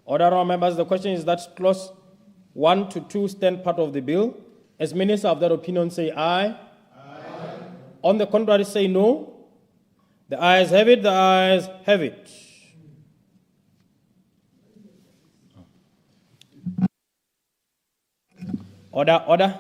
Order, honourable members, the question is that clause 1 to 2 stand part of the bill. As many as are of that opinion say aye. Aye. On the contrary say no. The ayes have it, the ayes have it. Order, order.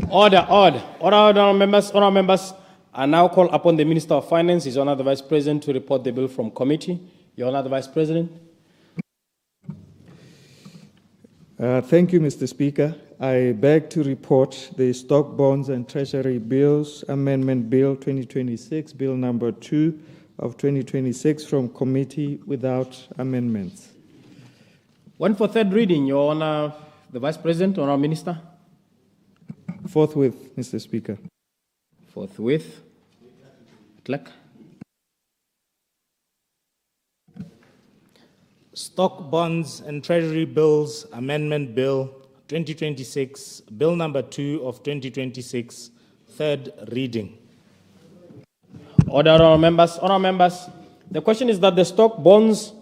Order, members. I now call upon the Minister of Finance, His Honour the Vice President, to report the bill from committee. Your Honour the Vice President. Thank you, Mr. Speaker. I beg to report the Stock, Bonds and Treasury Bills Amendment Bill 2026, Bill number 2 of 2026 from committee without amendments. One for third reading, Your Honour the Vice President, Honourable Minister. Forthwith, Mr. Speaker. Forthwith. Clerk. Stock, Bonds and Treasury Bills Amendment Bill 2026, Bill number 2 of 2026, third reading. Order, honourable members. The question is that the Stock, Bonds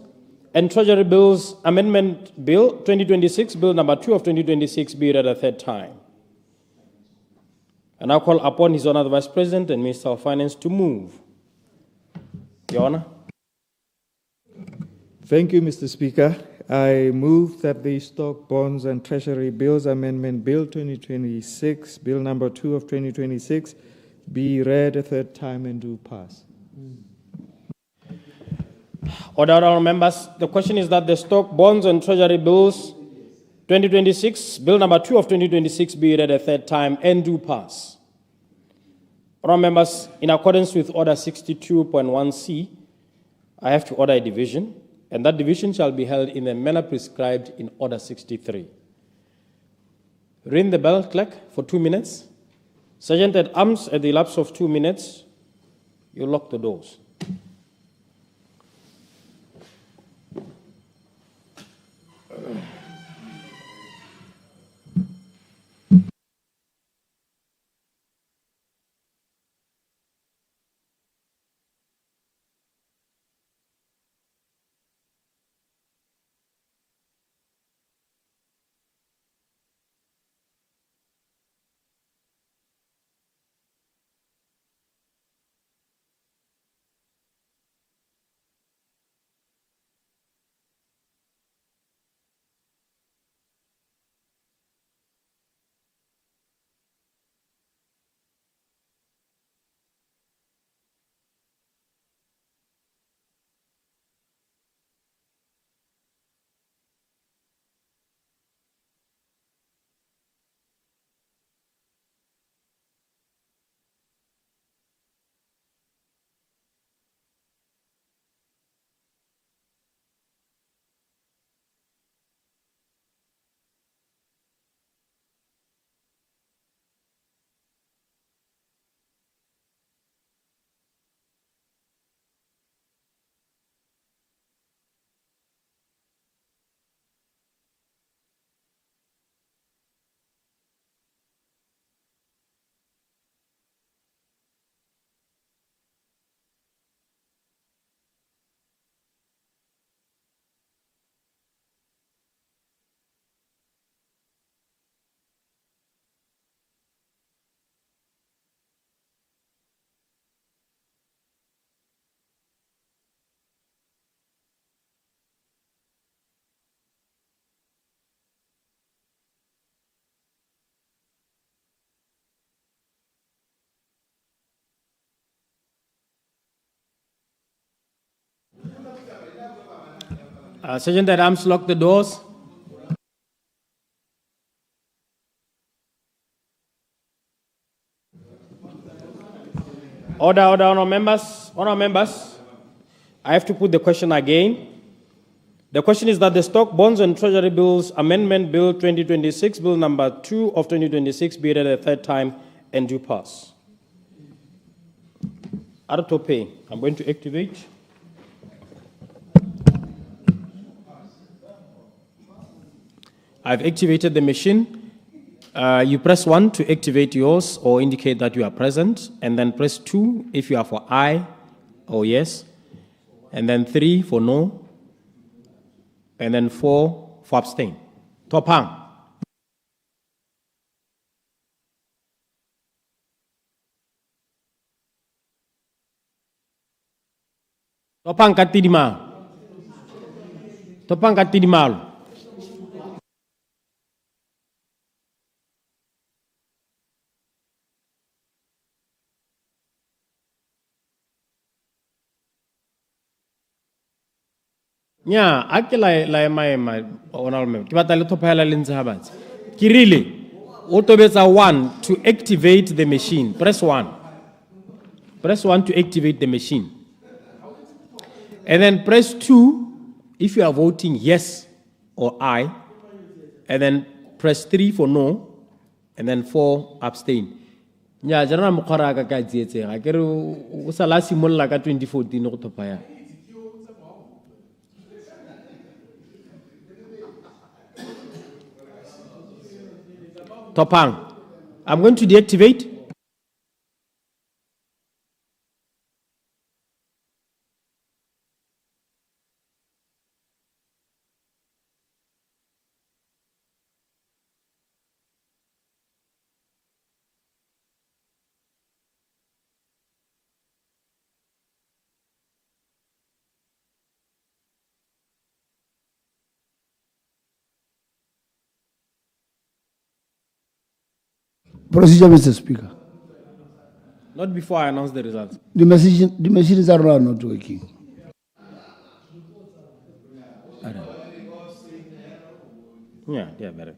and Treasury Bills Amendment Bill 2026, Bill number 2 of 2026 be read a third time. And I call upon His Honour the Vice President and Minister of Finance to move. Your Honour. Thank you, Mr. Speaker. I move that the Stock, Bonds and Treasury Bills Amendment Bill 2026, Bill number 2 of 2026, be read a third time and do pass. Order, honourable members. The question is that the Stock, Bonds and Treasury Bills 2026, Bill number 2 of 2026 be read a third time and do pass. Honourable members, in accordance with Order 62.1c, I have to order a division, and that division shall be held in the manner prescribed in Order 63. Ring the bell, clerk, for 2 minutes. Sergeant at arms, at the lapse of 2 minutes, you lock the doors. Sergeant at arms, lock the doors. Order, honourable members. Honourable members, I have to put the question again. The question is that the Stock, Bonds and Treasury Bills Amendment Bill 2026, Bill number 2 of 2026, be read a third time and do pass. Artope, I'm going to activate. I've activated the machine. You press 1 to activate yours or indicate that you are present, and then press 2 if you are for aye or yes, and then 3 for no, and then 4 for abstain. Topang. Topang katidima. Topang katidimal. Nya, ake la my honorable member. Ki batla le thopela le ntse ha batsi. Ki rile o tobetsa 1 to activate the machine. Press 1. Press 1 to activate the machine. And then press 2 if you are voting yes or aye. And then press 3 for no. And then 4 abstain. Nya, jana mokgwara ka ka tsietseng. A kere o sa la simolla ka 2014 go thopaya. Topang. I'm going to deactivate. Procedure, Mr. Speaker. Not before I announce the results. The machines are not working. Yeah, they are better.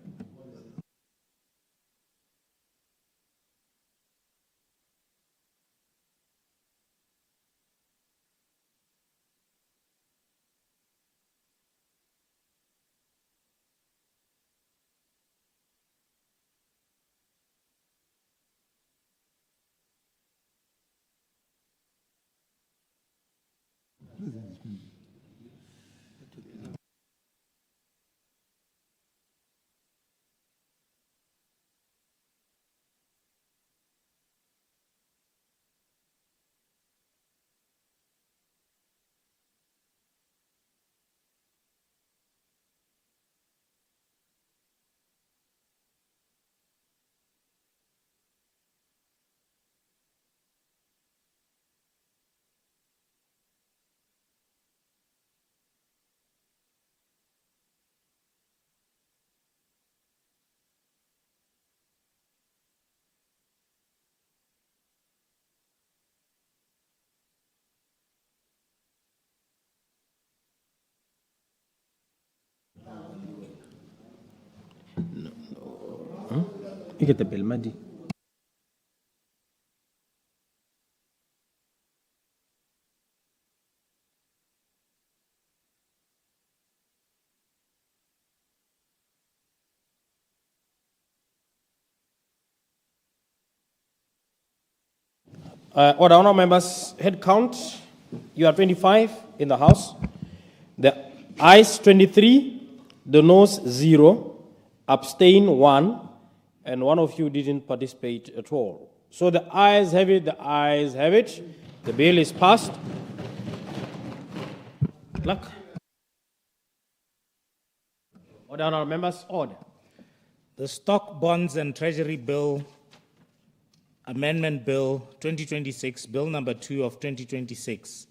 You get the bill, Madi. Order, honourable members, head count. You are 25 in the House. The ayes 23, the noes 0, abstain 1, and one of you didn't participate at all. So the ayes have it, the ayes have it. The bill is passed. Clerk. Order, honourable members, order. The Stock, Bonds and Treasury Bill Amendment Bill 2026, Bill number 2 of 2026,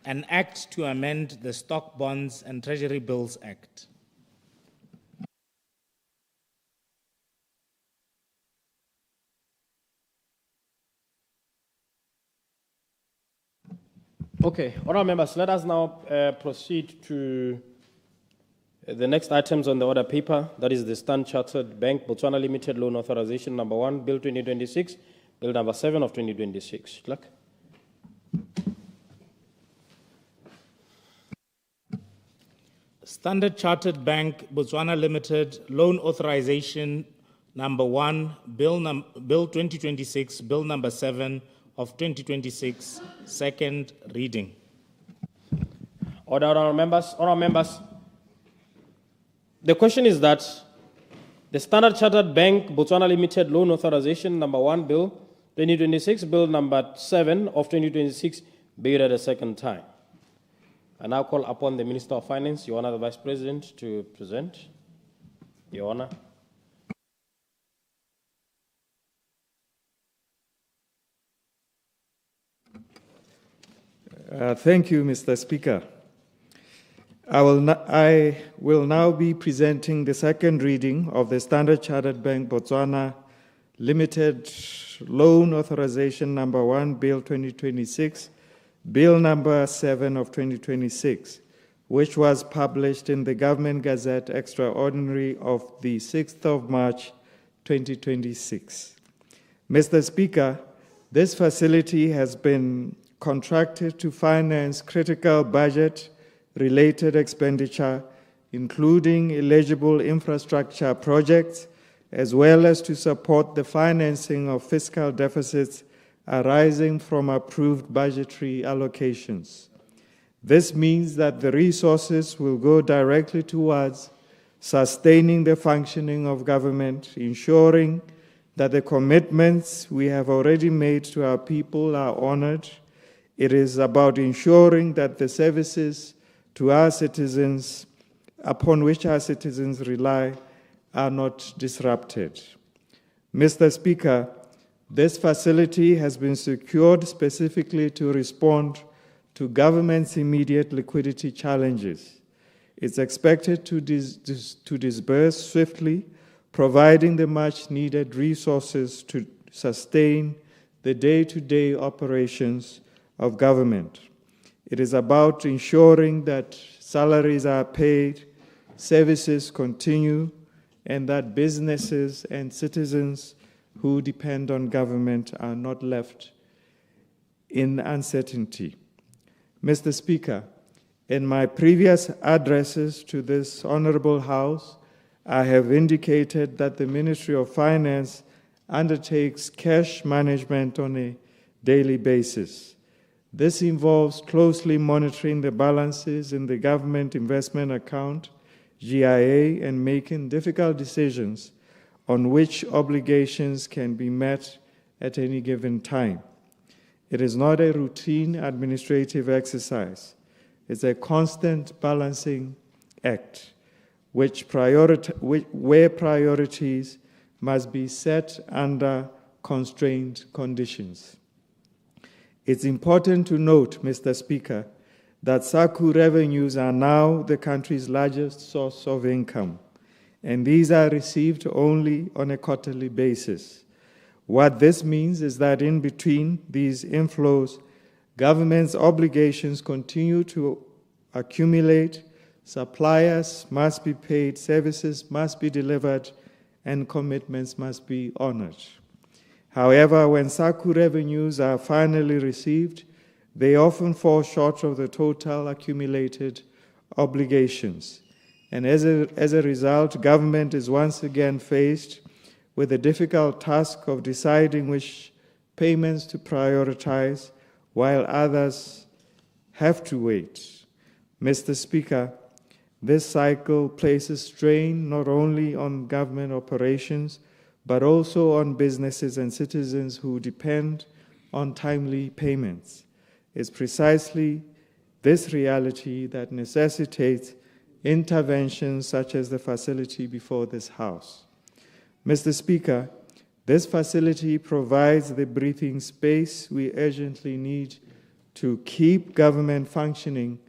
an act to amend the Stock, Bonds and Treasury Bills Act. Okay, honourable members, let us now proceed to the next items on the order paper. That is the Standard Chartered Bank Botswana Limited Loan Authorization number 1, Bill 2026, Bill number 7 of 2026. Clerk. Standard Chartered Bank, Botswana Limited, loan authorization number 1, Bill 2026, Bill number 7 of 2026, second reading. Order, honourable members. Honourable members, the question is that the Standard Chartered Bank, Botswana Limited, loan authorization number 1, Bill 2026, Bill number 7 of 2026, be read a second time. I now call upon the Minister of Finance, Your Honour the Vice President, to present. Your Honour. Thank you, Mr. Speaker. I will now be presenting the second reading of the Standard Chartered Bank Botswana Limited Loan Authorization Number 1, Bill 2026, Bill Number 7 of 2026, which was published in the Government Gazette Extraordinary of the 6th of March 2026. Mr. Speaker, this facility has been contracted to finance critical budget-related expenditure, including eligible infrastructure projects, as well as to support the financing of fiscal deficits arising from approved budgetary allocations. This means that the resources will go directly towards sustaining the functioning of government, ensuring that the commitments we have already made to our people are honored. It is about ensuring that the services to our citizens, upon which our citizens rely, are not disrupted. Mr. Speaker, this facility has been secured specifically to respond to government's immediate liquidity challenges. It's expected to disburse swiftly, providing the much-needed resources to sustain the day-to-day operations of government. It is about ensuring that salaries are paid, services continue, and that businesses and citizens who depend on government are not left in uncertainty. Mr. Speaker, in my previous addresses to this Honorable House, I have indicated that the Ministry of Finance undertakes cash management on a daily basis. This involves closely monitoring the balances in the Government Investment Account, GIA, and making difficult decisions on which obligations can be met at any given time. It is not a routine administrative exercise. It's a constant balancing act, where priorities must be set under constrained conditions. It's important to note, Mr. Speaker, that SACU revenues are now the country's largest source of income, and these are received only on a quarterly basis. What this means is that in between these inflows, government's obligations continue to accumulate, suppliers must be paid, services must be delivered, and commitments must be honored. However, when SACU revenues are finally received, they often fall short of the total accumulated obligations. And as a result, government is once again faced with the difficult task of deciding which payments to prioritize while others have to wait. Mr. Speaker, this cycle places strain not only on government operations, but also on businesses and citizens who depend on timely payments. It's precisely this reality that necessitates interventions such as the facility before this House. Mr. Speaker, this facility provides the breathing space we urgently need to keep government functioning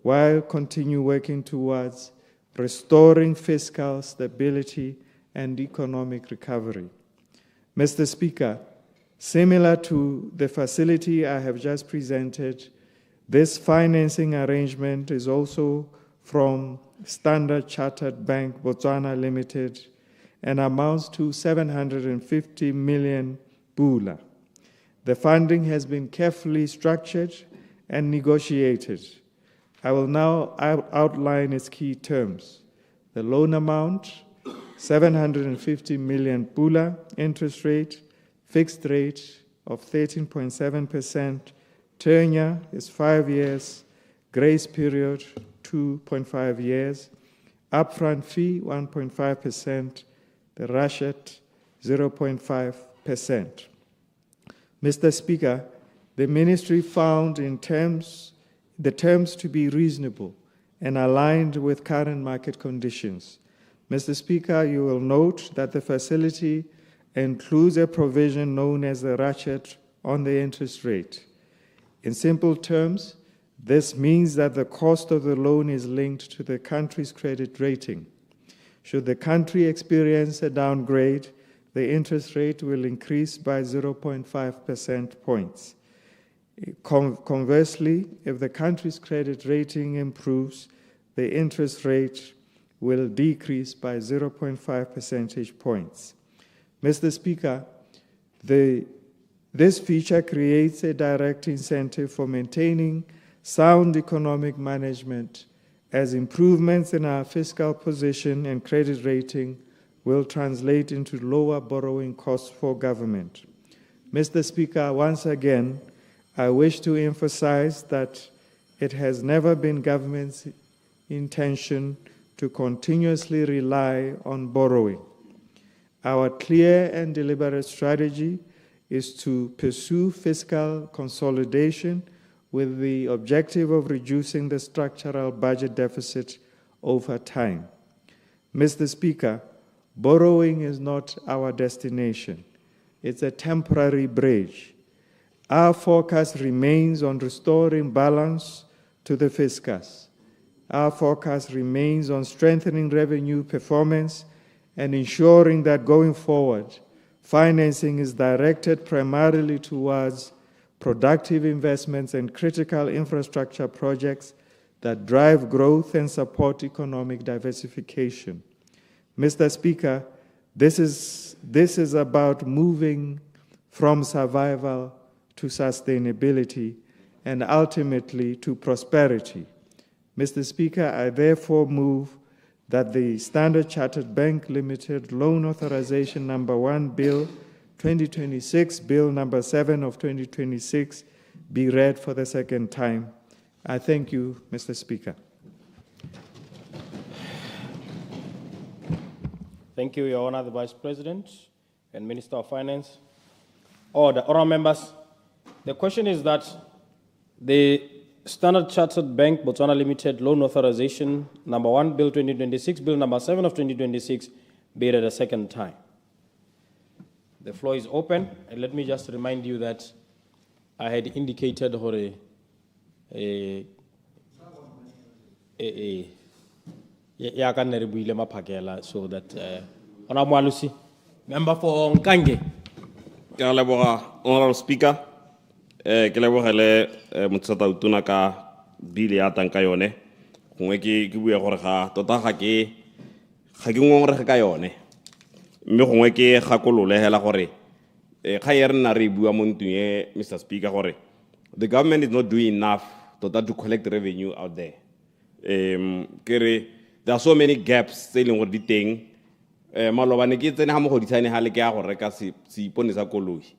while continue working towards restoring fiscal stability and economic recovery. Mr. Speaker, similar to the facility I have just presented, this financing arrangement is also from Standard Chartered Bank Botswana Limited and amounts to 750 million bula. The funding has been carefully structured and negotiated. I will now outline its key terms. The loan amount, 750 million pula, interest rate, fixed rate of 13.7%, tenure is 5 years, grace period 2.5 years, upfront fee 1.5%, the ratchet 0.5%. Mr. Speaker, the ministry found the terms to be reasonable and aligned with current market conditions. Mr. Speaker, you will note that the facility includes a provision known as the ratchet on the interest rate. In simple terms, this means that the cost of the loan is linked to the country's credit rating. Should the country experience a downgrade, the interest rate will increase by 0.5 percentage points. Conversely, if the country's credit rating improves, the interest rate will decrease by 0.5 percentage points. Mr. Speaker, this feature creates a direct incentive for maintaining sound economic management, as improvements in our fiscal position and credit rating will translate into lower borrowing costs for government. Mr. Speaker, once again, I wish to emphasize that it has never been government's intention to continuously rely on borrowing. Our clear and deliberate strategy is to pursue fiscal consolidation with the objective of reducing the structural budget deficit over time. Mr. Speaker, borrowing is not our destination. It's a temporary bridge. Our focus remains on restoring balance to the fiscus. Our focus remains on strengthening revenue performance and ensuring that going forward, financing is directed primarily towards productive investments and critical infrastructure projects that drive growth and support economic diversification. Mr. Speaker, this is about moving from survival to sustainability and ultimately to prosperity. Mr. Speaker, I therefore move that the Standard Chartered Bank Limited Loan Authorization Number 1 Bill 2026, Bill Number 7 of 2026 be read for the second time. I thank you, Mr. Speaker. Thank you, Your Honor, the Vice President and Minister of Finance. Order. Honourable members, the question is that the Standard Chartered Bank Botswana Limited Loan Authorization Number 1 Bill 2026, Bill Number 7 of 2026 be read a second time. The floor is open, and let me just remind you that I had indicated so that Honorable Malusi, member for Nkange. Honorable Speaker, ke lebogele motsata utuna ka bile ya tanka yone gongwe ke bua gore ga tota ga ke ngongorege ka yone mme gongwe ke gakolole hela gore ga ye re nna re bua mo ntweng e Mr. Speaker gore the government is not doing enough tota to collect revenue out there. There are so many gaps tse leng gore di teng malobane ke tsene ha mo goditsane ha le ke ya go reka se ipone sa koloi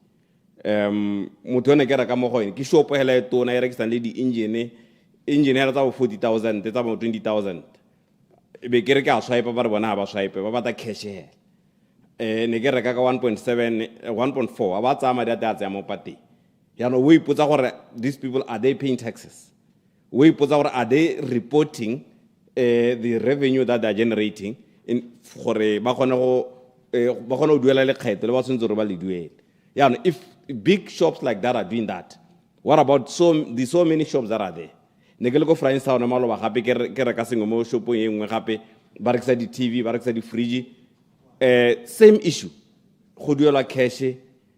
motho ne ke reka mo go ene ke shop hela e tona e rekisa le di engine hela tsa 40,000 tsa 20,000 be ke re ka swipe ba re bona ha ba swipe ba bata cash he ne ke reka ka 1.7 1.4 ba tsa madi a tsa mo pati ya no we ipotsa gore these people, are they paying taxes? We ipotsa gore are they reporting the revenue that they are generating in gore ba kgone go duela le kgetho le ba tsentse re ba le duele. Yeah, if big shops like that are doing that, what about so many shops that are there? Ne ke le go France town maloba gape ke reka sengwe mo shopong e nngwe gape ba rekisa di TV ba rekisa di fridge same issue go duela cash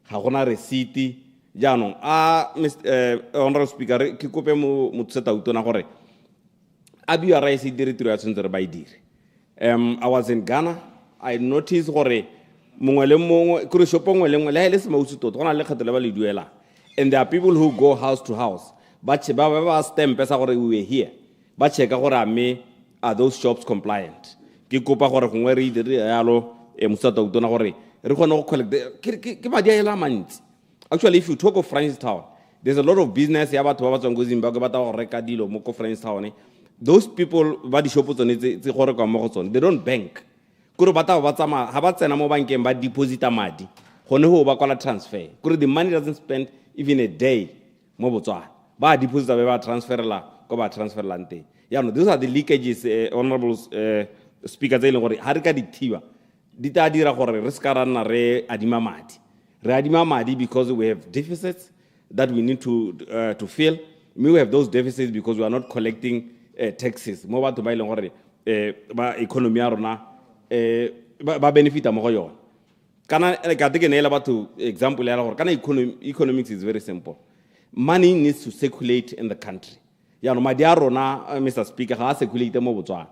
ga gona receipt jaanong Honorable Speaker ke kope mo tseta utona gore a bua rice dire tiro ya tsentse re ba idire. I was in Ghana. I noticed gore mongwe le mongwe kuri shopo ngwe le ngwe le se mausi tota gona le kgetho le ba le duela, and there are people who go house to house ba stamp sa gore we were here ba checka gore are those shops compliant. Ke kopa gore gongwe re dire yalo Musata utona gore re kgone go collect ke madi a ela mantsi. Actually, if you talk of Francistown, there's a lot of business ya batho ba tswang go Zimbabwe ba ta go reka dilo mo ko Francistown. Those people ba di shop tsone tse gore ka mo go tsone, they don't bank. Kore ba ta ba tsama ha ba tsena mo bankeng ba deposita madi gone ho ba kwala transfer. Kore the money doesn't spend even a day mo Botswana. Ba deposita ba transferla ko ba transferla nte. Those are the leakages, honorable speaker tse gore ha re ka dithiba di ta dira gore re ska rana re adima madi. Re adima madi because we have deficits that we need to fill. We have those deficits because we are not collecting taxes. Mo batho ba ile gore ba economy ya rona ba benefita mo go yona. Kana ka teke ne la batho example ya gore kana economics is very simple. Money needs to circulate in the country. Ya no madi a rona, Mr. Speaker, ha circulate mo Botswana.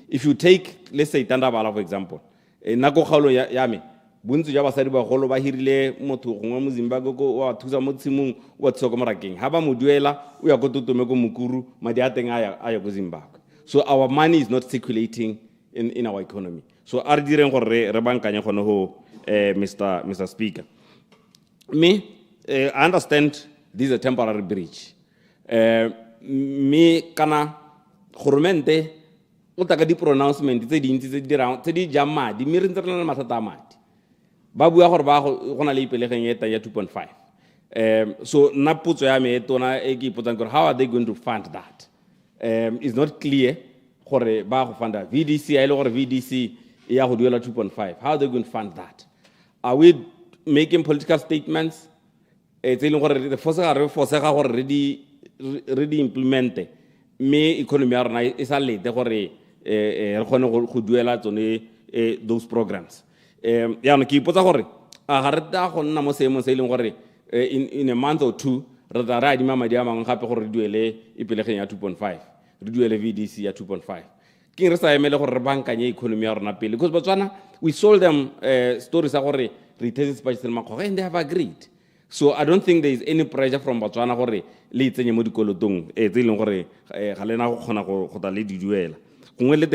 If you take, let's say Tandabala for example, nako kgalo ya me bontsi ja basadi ba golo ba hirile motho gongwe mo Zimbabwe ko wa thusa mo tsimong wa tsoko morakeng ha ba mo duela o ya go totome ko mokuru madi a teng a ya go Zimbabwe. So our money is not circulating in our economy. So a re direng gore re bankanye gone ho Mr. Speaker. Me I understand this is a temporary breach. Me kana gourmente o taka di pronouncement tse dintsi tse di dirang tse di jang madi me re ntse re na le mathata a madi ba bua gore ba go na le ipelegeng eta ya 2.5. So na putso ya me tona e ke ipotsang gore how are they going to fund that? It's not clear gore ba go funda VDC a ile gore VDC e ya go duela 2.5. How are they going to fund that? Are we making political statements? Tse ile gore the force ga gore re di implemente me economy ya rona e sa lete gore re kgone go duela tsone those programs. Ya no ke ipotsa gore a ga re ta go nna mo seemong se ileng gore in a month or two re tla re adima madi a mangwe gape gore re duele ipelegeng ya 2.5 re duele VDC ya 2.5 ke re sa emele gore re bankanye economy ya rona pele because Botswana we sold them stories a gore re ithetse sepatšhe le makgoga and they have agreed. So I don't think there is any pressure from Botswana gore le itsenye mo dikolotong tse ileng gore ga lena go kgona go ta le di duela gongwe le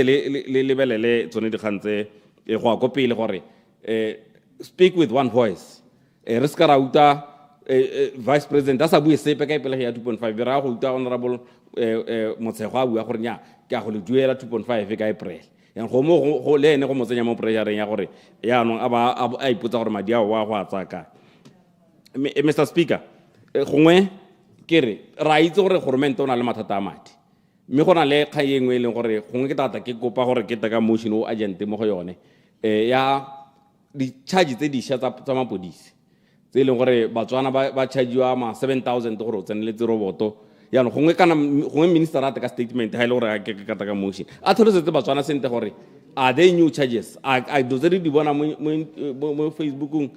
le lebelele tsone di gantse go a go pele gore speak with one voice. Re ska ra uta vice president a sa bue sepe ka ipele ya 2.5 ra go uta honorable Motshego a bua gore nya ke a go le duela 2.5 ka April ya go mo go le ene go motsenya mo pressure ya gore ya no a ipotsa gore madi a wa go a tsaka. Mr. Speaker, gongwe kere ra itse gore government ona le mathata a madi mme gona le kgayengwe e leng gore gongwe ke tata ke kopa gore ke taka motion o agent mo go yone ya di charge tse di sha tsa mapodisi tse leng gore Batswana ba chargewa ma 7,000 gore o tseneletse roboto ya no gongwe minister a ka statement ha ile gore ke ka taka motion a tlholosetse Batswana sente gore are they new charges I do di bona mo Facebookung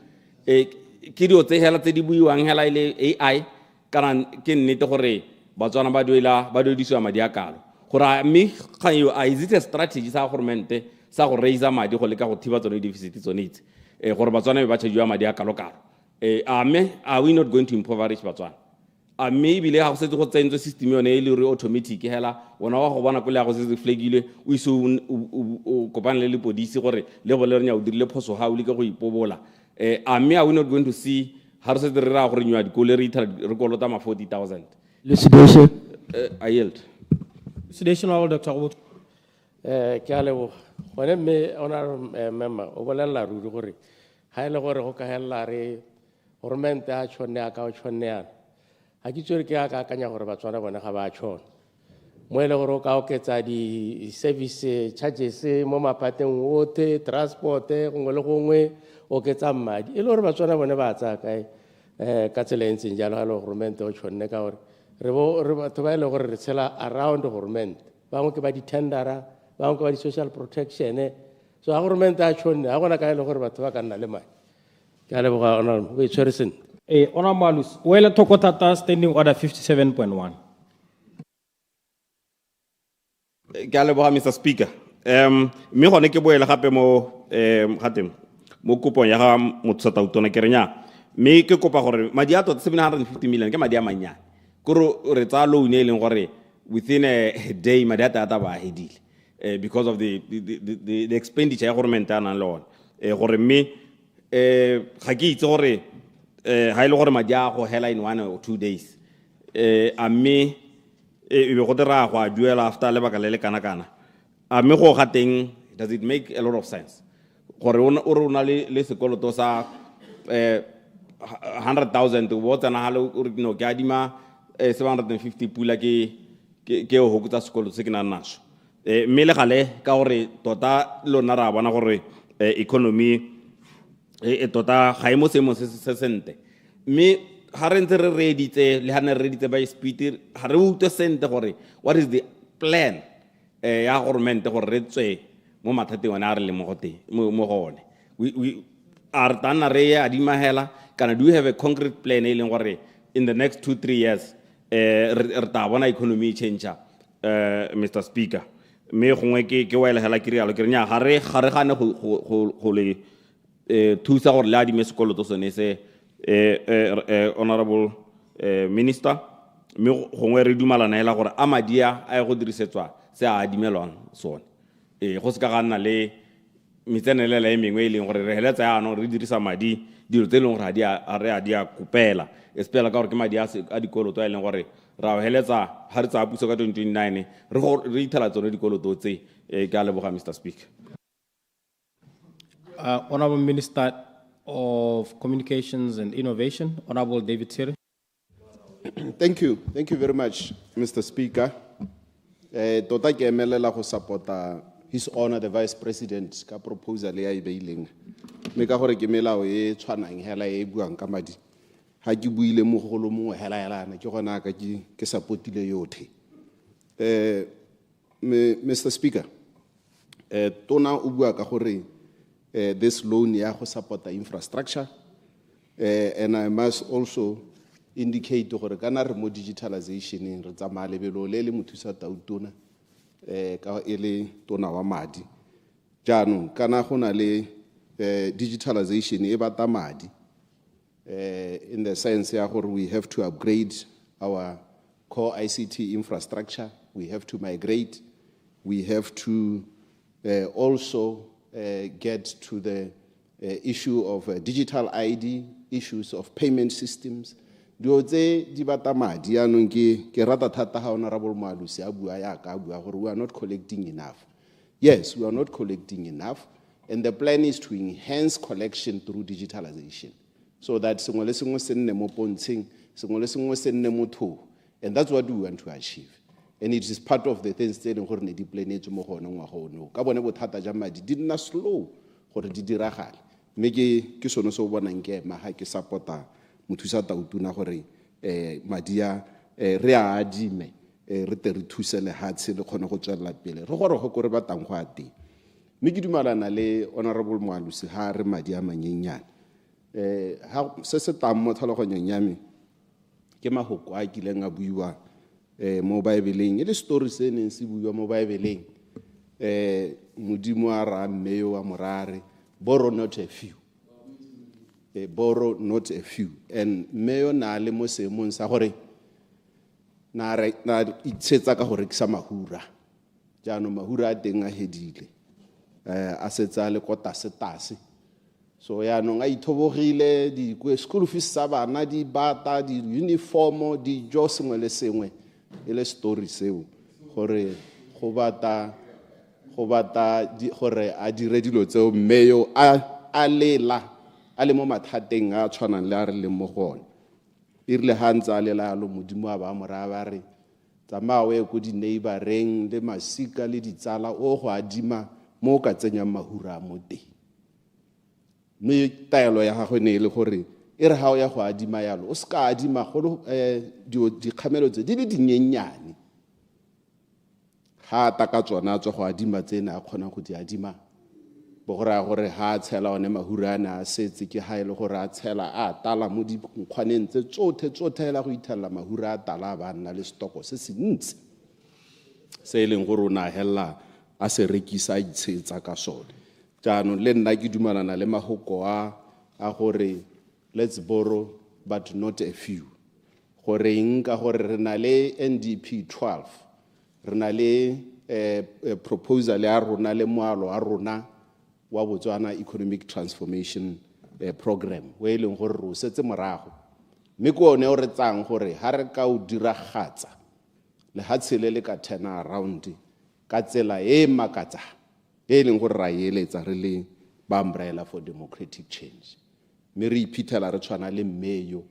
ke dio tse hela tse di buiwang hela ile AI kana ke nnete gore Batswana ba duedisiwa madi a kalo gore me kganyo a is it a strategy sa government sa go raise madi go leka go thiba tsone deficit tsone itse gore Batswana ba tšhediwa madi a kalo are we not going to impoverish Batswana? Maybe le ha go setse go tsentse system yone e le re automatic hela wona wa go bona go le go se flagile o iso o kopana le podisi gore le go le renya o dirile phoso ha o le ka go ipobola. Are we not going to see how se re ra go renywa dikole re kolota ma 40,000? Elucidation. I yield. Elucidation of Dr. Wood. Ke a lebo gone me ona member o bolela ruri gore ha ile gore go ka hella re government a tshone aka o tshone ya ha ke tsore ke aka akanya gore Batswana bona ga ba tshone mo ile gore o ka oketsa di service charges mo mapateng ote transport gongwe le gongwe oketsa madi ile gore Batswana bona ba tsa kae ka tsela e ntseng jalo ha le government o tshone ka gore re batho ba ile gore re tshela around government bangwe ke ba di tendera bangwe ke ba di social protection so government a tshone ha gona ka ile gore batho ba ka nna le madi ke a leboga ona go itshwere sentle. Ona Malus, Wela Tokotata Standing Order 57.1. Ke a leboga Mr. Speaker. Me gone ke boela gape mo gatem mo kopong ya ga Motsata utona ke renya me ke kopa gore madi a tota 750 million ke madi a manyane koro re tsa loan e leng gore within a day madi a tata ba hedile because of the expenditure ya government a nang le one gore mme ga ke itse gore ha ile gore madi a go hela in 1 or 2 days a mme e be go dira go a duela after lebaka le le kana a mme go ga teng does it make a lot of sense gore o na le sekoloto sa 100,000 o tsena halo o re no ke adima 750 pula ke o hokutsa sekoloto se ke na naso mme le gale ka gore tota lona ra bona gore economy tota ga imo se mo se sente mme ha re ntse re reditse le ha ne re reditse by speed ha re utse sente gore what is the plan ya government gore re tswe mo mathateng ona a re le mo gone we are tana re adima hela kana do you have a concrete plan e leng gore in the next 2-3 years re ta bona economy changer Mr. Speaker me gongwe ke wa ile hela ke rialo ke nya ga re gane go le thusa gore le adime sekoloto sone se honorable minister me gongwe re dumalana hela gore a madia a go dirisetswa se a adimelwang sone go se ka ga nna le mitsenele le mengwe e leng gore re heletsa yana re dirisa madi dilo tse leng gore a di a kopela espela ka gore ke madi a dikoloto a leng gore ra o heletsa ha re tsa puso ka 2029 re ithela tsone dikoloto tse ke a leboga Mr. Speaker. Honorable Minister of Communications and Innovation, Honorable David Thierry. Thank you very much, Mr. Speaker. Tota ke emelela go supporta His Honor the Vice President ka proposal ya e beileng. Me ka gore ke melao e tshwanang hela e buang ka madi. Ha ke buile mogolo mongwe hela na ke gona ka ke supportile yothe. Mr. Speaker, tona o bua ka gore this loan ya go supporta infrastructure and I must also indicate gore kana re mo digitalization re tsamaya lebelo le le mothusa tautona ka ele tona wa madi jaanong kana gona le digitalization e bata madi in the sense ya gore we have to upgrade our core ICT infrastructure, we have to migrate, we have to also get to the issue of digital ID, issues of payment systems. Dio tse di bata madi anong ke rata thata ha honorable Malusi a bua ya ka bua gore we are not collecting enough. Yes, we are not collecting enough, and the plan is to enhance collection through digitalization so that sengwe le sengwe se nne mo pontsheng, sengwe le sengwe se nne mo thoko, and that's what we want to achieve. And it is part of the things tse leng gore ne di planetse mo gone ngwa gono ka bone bothata ja madi di nna slow gore di diragale mme ke sono se o bonang ke ma ha ke supporta mothusa tautuna gore madia re a adime re te re thusele hatse le khona go tswela pele re gore go re batang go ate mme ke dumalana le honorable Moalusi ha re madia manyenyane ha se tang mo tlhaloganyong ya me ke mahoko a kileng a buiwa mo Bible-eng le story se neng se buiwa mo Bible-eng modimo a ra mmeyo wa morare borrow not a few borrow not a few and mmeyo na le mo seemong sa gore na itsetsa ka gore ke sa mahura jaanong mahura a teng a hedile a setsa le kota setase so yaanong a ithobogile di school fees sa bana di bata di uniformo di jo sengwe le sengwe ele story seo gore go bata gore a dire dilo tseo mmeyo a le mo mathateng a tshwanang le a re le mo gone irile hantsa a lela lo modimo a ba mora ba re tsamawe go di neighboreng le masika le ditsala o go adima mo ka tsenya mahura mo teng mme taelo ya gago ne ile gore e re ha o ya go adima yalo o ska adima go di khamelo tse di le dinyenyane ha ta ka tsona tso go adima tsena a khona go di adima bo gore ha tshela one mahurana a setse ke ha ile gore a tshela a tala mo di nkgwaneng tse tsothe la go ithalla mahura a tala ba nna le stoko se se ntse se leng gore ona hella a se rekisa itshetsa ka sone jaanong le nna ke dumalana le mahoko a gore let's borrow but not a few gore eng ka gore re na le NDP 12 re na le proposal ya rona le moalo a rona wa Botswana economic transformation program we leng gore re o setse morago mme ko one o re tsang gore ha re ka o diragatsa le ha tshele le ka turn around ka tsela e makatsa e leng gore ra eletsa re le ba umbrella for democratic change mme re iphithela re tshwana le mmeyo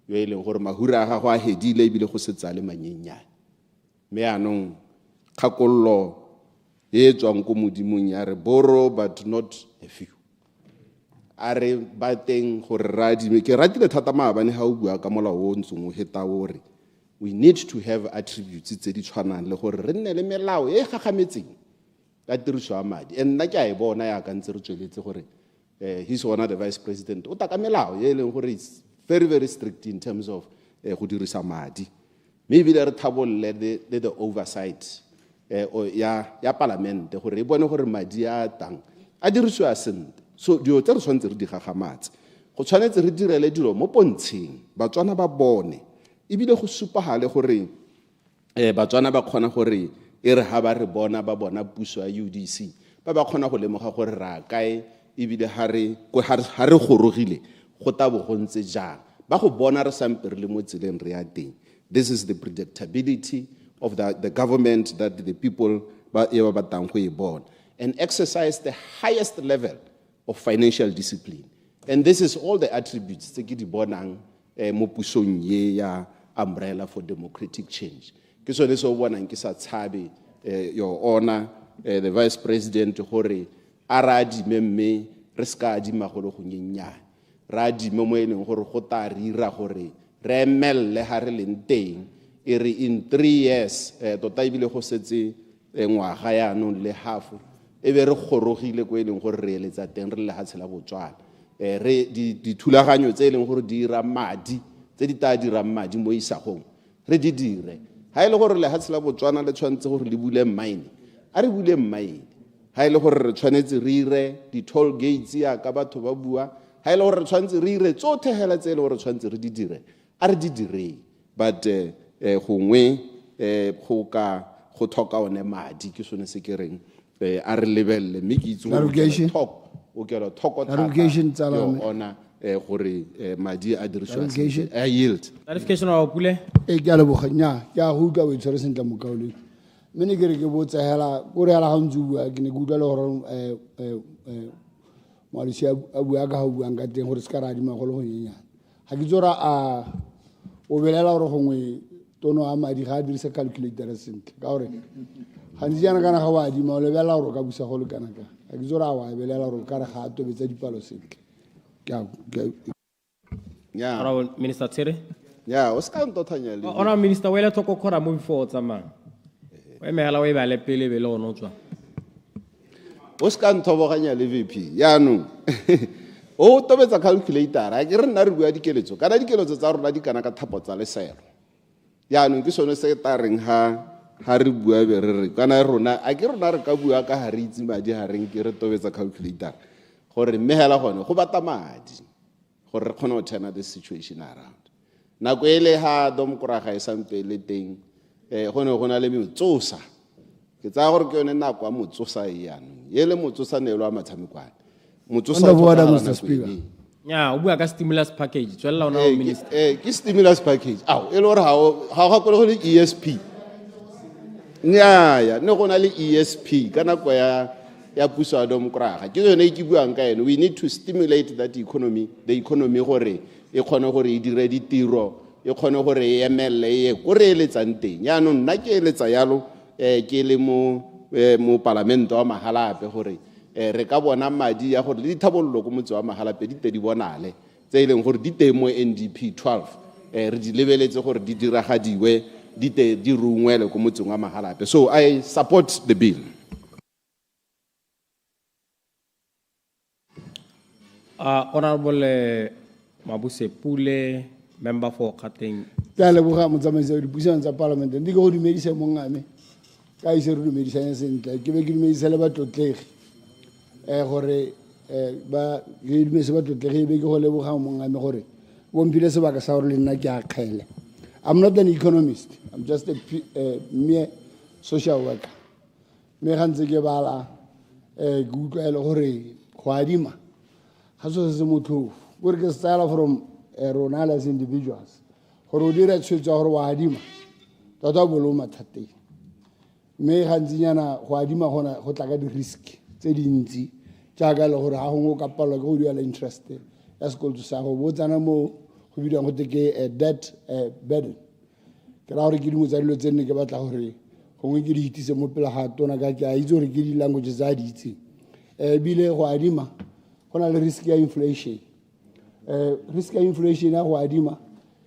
yo e leng gore mahura a gagwe a hedile ebile go se tsale manyenyane mme anong kgakollo e tswang ko modimong ya re borrow but not a few a re bateng gore radime ke ratile thata maabane ha o bua ka molao o ntsong o heta gore we need to have attributes tse di tshwanang le gore re nne le melao e gagametseng ka tiriso ya madi and nna ke a e bona ya ka ntse re tsweletse gore he's one of the vice president o taka melao e leng gore is very very strict in terms of go dirisa madi maybe le re thabolle the oversight ya parlamente gore e bone gore madi a tang a dirisiwa sentle so dio tse re tshwanetse re di gagamatse go tshwanetse re direle dilo mo pontsheng Batswana ba bone ebile go supagale gore Batswana ba kgona gore e re ha ba re bona ba bona puso ya UDC ba kgona go lemoga gore ra kae ebile ha re gorogile go tabo go ntse jang ba go bona re sampe re le mo tseleng re ya teng. This is the predictability of the government that the people ba batang go e bona and exercise the highest level of financial discipline. And this is all the attributes tse ke di bonang mo pusong ye ya umbrella for democratic change. Ke sone se o bonang ke sa tshabe your honor the vice president gore ara di memme re ska di magolo go nyenyana ra di mo eleng gore go ta rira gore re emelle ha re leng teng e re in 3 years tota ibile go setse ngwaga ya no le half e be re gorogile go eleng gore re eletsa teng re le ha tshela Botswana re di thulaganyo tse eleng gore di dira madi tse di ta dira madi mo isagong re di dire ha ile gore le ha tshela Botswana le tshwantse gore le bule mine a re bule mine ha ile gore re tshwanetse re ire di toll gates ya ka batho ba bua ha ile gore re tshwanetse re ire tsotlhe hela tse ile gore tshwanetse re di dire a re di dire but gongwe go ka go thoka one madi ke sone se ke reng a re lebelle mme ke itse go o ke lo thoko thata yo ona gore madi a diriswa a yield clarification wa pule ke a leboganya ke a go utlwa o itshwere sentle mo kaoleng mme ke re ke botsa hela go re hela ga ntse bua ke ne ke utlwa le gore malisi a bua ka go bua ka teng gore se ka ra di magolo go nyenyana ga ke tsora a o belela gore gongwe tono a madi ga a dirisa calculator sentle ka gore gantsi jana kana ga wa di ma o lebelela gore ka busa go le kana ka ga ke tsora wa belela gore ka re ga a tobetsa dipalo sentle ya Minister Tsere ya o ska ntothanya le ona minister wela toko khora mo before tsamang we mela we ba le pele be le ono tswa o ska ntoboganya le VP ya no o tobetsa calculator a ke re nna re bua dikeletso kana dikeletso tsa rona di kana ka thapo tsa leselo ya no ke sone se tareng ha re bua be re kana rona a ke rona re ka bua ka ha re itse madi ha reng ke re tobetsa calculator gore mmehela gone go bata madi gore re khona go turn the situation around na go ele ha domkoraga e sampe le teng gone go na le motsosa ke tsa gore ke yone na kwa motsosa yana yele motsosa ne lo a matshamekwane motsosa Mr. Speaker. nya o bua ka stimulus package tswela ona minister ke stimulus package aw e lo re ha ga go le ESP nya ya ne go na le ESP kana kwa ya puso ya domkoraga ke yone ke buang ka ene we need to stimulate that economy the economy gore e khone gore e dire ditiro e khone gore e emelle e go re eletsang teng ya no nna ke eletsa yalo ke le mo parlamento wa mahalape gore re ka bona madi ya gore le dithabollo go motse wa mahalape di te di bonale tse ileng gore di te mo NDP 12 re di lebeletse gore di diragadiwe di te di rungwele go motse wa mahalape so I support the bill. Honorable Mabuse Pule, member for Kateng. ke leboga motsamaisi wa dipuisano tsa parliament ndi go dumedisa mongame ka ise re dumedisa sentle ke be ke dumedisa le batlotlegi gore ba ke dumedisa batlotlegi be ke go leboga mongame gore bompile sebaka sa gore le nna ke a kgele. I'm not an economist, I'm just a mere social worker. Me gantse ke bala ke utlwa e le gore go adima ga se motlhofo gore ke style from rona as individuals gore o dire tshwetso ya gore wa adima tota bolo mathateng me gantsinyana go adima go tla ka di-risk tse dintsi jaaka le gore ga gongwe o ka palelwa ke go duela interest ya sekoloto sa go botsana mo go bidiwang go te ke debt burden ke ra gore ke dingwe tsa dilo tse nne ke batla gore gongwe ke di hitise mo pele ga tona ka ke a itse gore ke di-language tsa di itseng ebile go adima go na le risk ya inflation risk ya inflation ya go adima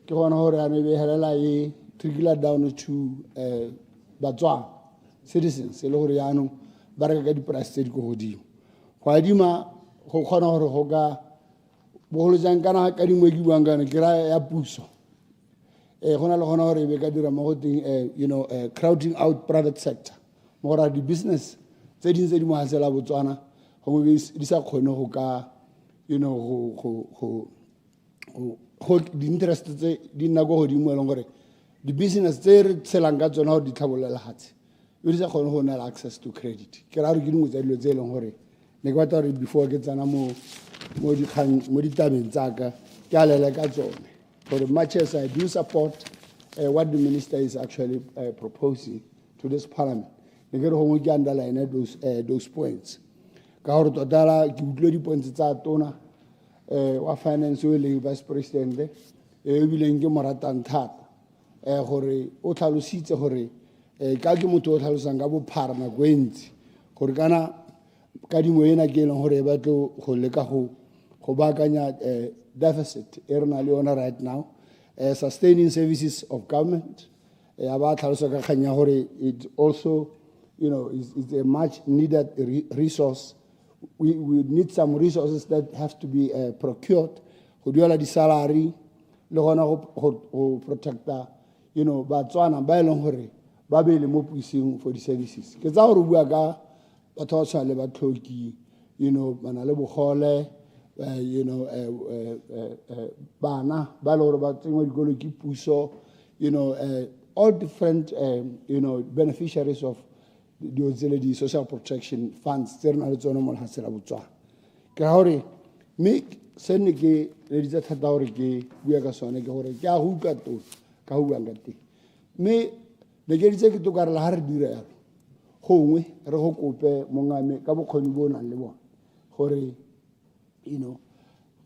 ke gona gore ano e begelela e trickle down to batswana citizens e le gore yaanong ba reka ka di-price tse di ko godimo go adima go kgona gore go ka bogolo jang kana ka dingwe ke buang kana ke ra ya puso go na le gona gore e be ka dira mo go teng crowding out private sector mo gore di-business tse dingwe tse di mo gasela botswana gongwe di sa kgone go ka go di-interest tse di nna ko godimo e leng gore di-business tse re tshelang ka tsona gore di tlhabolela gatshe e di sa kgone go nna le access to credit ke ra gore ke dingwe tsa dilo tse e leng gore ne ke batla gore before ke tsena mo ditabeng tsaka ke a lele ka tsone for much as I do support what the minister is actually proposing to this parliament ne ke re gongwe ke underline those points ka gore totala ke utlwe di-points tsa tona wa finance o leng vice president e bileng ke mo ratang thata gore o tlhalositse gore ka ke motho o tlhalosang ka bophara nako e ntsi gore kana kadimo ena ke e leng gore e batlo go leka go baakanya deficit e re na le yona right now sustaining services of government ya ba tlhalosa ka kgang ya gore it also is a much needed resource. We need some resources that have to be procured go duela di-salary le gona go protecta batswana ba e leng gore ba beele mo puiseng for di-services ke tsa gore bua ka batho ba tshwana le batlhoki ba na le bogole bana ba le gore ba tsengwa dikolo ke puso all different beneficiaries of the social protection funds tse re na le tsone mo lehatsela botswana ke ra gore mme se ne ke leditse thata gore ke bua ka sone ke gore ke a go utlwa tona ka go buang ka teng mme ne ke ditse ke tokarela ga re dira yalo gongwe re go kope mongame ka bokgoni bo o nang le bona gore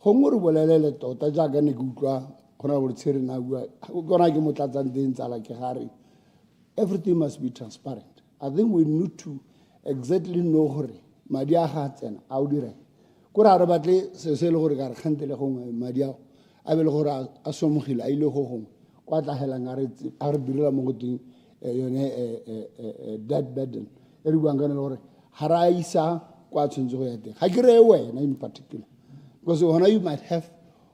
gongwe re bolelele tota jaaka ne ke utlwa go na gore tshwere na bua kona ke motlatsang teng tsala ke gare everything must be transparent. I think we need to exactly know gore madi a ga tsena a o dirang kore a re batle se se le gore ka re kgantele gongwe madi ao a be le gore a somogile a ile go gongwe kwa tlagelang a re direla mo go teng yone debt burden e re buang ka ne le gore ga re a isa kwa tshwanetse go ya teng ga ke reye wena in particular because hona you might have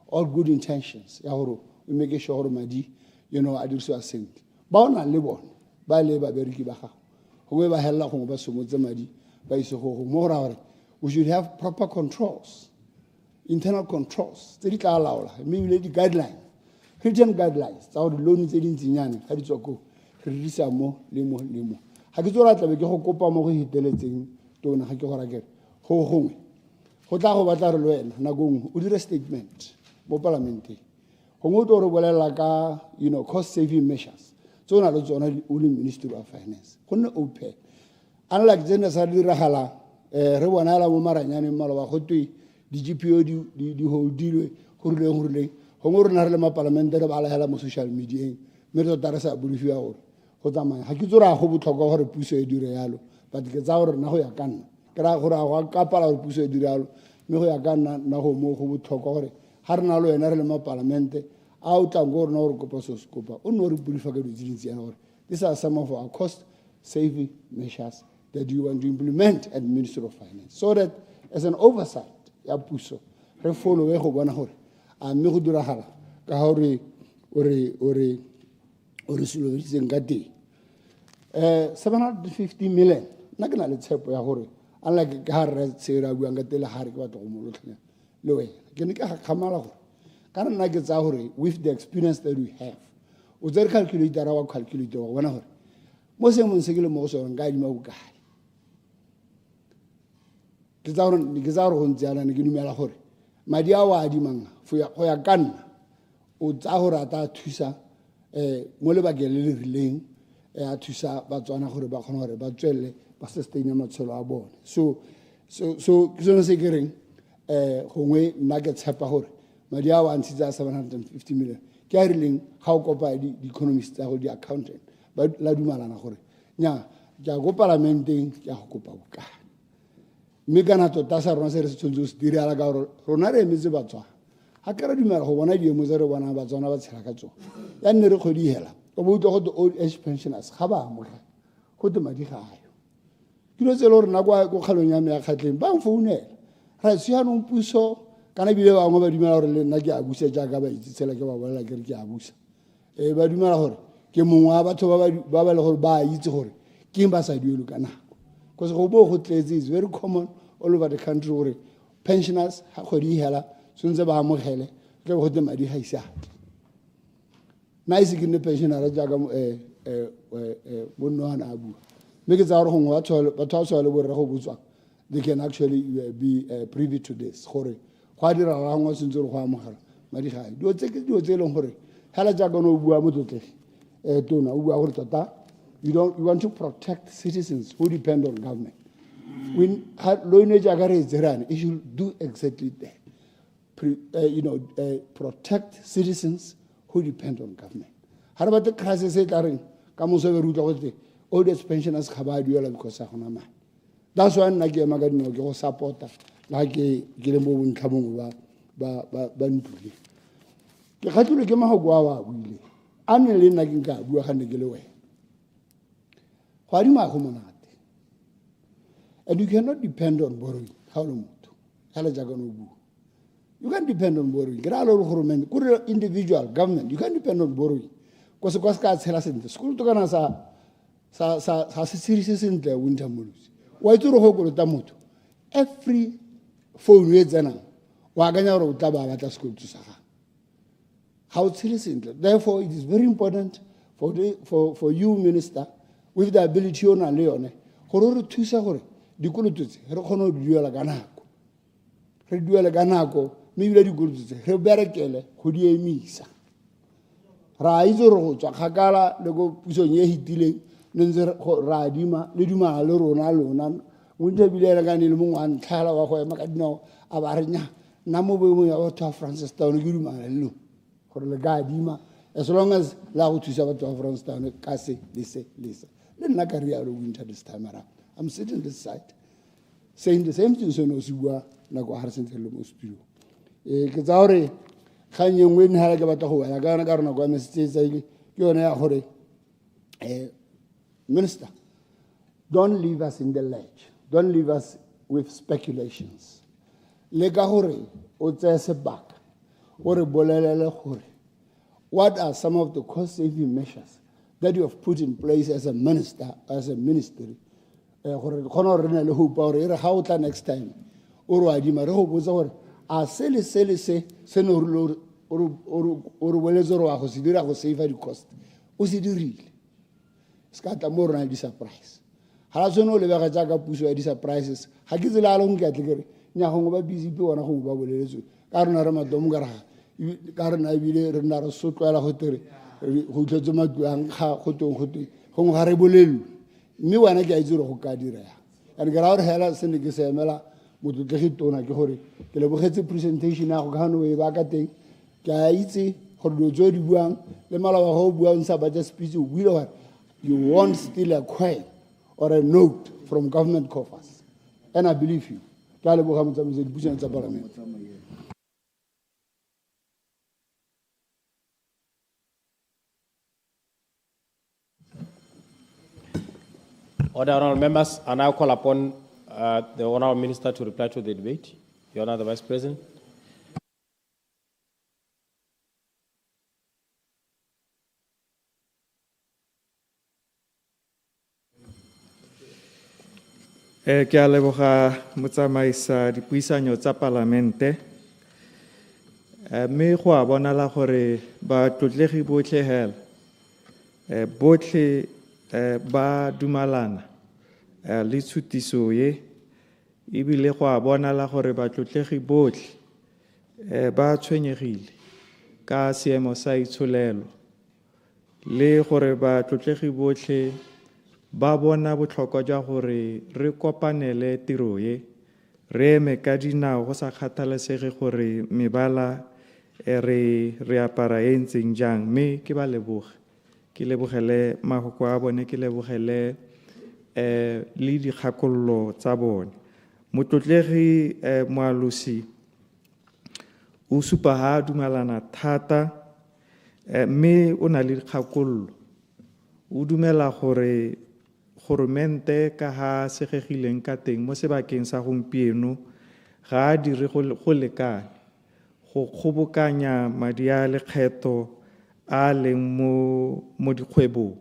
all good intentions ya gore o make sure gore madi a dirisiwa sentle ba o nang le bone ba le babereki ba gago gongwe ba helela gongwe ba somotse madi ba ise go gongwe mo go raya gore we should have proper controls, internal controls tse di tla laola mme ebile di-guidelines written guidelines tsa gore loan tse dintsinyane ga di tswa ko re dirisa mo le mo le mo ga ke tsora tlabe ke go kopa mo go heteletseng tona ga ke go rakela go gongwe go tla go batla re le wena nako nngwe o dire statement mo parlamenteng gongwe o tlo re bolelela ka cost saving measures tse o na le tsona o le ministry of finance go nne open unlike tsene sa diragala re bonala mo maranyaneng maloba go twe di-GPO di holdilwe go rileng gongwe rona re le mapalamente re balagela mo social mediaeng mme re tota re sa bolifiwa gore go tsamaya ga ke tso raya go botlhokwa gore puso e dire yalo but ke tsa gore rena go ya ka nna ke raya gore a go kapala gore puso e dire yalo mme go ya ka nna go mo go botlhokwa gore ga re na le wena re le mapalamente a o tlang ko rona gore kopa so se kopa o nne o re bolifa ka dilo tse dintsi yana gore these are some of our cost saving measures that you want to implement at the Ministry of Finance so that as an oversight ya puso re follow go bona gore a mme go diragala ka gore o re selo bitseng ka teng 750 million nna ke na le tshepo ya gore unlike ka re se ra buang ka tele ga re ke batla go molotlhanya le wena ke ne ke kgamala gore ka nna ke tsa gore with the experience that we have o tsere calculator wa calculator wa bona gore mo seemong se ke le mo go sone nka adima bokae ke tsa gore go ntse yana ne ke dumela gore madi a o a adimang go ya ka nna o tsaya gore a ta thusa mo lebakeng le le rileng a thusa batswana gore ba kgone gore ba tswelele ba sustaine matshelo a bone so ke sone se ke reng gongwe nna ke tshepa gore madi a o a ntshitse a 750 million ke a rileng ga o kopa di-economist tsa go di-accountant ba la dumalana gore nya ke a go palamenteng ke a go kopa bokana mme kana tota sa rona se re se tshwanetse go se direla ka gore rona re emetse batswana ga ke re dumela go bona diemo tse re bonang batswana ba tshela ka tsone ya nne re kgwedi hela o bo utlwa gote old age pensioners ga ba amogela gote madi ga ayo dilo tse e le gore nna ko kgalong ya me ya kgatlheng ba mfounela ra seanong puso kana ebile bangwe ba dumela gore le nna ke a busa jaaka ba itse tsela ke ba bolela ke re ke a busa ba dumela gore ke mongwe wa batho ba ba le gore ba itse gore ke ba sa duelo ka nako because go bo go tletse is very common all over the country gore pensioners ha kgwedi hela tshwanetse ba amogele ke go te madi ga isa na ise ke ne pensioner jaaka bonnoana a bua mme ke tsa gore gongwe batho ba tshwana le borre go botswa they can actually be privy to this gore go a dira rangwa sentse re go amogela madi ga dio tse e leng gore hela jaaka no bua motlotegi tona o bua gore tota you want to protect citizens who depend on government when lo ine jaaka re tserane it should do exactly that protect citizens who depend on government ha re batle crisis e tla reng ka moso be rutla go old age pensioners ga ba duela because a gona mane that's why nna ke ema ka dinao ke go supporta la ke le mo bontlhamong ba ntule ke kgatlhilwe ke magoko a wa buile a ne le nna ke nka bua ga ne ke le wena go adima go monate and you cannot depend on borrowing ga o le motho ga le jaaka no bua you can't depend on borrowing ke ra lo government ku individual government you can't depend on borrowing because kwa ska tshela sentle sekolo to kana sa se series sentle winter molus wa itse go kolota motho every phone e tsena wa ganya gore o tla ba batla sekolo tsa ga how tshele sentle therefore it is very important for you minister with the ability ona le yone gore re thusa gore dikoloto tse re kgone go duela ka nako re duela ka nako mme ile dikoloto tse re berekele go di emisa ra itse re go tswa kgakala le go pusong e hitileng le ntse ra adima le dumana le rona o ntse bile le ka ne le mongwe a ntlhala wa go ema ka dinao a ba re nya nna mo boemong ya batho wa Francistown ke dumana le lona gore le ka adima as long as la go thusa batho wa Francistown ka se le nna ka rialo winter this time around I'm sitting this side saying the same thing so no se bua nako ha re sentse le mo studio ke tsa gore kganye ngwe ne ha ke batla go wela ka rona kwa message ke yone ya gore minister don't leave us in the ledge don't leave us with speculations le ka gore o tse sebaka gore bolelele gore what are some of the cost saving measures that you have put in place as a minister as a ministry gore khona re ne le hope gore re ga o tla next time o ro adima re go botsa gore a se no o boletse gore wa go se dira go save di cost o se dirile ska tla mo rona di surprise hala tsone o lebega jaaka puso ya di surprises ga ke tsela le go ke atle kere nya go ba busy pe ona go ba boleletse ka rona re madomo ka rona ebile re nna re sotlwela go tere go tletse matlang ga go go ga re bolelwe mme wana ke a itse go ka dira ya ke ra gore hela se ne ke se emela motlotlegi tona ke gore ke le bogetse presentation ya go ka no e ba ka teng ke a itse gore do tso di buang le malawa go buang sa budget speech o buile gore you won't steal a coin or a note from government coffers and I believe you ke a leboga motsamaiso dipuisano tsa parliament. Order, honorable members, I now call upon the honorable minister to reply to the debate. The honorable vice president. Ke a leboga motsamaisa dipuisano tsa parlamente mme go a bonala gore ba tlotlegi botlhe hela botlhe ba dumalana le tshutiso ye ebile go a bonala gore batlotlegi botlhe ba tshwenyegile ka seemo sa itsholelo le gore batlotlegi botlhe ba bona botlhokwa jwa gore re kopanele tiro ye re eme ka dinao go sa kgathalesege gore mebala re apara e ntseng jang mme ke ba leboge ke lebogele mafoko a bone ke lebogele le dikgakololo tsa bone motlotlegi moalosi o supa ha dumelana thata mme o na le dikgakololo o dumela gore goromente ka ha segegileng ka teng mo sebakeng sa gompieno ga a dire go lekane go kgobokanya madi a lekgetho a leng mo dikgwebong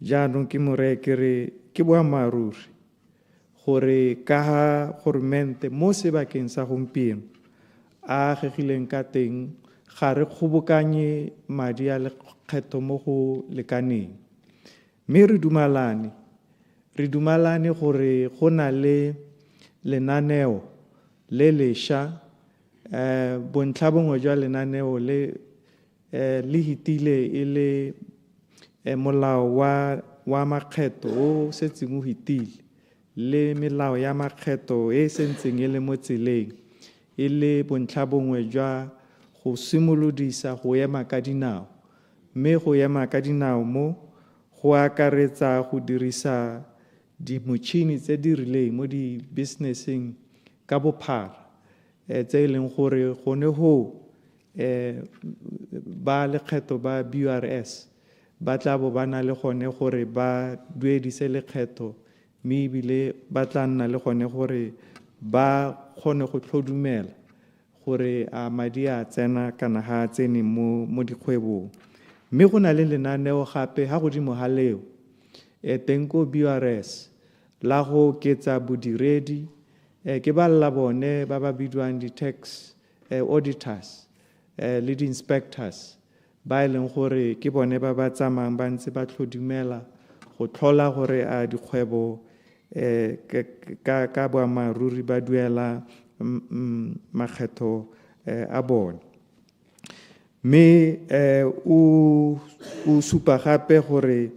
jaanong ke moreye ke re ke boammaaruri gore ka ha goromente mo sebakeng sa gompieno a gegileng ka teng ga re kgobokanye madi a lekgetho mo go lekaneng mme re dumalane gore go na le lenaneo le lešwa bontlha bongwe jwa lenaneo le hitile e le molao wa makgetho o setseng o hitile le melao ya makgetho e sentseng e le mo tseleng e le bontlha bongwe jwa go simolodisa go ema ka dinao mme go ema ka dinao mo go akaretsa go dirisa dimotšhini tse di rileng mo di-businesseng ka bophara tse e leng gore gone go ba lekgetho ba BRS ba tla bo ba na le gone gore ba duedise lekgetho mme ebile ba tla nna le gone gore ba kgone go tlhodumela gore a madi a tsena kana ha a tsene mo dikgwebong mme go na le lenaneo gape ga godimo ga leo teng ko BRS la go ketsa bodiredi ke ba lla bone ba ba bidwang di-tax auditors le di-inspectors ba e leng gore ke bone ba ba tsamayang ba ntse ba tlhodumela go tlhola gore a dikgwebo ka boammaaruri ba duela makgetho a bone mme o supa gape gore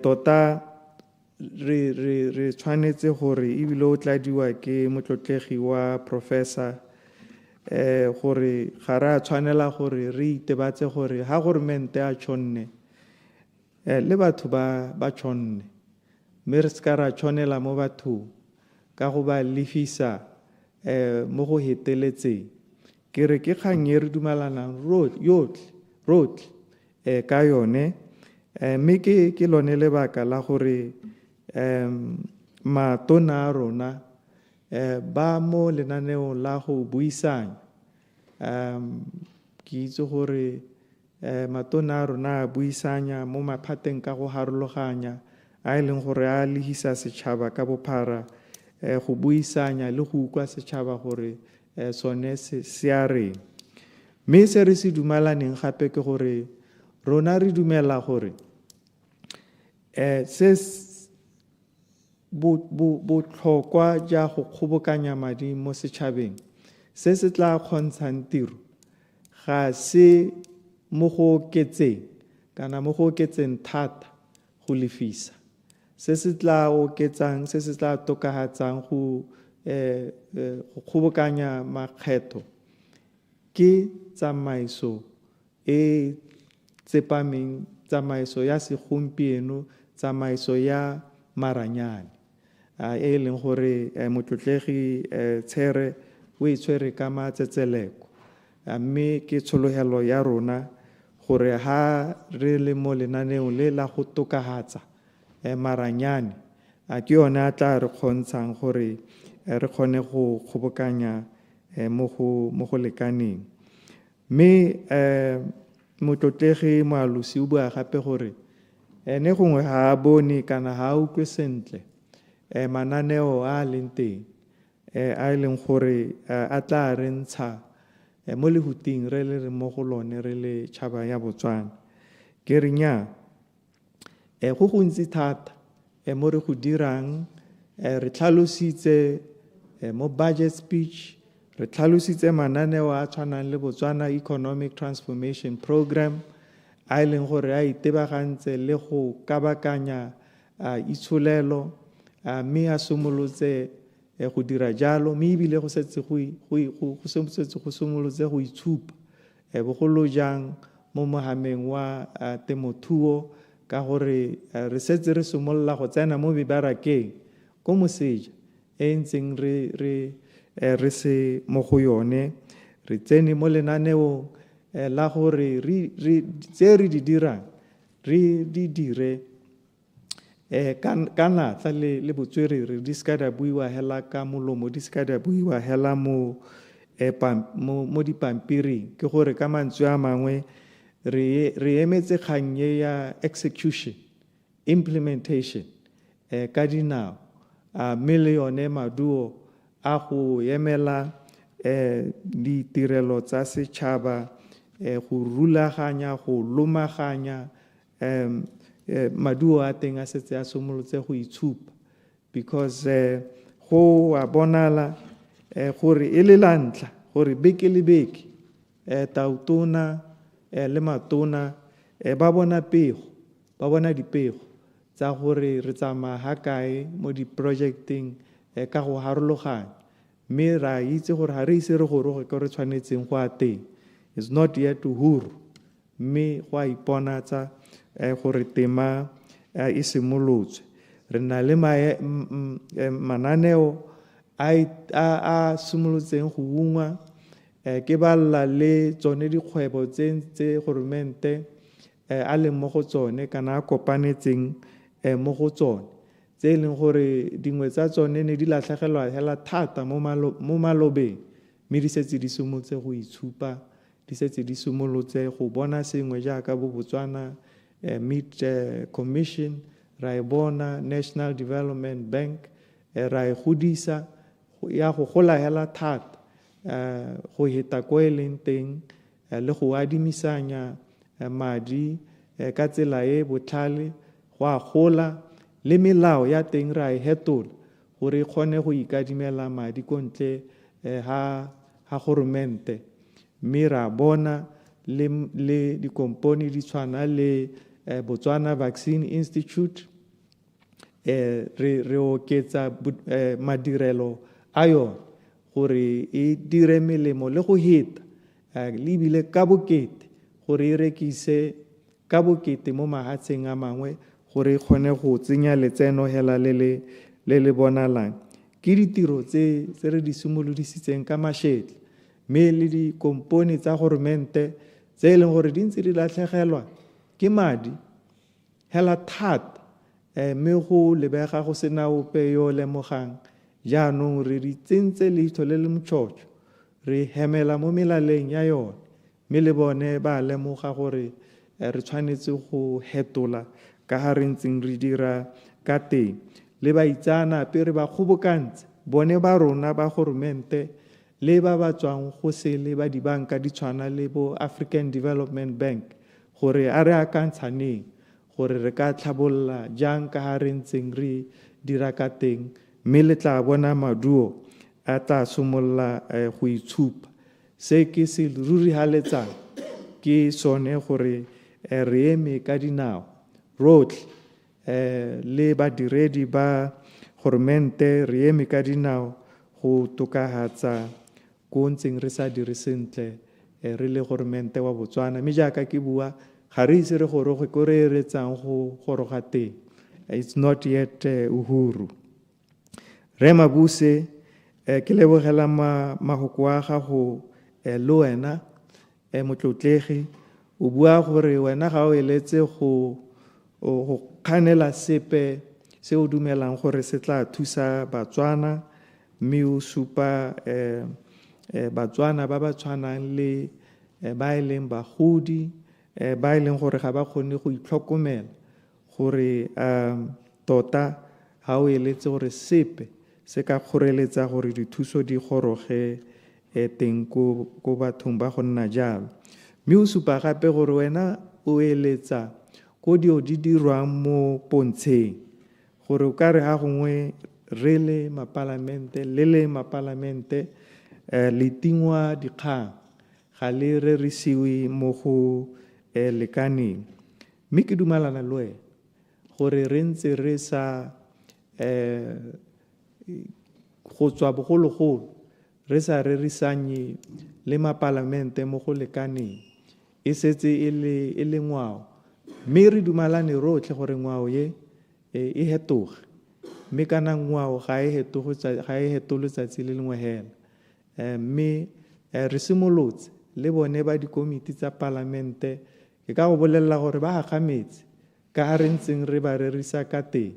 tota re tshwanetse gore ebile o tladiwa ke motlotlegi wa professor gore ga re a tshwanela gore re itebatse gore ha goromente a tshonne le batho ba tshonne mme re ska ra tshwanela mo bathong ka go ba lefisa mo go heteletseng ke re ke kgang e re dumelanang rotlhe ka yone mme ke lone lebaka la gore matona a rona ba mo lenaneong la go buisanya ke itse gore matona a rona a buisanya mo maphateng ka go harologanya a e leng gore a lehisa setšhaba ka bophara go buisanya le go utlwa setšhaba gore sone se a reng mme se re se dumelaneng gape ke gore rona re dumela gore botlhokwa ja go kgobokanya madi mo setšhabeng se se tla kgontshang tiro ga se mo go oketseng kana mo go oketseng thata go lefisa se se tla oketsang se se tla tokafatsang go kgobokanya makgetho ke tsamaiso e tsepameng tsamaiso ya segompieno tsamaiso ya maranyane e leng gore motlotlegi tshere o e tshwere ka matsetseleko mme ke tshologelo ya rona gore ha re le mo lenaneong le la go tokafatsa maranyane ke yone a tla re kgontshang gore re kgone go kgobokanya mo go lekaneng mme motlotlegi moalosi o bua gape gore ene gongwe ga a bone kana ga a utlwe sentle mananeo a leng teng a e leng gore a tla re ntsha mo lehuting re le mo go lone re le tšhaba ya Botswana ke re nnyaa Go gontsi thata mo re go dirang, re tlhalositse mo budget speech, re tlhalositse mananeo a tshwanang le Botswana Economic Transformation Program, a e leng gore a itebagantse le go kabakanya itsholelo, mme a simolotse go dira jalo, mme ebile go setse go simolotse go itshupa bogolo jang mo mohameng wa temothuo, ka gore re setse re simolola go tsena mo mebarakeng ko moseja e ntseng re se mo go yone. Re tsene mo lenaneong la gore tse re di dirang re di dire ka natla le botswerere, di seka da buiwa hela ka molomo, di seka da buiwa hela mo dipampiring. Ke gore ka mantswe a mangwe re emetse kgang ya execution, implementation ka dinao, mme le yone maduo a go emela ditirelo tsa setšhaba, go rulaganya, go lomaganya maduo a teng a setse a simolotse go itshupa, because go a bonala gore e le la ntlha gore beke le beke tautona le matona ba bona dipego tsa gore re tsamaya ha kae mo di-projecteng ka go harologanya, mme ra itse gore ga re ise re goroge ko re tshwanetseng go a teng. It's not yet uhuru, mme go a iponatsa gore tema e simolotswe. Re na le mananeo a simolotseng go ungwa, ke balla le tsone dikgwebo tse goromente a leng mo go tsone kana a kopanetseng mo go tsone, tse e leng gore dingwe tsa tsone ne di latlhegelwa hela thata mo malobeng, mme di setse di simolotse go itshupa, di setse di simolotse go bona sengwe jaaka bo Botswana Meat Commission, ra e bona National Development Bank, ra e godisa ya go gola hela thata, go heta ko e leng teng le go adimisanya madi ka tsela e botlhale, go a gola le melao ya teng ra e hetola gore e kgone go ikadimela madi ko ntle ha goromente, mme ra bona le dikompone di tshwana le Botswana Vaccine Institute, re oketsa madirelo a yone gore e dire melemo le go heta le ebile ka bokete, gore e rekise ka bokete mo mahatsheng a mangwe, gore e kgone go tsenya letseno hela le le bonalang. Ke ditiro tse re di simolodisitseng ka mašetla, mme le dikompone tsa goromente tse e leng gore di ntse di latlhegelwa ke madi hela thata, mme go lebega go sena ope yo lemogang. Jaanong re di tsentse leitlho le le motšhotšho, re hemela mo melaleng ya yone, mme le bone ba lemoga gore re tshwanetse go hetola ka ga re ntseng re dira ka teng. Le baitsanape re ba kgobokantse, bone ba rona ba goromente le ba ba tswang go sele ba dibanka di tshwana le bo African Development Bank, gore a re akantshaneng gore re ka tlhabolola jang ka ga re ntseng re dira ka teng, mme le tla bona maduo a tla simolola go itshupa. Se ke se ruri haletsang ke sone gore re eme ka dinao rotlhe, le badiredi ba goromente re eme ka dinao go tokahatsa ko ntseng re sa dire sentle re le goromente wa Botswana. Mme jaaka ke bua, ga re ise re goroge ko re retsang go goroga teng. It's not yet uhuru. Re Mabuse, ke lebogela mahoko a gago le wena motlotlegi, o bua gore wena ga o eletse go kganela sepe se o dumelang gore se tla thusa Batswana, mme o supa Batswana ba ba tshwanang le ba e leng bagodi, ba e leng gore ga ba kgone go itlhokomela, gore tota ga o eletse gore sepe se ka kgoreletsa gore dithuso di goroge teng ko bathong ba go nna jalo. Mme o supa gape gore wena o eletsa ko dio di dirwang mo pontsheng gore o ka re ga gongwe re le mapalamente le tingwa dikgang ga le rerisiwe mo go lekaneng. Mme ke dumalana le wena gore re ntse re sa go tswa bogologolo re sa rerisanye le mapalamente mo go lekaneng e setse e le ngwao. Mme re dumalane rotlhe gore ngwao ye e hetoge, mme kana ngwao ga e hetolo letsatsi le lengwe hela. Mme re simolotse le bone ba dikomiti tsa palamente ke ka go bolelela gore ba gagametse ka ga re ntseng re ba rerisa ka teng.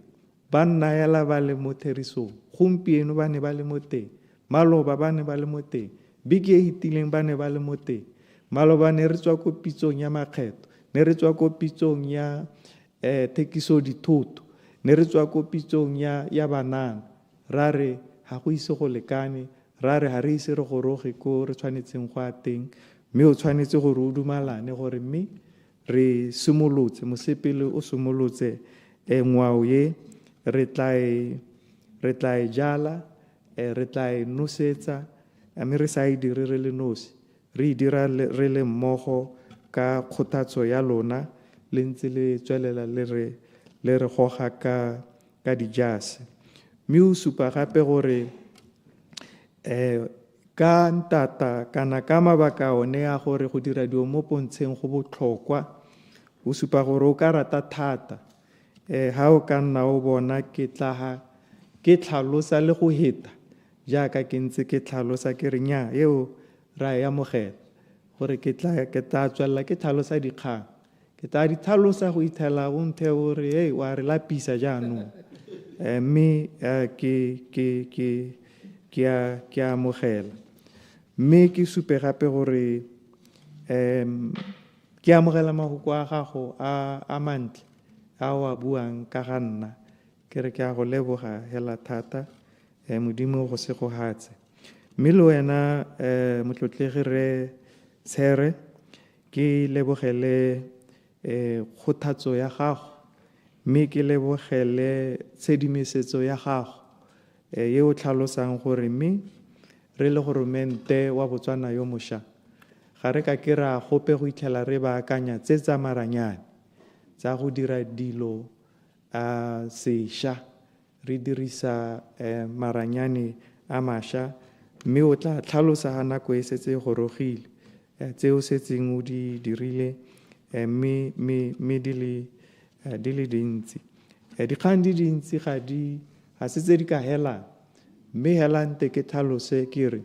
Ba nna hela ba le mo therisong, gompieno ba ne ba le mo teng, maloba ba ne ba le mo teng, beke e hitileng ba ne ba le mo teng. Maloba ne re tswa ko pitsong ya makgetho, ne re tswa ko pitsong ya thekiso dithoto, ne re tswa ko pitsong ya banana. Ra re ga go ise go lekane, ra re ga re ise re goroge ko re tshwanetseng go a teng. Mme o tshwanetse gore o dumalane gore mme re simolotse, mosepele o simolotse ngwao ye re tla e jala, re tla e nosetsa, mme re sa e dire re le nosi, re e dira re le mmogo ka kgothatso ya lona le ntse le tswelela le re goga ka dijase. Mme o supa gape gore ka ntata kana ka mabaka one a gore go dira dio mo pontsheng go botlhokwa, o supa gore o ka rata thata ha o ka nna o bona ke tlhalosa le go heta jaaka ke ntse ke tlhalosa ke re nnyaa eo ra e amogela gore ke tla tswelela ke tlhalosa dikgang, ke tla di tlhalosa go itlhela go nthe gore hey wa re lapisa jaanong. Mme ke amogela. Mme ke supe gape gore ke amogela mafoko a gago a mantle a o a buang ka ga nna, ke re ke a go leboga hela thata, modimo go se go hatse. Mme le wena motlotlegi re Tshere ke lebogele kgothatso ya gago, mme ke lebogele tshedimosetso ya gago ye o tlhalosang gore mme re le goromente wa Botswana yo mošwa ga re ka ke ra gope go itlhela re baakanya tse tsa maranyane tsa go dira dilo sešwa re dirisa maranyane a mašwa. Mme o tla tlhalosa ga nako e setse e gorogile tseo setseng o di dirile mme di le dintsi. Dikgang di dintsi ga se tse di ka helang, mme hela nte ke tlhalose ke re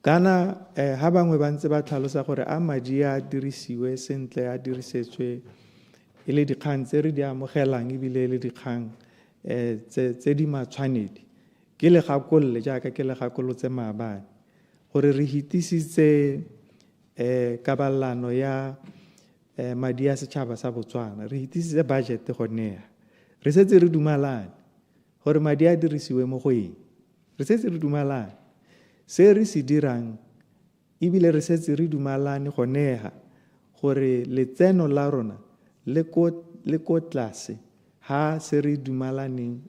kana ha bangwe ba ntse ba tlhalosa gore a madi a dirisiwe sentle, a dirisetswe e le dikgang tse re di amogelang ebile e le dikgang tse di matshwanedi, ke le gakolole jaaka ke le gakolotse maabane gore re hitisitse kaballano ya madi a setšhaba sa Botswana, re hitisitse budget go neya, re setse re dumalane gore madi a dirisiwe mo go eng, re setse re dumalane se re se dirang, ebile re setse re dumalane go neha gore letseno la rona le ko tlase ha se re dumalaneng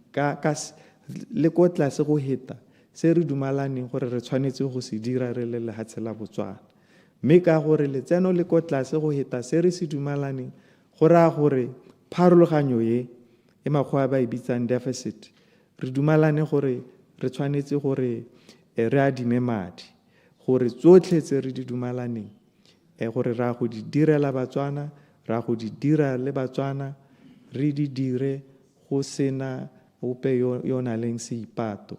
le ko tlase go heta se re dumalaneng gore re tshwanetse go se dira re le lehatshe la Botswana. Mme ka gore letseno le ko tlase go heta se re se dumalaneng go raya gore pharologanyo ye e makgowa ba e bitsang deficit, re dumalane gore re tshwanetse gore re adime madi, gore tsotlhe tse re di dumalaneng gore ra go di direla Batswana, ra go di dira le Batswana, re di dire go sena ope yo na leng seipato.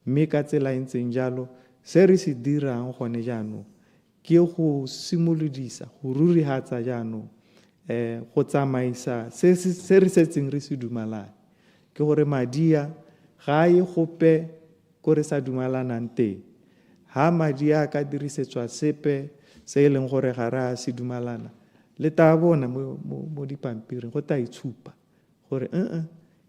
Mme ka tsela e ntseng jalo se re se dirang gone jaanong ke go simolodisa go rurihatsa jaanong go tsamaisa se re setseng re se dumalane, ke gore madia ga e gope ko re sa dumalanang teng. Ha madi a ka dirisetswa sepe se e leng gore ga re a se dumalana, le ta bona mo dipampiring go ta itshupa gore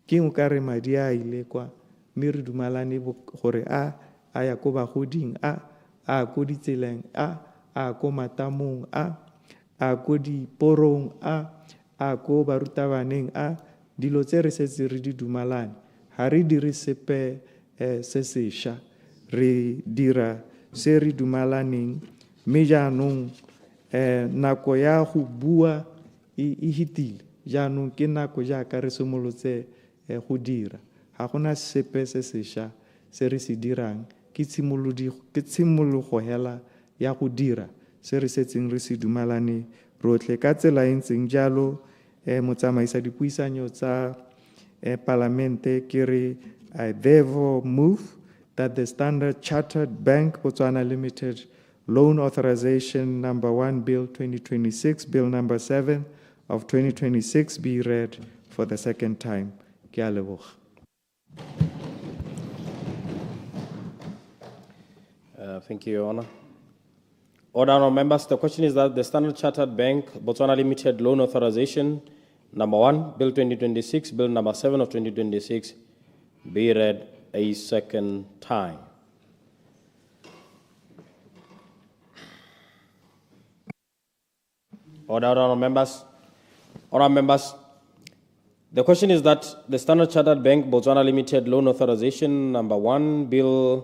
ke o ka re madi a ile kwa, mme re dumalane gore a ya ko bagoding, a ko ditseleng, a ko matamong, a ko diporong, a a ko barutabaneng a dilo tse re setse re di dumalane ha re dire sepe se sešwa re dira se re dumalaneng mme jaanong nako ya go bua e hitile jaanong ke nako jaaka re simolotse go dira ga gona sepe se sešwa se re se dirang ke tshimologo hela ya go dira se re setseng re se dumalane rotlhe ka tsela e ntseng jalo motsamaisa dipuisanyo tsa palamente ke re I therefore move that the Standard Chartered Bank Botswana Limited Loan Authorization Number 1 Bill 2026, Bill Number 7 of 2026 be read for the second time. Ke a leboga. Thank you, Your Honor. Honorable members, the question is that the Standard Chartered Bank Botswana Limited Loan Authorization Number 1, Bill 2026, Bill Number 7 of 2026 be read a second time. Honorable members, the question is that the Standard Chartered Bank Botswana Limited Loan Authorization Number 1, Bill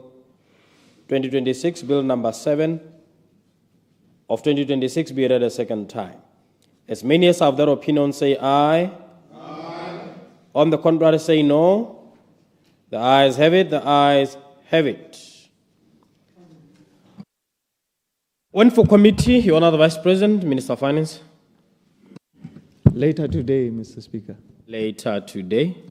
2026, Bill Number 7 of 2026 be read a second time. As many as have their opinion say aye. Aye. On the contrary say no. The ayes have it, the ayes have it. When for committee, Your Honor, the Vice President, Minister of Finance. Later today, Mr. Speaker. Later today.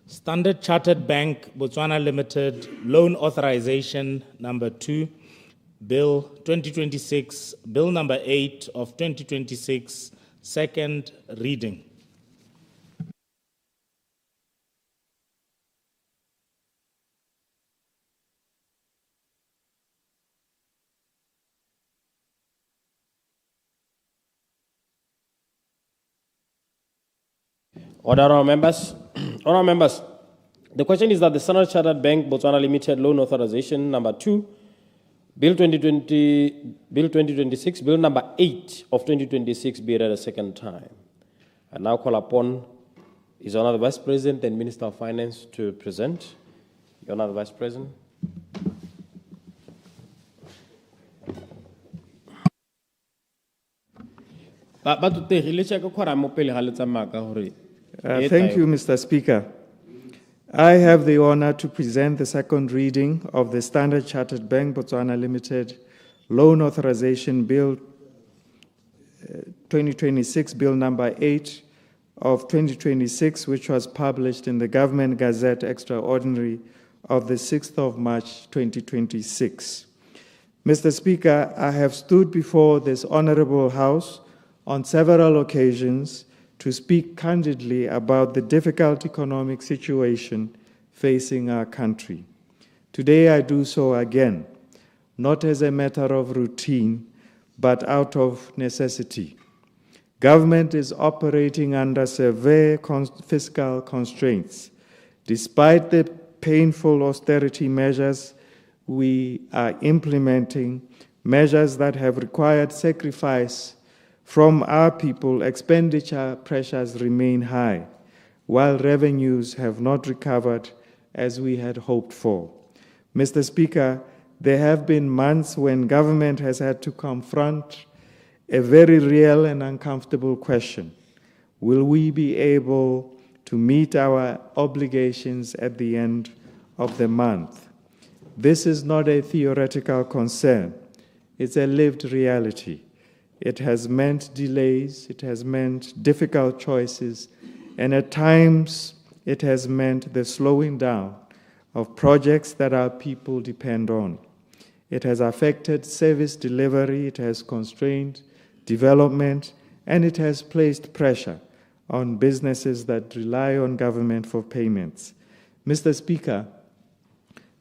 Standard Chartered Bank Botswana Limited Loan Authorization Number 2, Bill 2026, Bill Number 8 of 2026, second reading. Honorable members, the question is that the Standard Chartered Bank Botswana Limited Loan Authorization Number 2, Bill 2026, Bill Number 8 of 2026 be read a second time. I now call upon His Honor the Vice President and Minister of Finance to present. Your Honor the Vice President. Thank you, Mr. Speaker. I have the honor to present the second reading of the Standard Chartered Bank Botswana Limited Loan Authorization Bill 2026, Bill Number 8 of 2026, which was published in the Government Gazette Extraordinary of the 6th of March 2026. Mr. Speaker, I have stood before this honorable House on several occasions to speak candidly about the difficult economic situation facing our country. Today I do so again, not as a matter of routine, but out of necessity. Government is operating under severe fiscal constraints. Despite the painful austerity measures we are implementing, measures that have required sacrifice from our people, expenditure pressures remain high, while revenues have not recovered as we had hoped for. Mr. Speaker, there have been months when government has had to confront a very real and uncomfortable question. Will we be able to meet our obligations at the end of the month? This is not a theoretical concern. It's a lived reality. It has meant delays, it has meant difficult choices, and at times it has meant the slowing down of projects that our people depend on. It has affected service delivery, it has constrained development, and it has placed pressure on businesses that rely on government for payments. Mr. Speaker,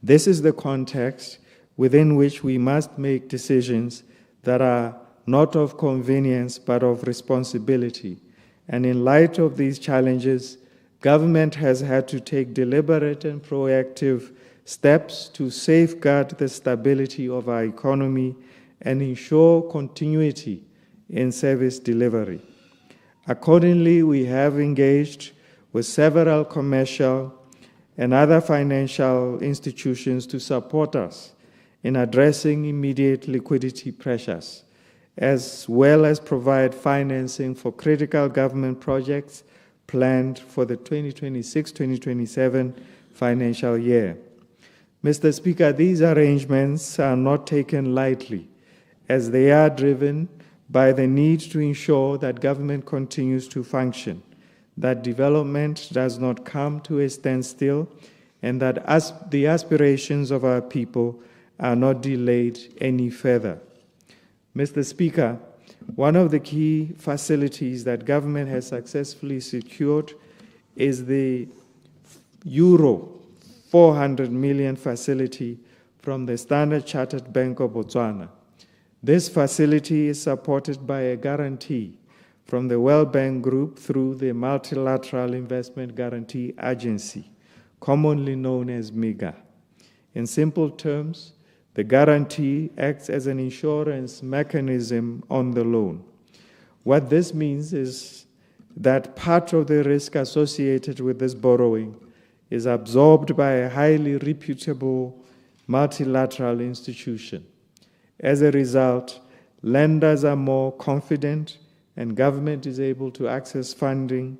this is the context within which we must make decisions that are not of convenience but of responsibility. And in light of these challenges, government has had to take deliberate and proactive steps to safeguard the stability of our economy and ensure continuity in service delivery. Accordingly, we have engaged with several commercial and other financial institutions to support us in addressing immediate liquidity pressures, as well as provide financing for critical government projects planned for the 2026-2027 financial year. Mr. Speaker, these arrangements are not taken lightly, as they are driven by the need to ensure that government continues to function, that development does not come to a standstill, and that the aspirations of our people are not delayed any further. Mr. Speaker, one of the key facilities that government has successfully secured is the Euro 400 million facility from the Standard Chartered Bank of Botswana. This facility is supported by a guarantee from the World Bank Group through the Multilateral Investment Guarantee Agency, commonly known as MIGA. In simple terms, the guarantee acts as an insurance mechanism on the loan. What this means is that part of the risk associated with this borrowing is absorbed by a highly reputable multilateral institution. As a result, lenders are more confident and government is able to access funding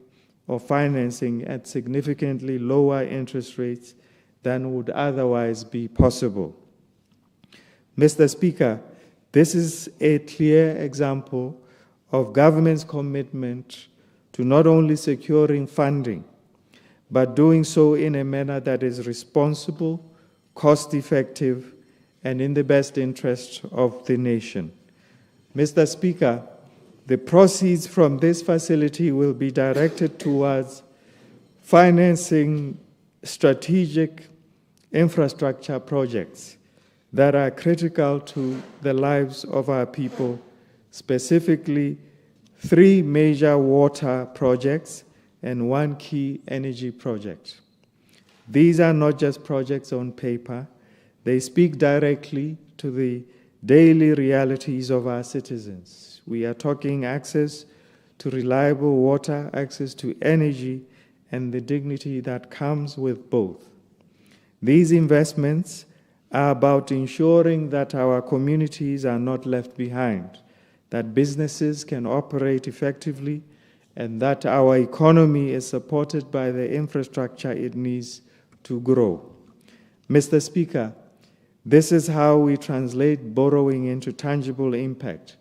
or financing at significantly lower interest rates than would otherwise be possible. Mr. Speaker, this is a clear example of government's commitment to not only securing funding, but doing so in a manner that is responsible, cost-effective, and in the best interest of the nation. Mr. Speaker, the proceeds from this facility will be directed towards financing strategic infrastructure projects that are critical to the lives of our people, specifically 3 major water projects and 1 key energy project. These are not just projects on paper. They speak directly to the daily realities of our citizens. We are talking access to reliable water, access to energy, and the dignity that comes with both. These investments are about ensuring that our communities are not left behind, that businesses can operate effectively, and that our economy is supported by the infrastructure it needs to grow. Mr. Speaker, this is how we translate borrowing into tangible impact,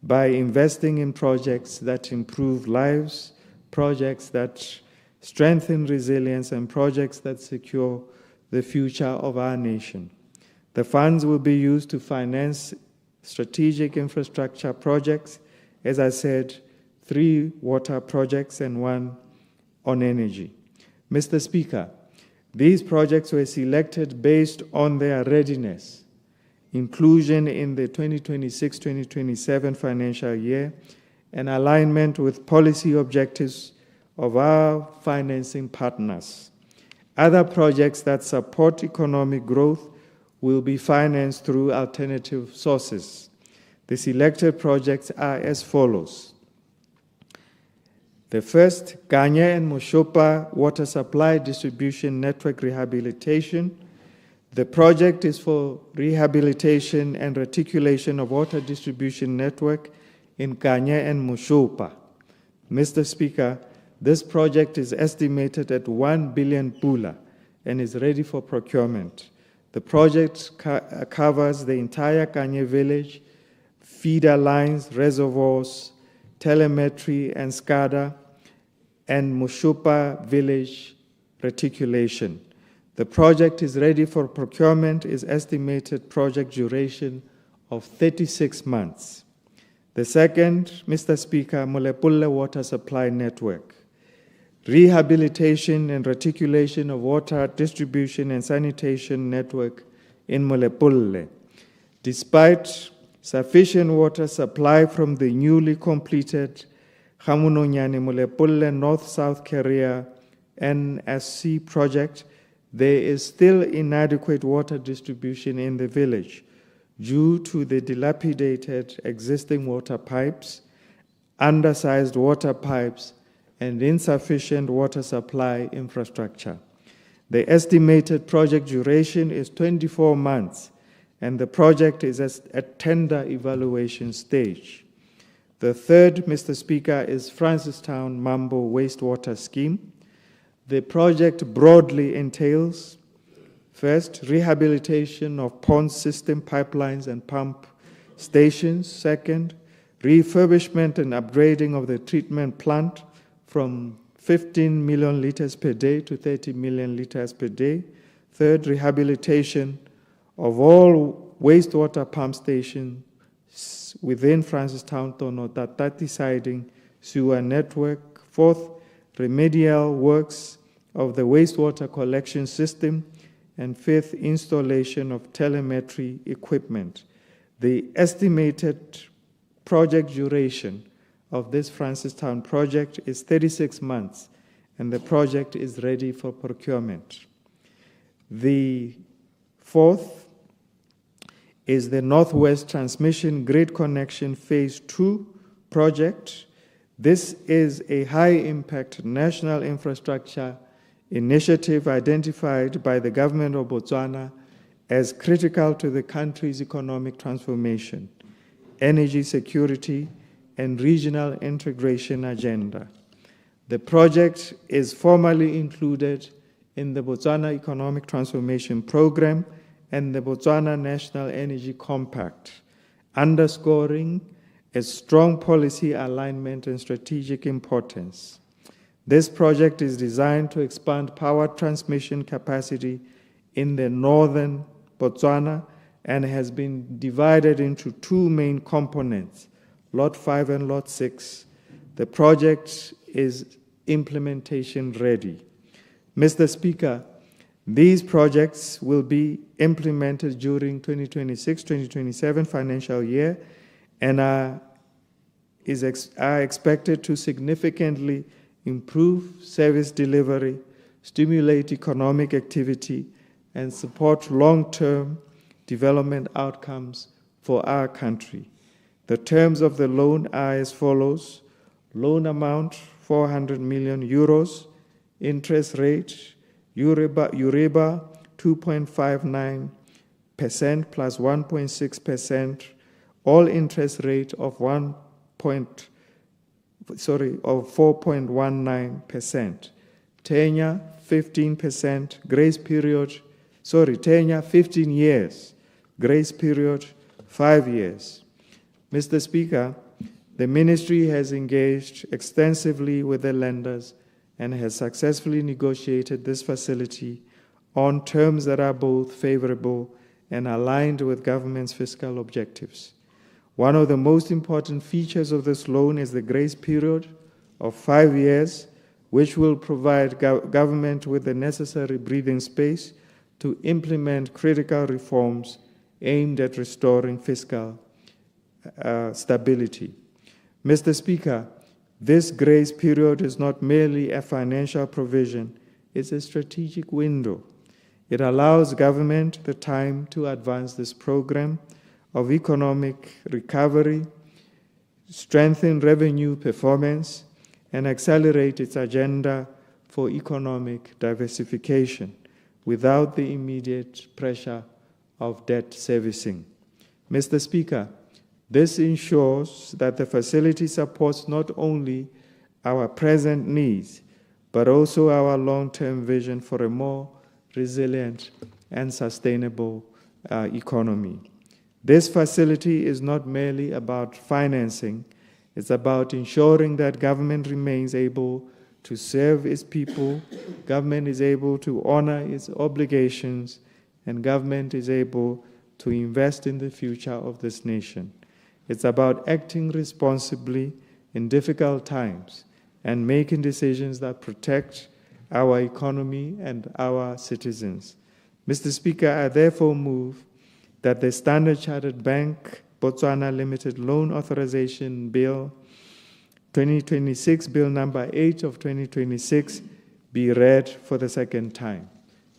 by investing in projects that improve lives, projects that strengthen resilience, and projects that secure the future of our nation. The funds will be used to finance strategic infrastructure projects, as I said, 3 water projects and 1 on energy. Mr. Speaker, these projects were selected based on their readiness, inclusion in the 2026-2027 financial year, and alignment with policy objectives of our financing partners. Other projects that support economic growth will be financed through alternative sources. The selected projects are as follows. The first, Kanye and Moshopa Water Supply Distribution Network Rehabilitation. The project is for rehabilitation and reticulation of water distribution network in Kanye and Moshopa. Mr. Speaker, this project is estimated at 1 billion pula and is ready for procurement. The project covers the entire Kanye village, feeder lines, reservoirs, telemetry and SCADA, and Moshopa village reticulation. The project is ready for procurement, is estimated project duration of 36 months. The second, Mr. Speaker, Molepulle Water Supply Network. Rehabilitation and reticulation of water distribution and sanitation network in Molepulle. Despite sufficient water supply from the newly completed Khamunonyane Molepulle North-South Carrier NSC project, there is still inadequate water distribution in the village due to the dilapidated existing water pipes, undersized water pipes, and insufficient water supply infrastructure. The estimated project duration is 24 months, and the project is at tender evaluation stage. The third, Mr. Speaker, is Francistown Mambo Wastewater Scheme. The project broadly entails, first, rehabilitation of pond system pipelines and pump stations. Second, refurbishment and upgrading of the treatment plant from 15 million liters per day to 30 million liters per day. Third, rehabilitation of all wastewater pump stations within Francistown Tono Tatati siding sewer network. Fourth, remedial works of the wastewater collection system. And fifth, installation of telemetry equipment. The estimated project duration of this Francistown project is 36 months, and the project is ready for procurement. The fourth is the Northwest Transmission Grid Connection Phase 2 project. This is a high-impact national infrastructure initiative identified by the government of Botswana as critical to the country's economic transformation, energy security, and regional integration agenda. The project is formally included in the Botswana Economic Transformation Program and the Botswana National Energy Compact, underscoring a strong policy alignment and strategic importance. This project is designed to expand power transmission capacity in the northern Botswana and has been divided into two main components, Lot 5 and Lot 6. The project is implementation ready. Mr. Speaker, these projects will be implemented during 2026-2027 financial year and are expected to significantly improve service delivery, stimulate economic activity, and support long-term development outcomes for our country. The terms of the loan are as follows. Loan amount, 400 million euros. Interest rate, Euribor 2.59% plus 1.6%. All interest rate of 4.19%. Tenure 15%. Grace period, tenure 15 years. Grace period 5 years. Mr. Speaker, the ministry has engaged extensively with the lenders and has successfully negotiated this facility on terms that are both favorable and aligned with government's fiscal objectives. One of the most important features of this loan is the grace period of 5 years, which will provide government with the necessary breathing space to implement critical reforms aimed at restoring fiscal stability. Mr. Speaker, this grace period is not merely a financial provision, it's a strategic window. It allows government the time to advance this program of economic recovery, strengthen revenue performance, and accelerate its agenda for economic diversification without the immediate pressure of debt servicing. Mr. Speaker, this ensures that the facility supports not only our present needs, but also our long-term vision for a more resilient and sustainable economy. This facility is not merely about financing, it's about ensuring that government remains able to serve its people, government is able to honor its obligations, and government is able to invest in the future of this nation. It's about acting responsibly in difficult times and making decisions that protect our economy and our citizens. Mr. Speaker, I therefore move that the Standard Chartered Bank Botswana Limited Loan Authorization Bill 2026, Bill number 8 of 2026, be read for the second time.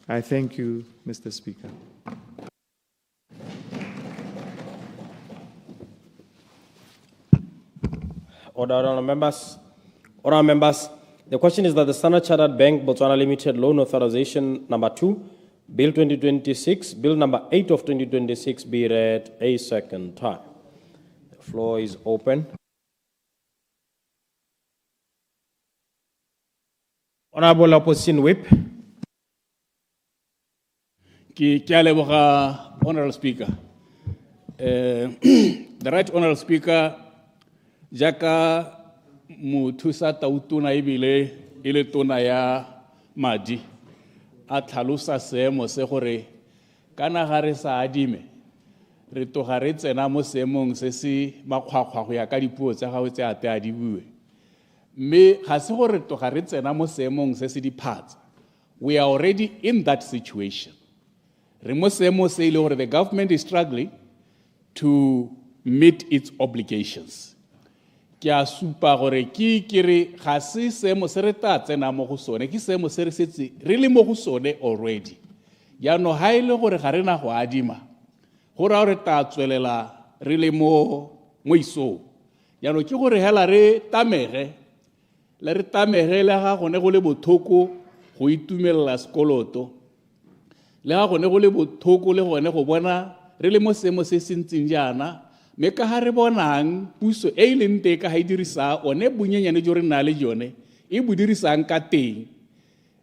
I thank you, Mr. Speaker. Order, honourable members. Honourable members, the question is that the Standard Chartered Bank Botswana Limited Loan Authorization number 2, Bill 2026, Bill number 8 of 2026 be read a second time. The floor is open. Honourable Opposition Whip. Ke a leboga, Honourable Speaker. The Right Honourable Speaker, jaka mothusa tautona ebile e le tona ya madi a tlhalosa seemo se gore kana ga re sa adime re toga re tsena mo seemong se se makgwakgwa go ya ka dipuo tsa gago tse ate a di bue mme ga se gore toga re tsena mo seemong se se diphatsa. We are already in that situation. Re mo seemo se ile gore the government is struggling to meet its obligations. Ke a supa gore ke re ga se seemo se re ta tsena mo go sone ke seemo se re setse re le mo go sone already. Jaanong ha ile gore ga re na go adima go ra re ta tswelela re le mo isong. Jaanong ke gore hela re tamege le ga gone go le bothoko go itumelela sekoloto le ga gone go le bothoko le gone go bona re le mo seemo se se ntseng jaana me ka ha re bonang puso e leng te ka ha dirisa one bonyenyane jo re na le jone e bo dirisang ka teng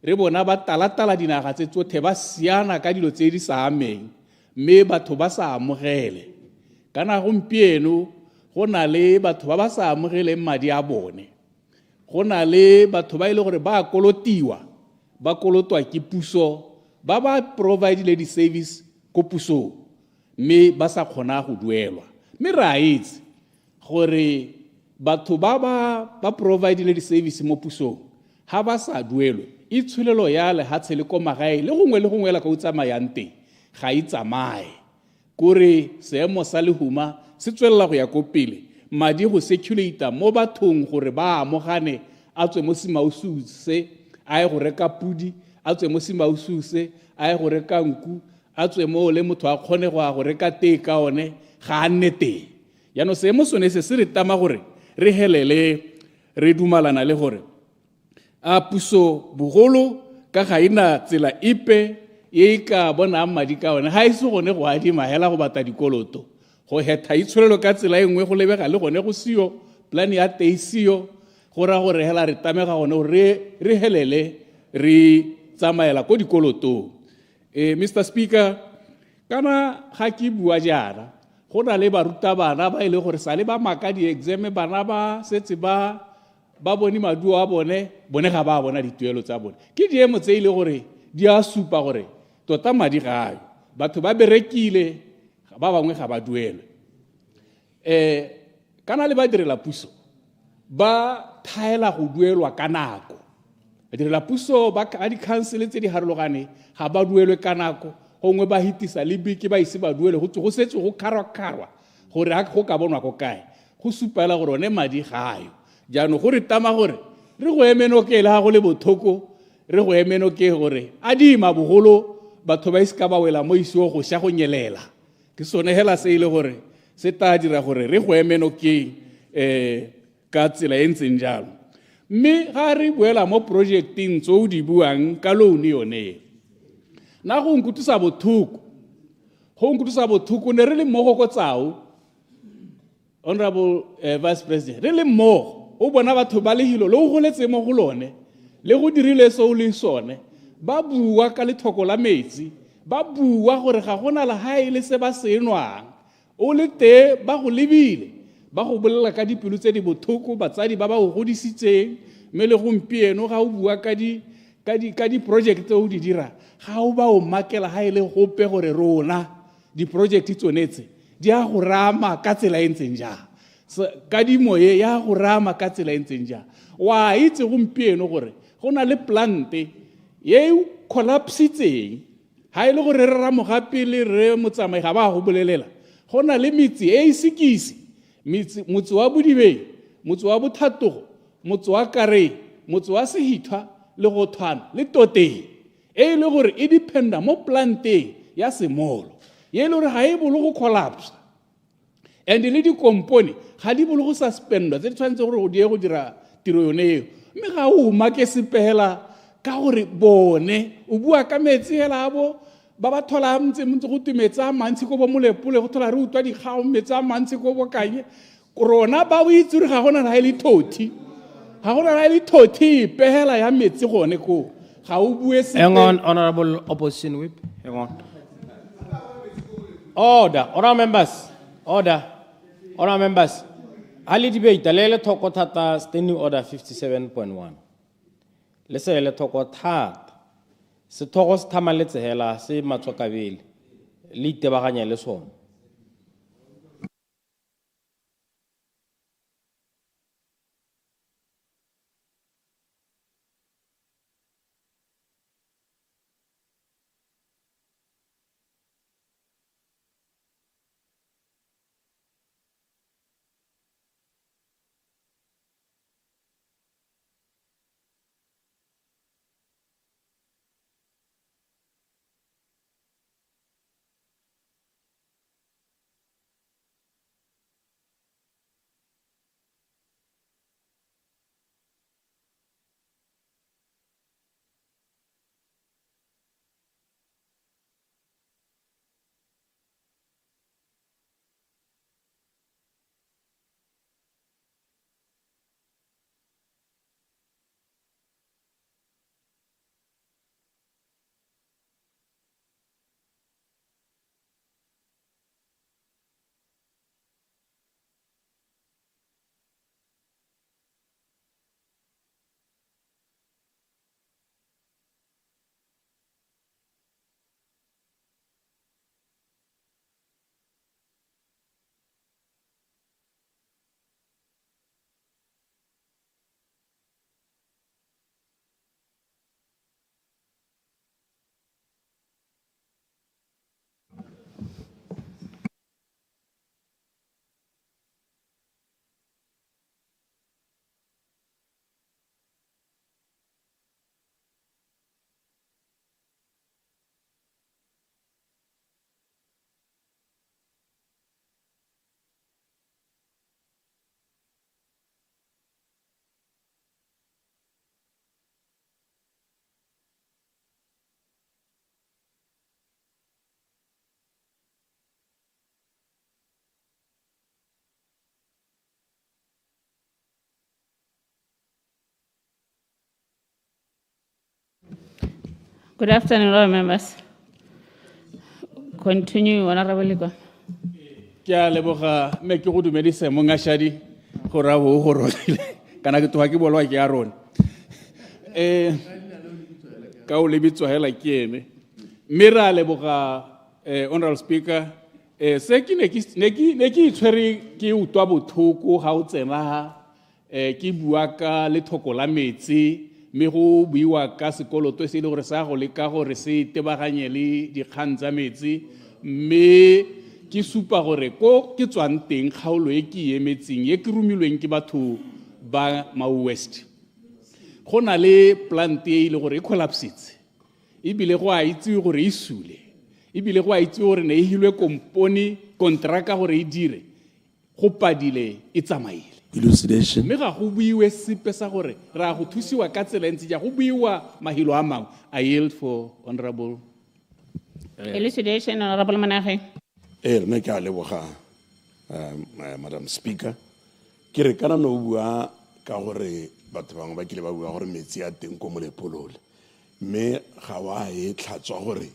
re bona ba talatala dinaga tse tsothe ba siana ka dilo tse di sa ameng mme batho ba sa amogele kana gompieno go na le batho ba sa amogele madi a bone go na le batho ba ile gore ba kolotiwa ba kolotwa ke puso ba provide le di service ko puso mme ba sa khona go duelwa. Me ra itse gore batho ba provide le di service mo pusong ha ba sa duelwe e tshulelo ya le ha tshele ko magae le gongwe la ka utsamayang teng ga itsamae kore seemo sa lehuma se tswella go ya ko pele madi go circulate mo bathong gore ba amogane a tswe mo simaususe a go reka pudi a tswe mo simaususe a go reka nku a tswe mo le motho a khone go reka tee ka one ga nnete ya no seemo sone se se re tama gore re helele re dumalana le gore a puso bogolo ka ga ina tsela ipe e ka bona madi ka one ha ise gone go adima hela go bata dikoloto go hetha itshwelelo ka tsela engwe go lebega le gone go sio plan ya teisio go ra gore hela re tamega gone re helele re tsamaela ko dikoloto. Mr. Speaker, kana ga ke bua jana go na le barutabana ba ile gore sa le ba maka di exam bana ba setse ba bone maduo a bone ga ba bona dituelo tsa bone ke diemo tse ile gore di a supa gore tota madi gayo batho ba berekile ba bangwe ga ba duelwe kana le ba direla puso ba thaela go duelwa ka nako ba direla puso ba ka di council tse di harologane ga ba duelwe ka nako gongwe ba hitisa le biki ba ise ba duele go setse go karwa gore ha go ka bonwa ko kae go supela gore one madi gayo jaanong go re tama gore re go emenokele ha go le bothoko re go emenoke gore adima bogolo batho ba iska ba wela mo isio go sha go nyelela ke sone hela se ile gore se ta dira gore re go emenoke ka tsela e ntseng jalo mme ga re buela mo projecting tso di buang ka loan yone na go nkutusa bothoko ne re le mmogo ko tsao Honorable Vice President re le mmogo o bona batho ba le hilo le go goletse mo go lone le go dirile so le sone ba bua ka lethoko la metsi ba bua gore ga gona la hae le se ba senwang o le te ba go lebile ba go bolela ka dipelo tse di bothoko batsadi ba go godisitseng me le gompieno ga o bua ka di project tse o di dira ga o ba o makela ha ile gope gore rona di project tsonetse di a go rama ka tsela e ntseng ja ka di moye ya go rama ka tsela e ntseng ja wa itse gompieno gore go na le plante ye collapsitseng ha ile gore re ramo gape le re motsamai ga ba go bolelela go na le metsi e isikisi motse wa Bodibeng motse wa Bothatogo motse wa Kare motse wa Sehithwa le go thwana le toteng e le gore e dependa mo planteng ya semolo ye le gore ga e bolo go collapse and le dikompone ga di bolo go suspendwa tse di tshwanetse gore go die go dira tiro yone eo mme ga o uma ke sepela ka gore bone o bua ka metsi hela abo ba ba thola ntse go tumetsa mantsi go bo molepole go thola re utwa dikgao metsa mantsi go bokanye rona ba o itse re ga gona ra ile thothi ga gona ra ile thothi pehela ya metsi gone ko ga o bue se Hang on, Honorable Opposition Whip. Hang on. Order members. Order members. Ali debate, lele toko thata standing order 57.1. Lese le toko thata. Se toko se thamaletse hela se matsokabele. Le itebaganya le sona. Good afternoon, all members. Continue, Honorable Ligo. ke a leboga me ke go dumedise mongashadi go ra bo go rolile kana ke toga ke bolwa ke ya rona ka o lebitswa hela ke ene mme ra leboga honorable speaker se ke ne ke itshwere ke utwa bothoko ga o tsena ke bua ka lethoko la metsi mme go buiwa ka sekoloto se ile gore sa go leka gore se tebaganye le dikgang tsa metsi mme ke supa gore ko ke tswang teng kgaolo e ke emetseng e ke romilweng ke batho ba Mau West go na le plant e ile gore e collapsitse ebile go a itse gore e sule ebile go a itse gore ne e hilwe komponi kontraka gore e dire go padile e tsamaile elucidation. mme ga go buiwe sepe sa gore ra go thusiwa ka tsela ntse ja go buiwa mahilo a mangwe. I yield for honorable Elucidation, Honorable Manahe. Nna ke a leboga Madam Speaker. Ke re kana no bua ka gore batho bangwe ba kile ba bua gore metsi a teng ko molepolole mme ga wa e tlhatswa gore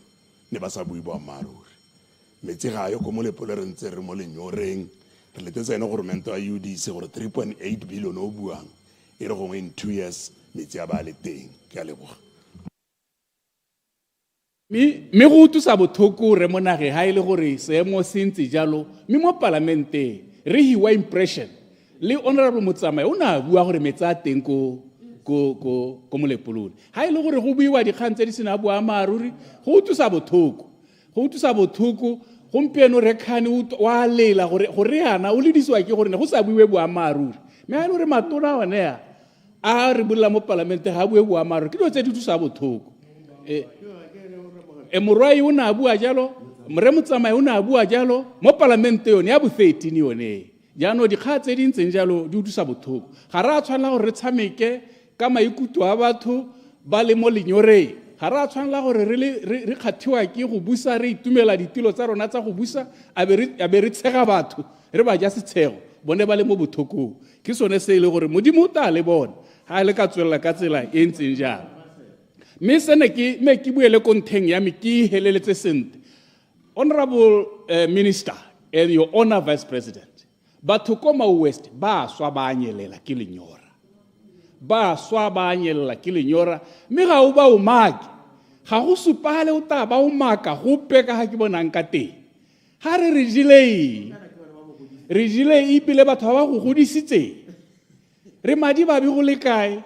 ne ba sa bui boammaaruri metsi ga yo ko molepole re ntse re mo lenyoreng re letetse ene gore mento a UDC gore 3.8 billion o buang e re gongwe in 2 years metsi a ba le teng ke a leboga me go tusa bothoko re monage ha ile gore seemo se ntse jalo mme mo parlamente re hiwa impression le honorable Motsamai o na bua gore metsi a teng ko molepolone ha ile gore go buiwa dikgang tse di sena boammaaruri go tusa bothoko gompieno re khane wa lela gore yana o ledisiwa ke gore ne go sa buiwe boammaaruri mme ha ile gore matona one ya a re bolela mo palamente ga bue boamaro ke dilo tse di thusa bothoko morwai o ne a bua jalo mre motsamai o ne a bua jalo mo palamente yone ya bo 13 yone jaanong dikga tse di ntseng jalo di utlwisa bothoko ga re a tshwanela gore re tshameke ka maikutu a batho ba le mo lenyoreng ga re a tshwanela gore re kgathiwa ke go busa re itumela ditilo tsa rona tsa go busa a be re tshega batho re ba ja setshego bone ba le mo bothokong ke sone se e le gore modimo o tla le bona ga le ka tswelela ka tsela e ntseng jalo mme sene ke buele ko ntheng ya me ke heleletse sente honorable minister and your honor vice president batho ko West ba swa ba anyelela ke lenyora ba swa ba anyelela ke lenyora mme ga o ba o maki ga go supale o ta ba o maka go peka ga ke bonang ka teng ha re jile ipile batho ba go godisitse re madi ba bi go le kae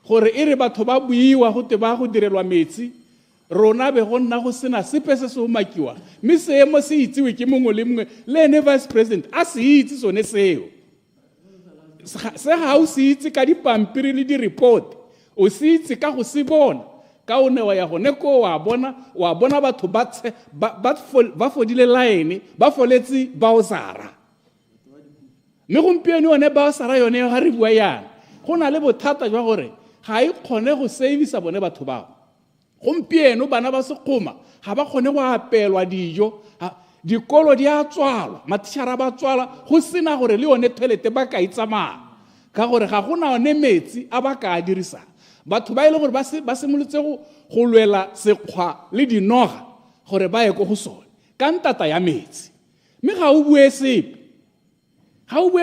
gore e re batho ba buiwa go te ba go direlwa metsi rona be go nna go sena sepe se se umakiwa mme seemo se itsewe ke mongwe le mongwe le ene vice president a se itse sone seo se ga o se itse ka dipampiri le di-report o se itse ka go se bona ka o ne wa ya gone ko wa bona batho ba fodile line ba foletse baosara mme gompieno yone baosara yone ga re bua yana go na le bothata jwa gore ga e kgone go savisa bone batho bao gompieno bana ba sekgoma ga ba kgone go apelwa dijo dikolo di a tswalwa mathišara ba tswala go sena gore le yone toilete ba ka e tsamaya ka gore ga gona one metsi a ba ka a dirisang batho ba ile gore ba simolotse go lwela sekgwa le dinoga gore ba ye ko go sone ka ntata ya metsi mme ga o bue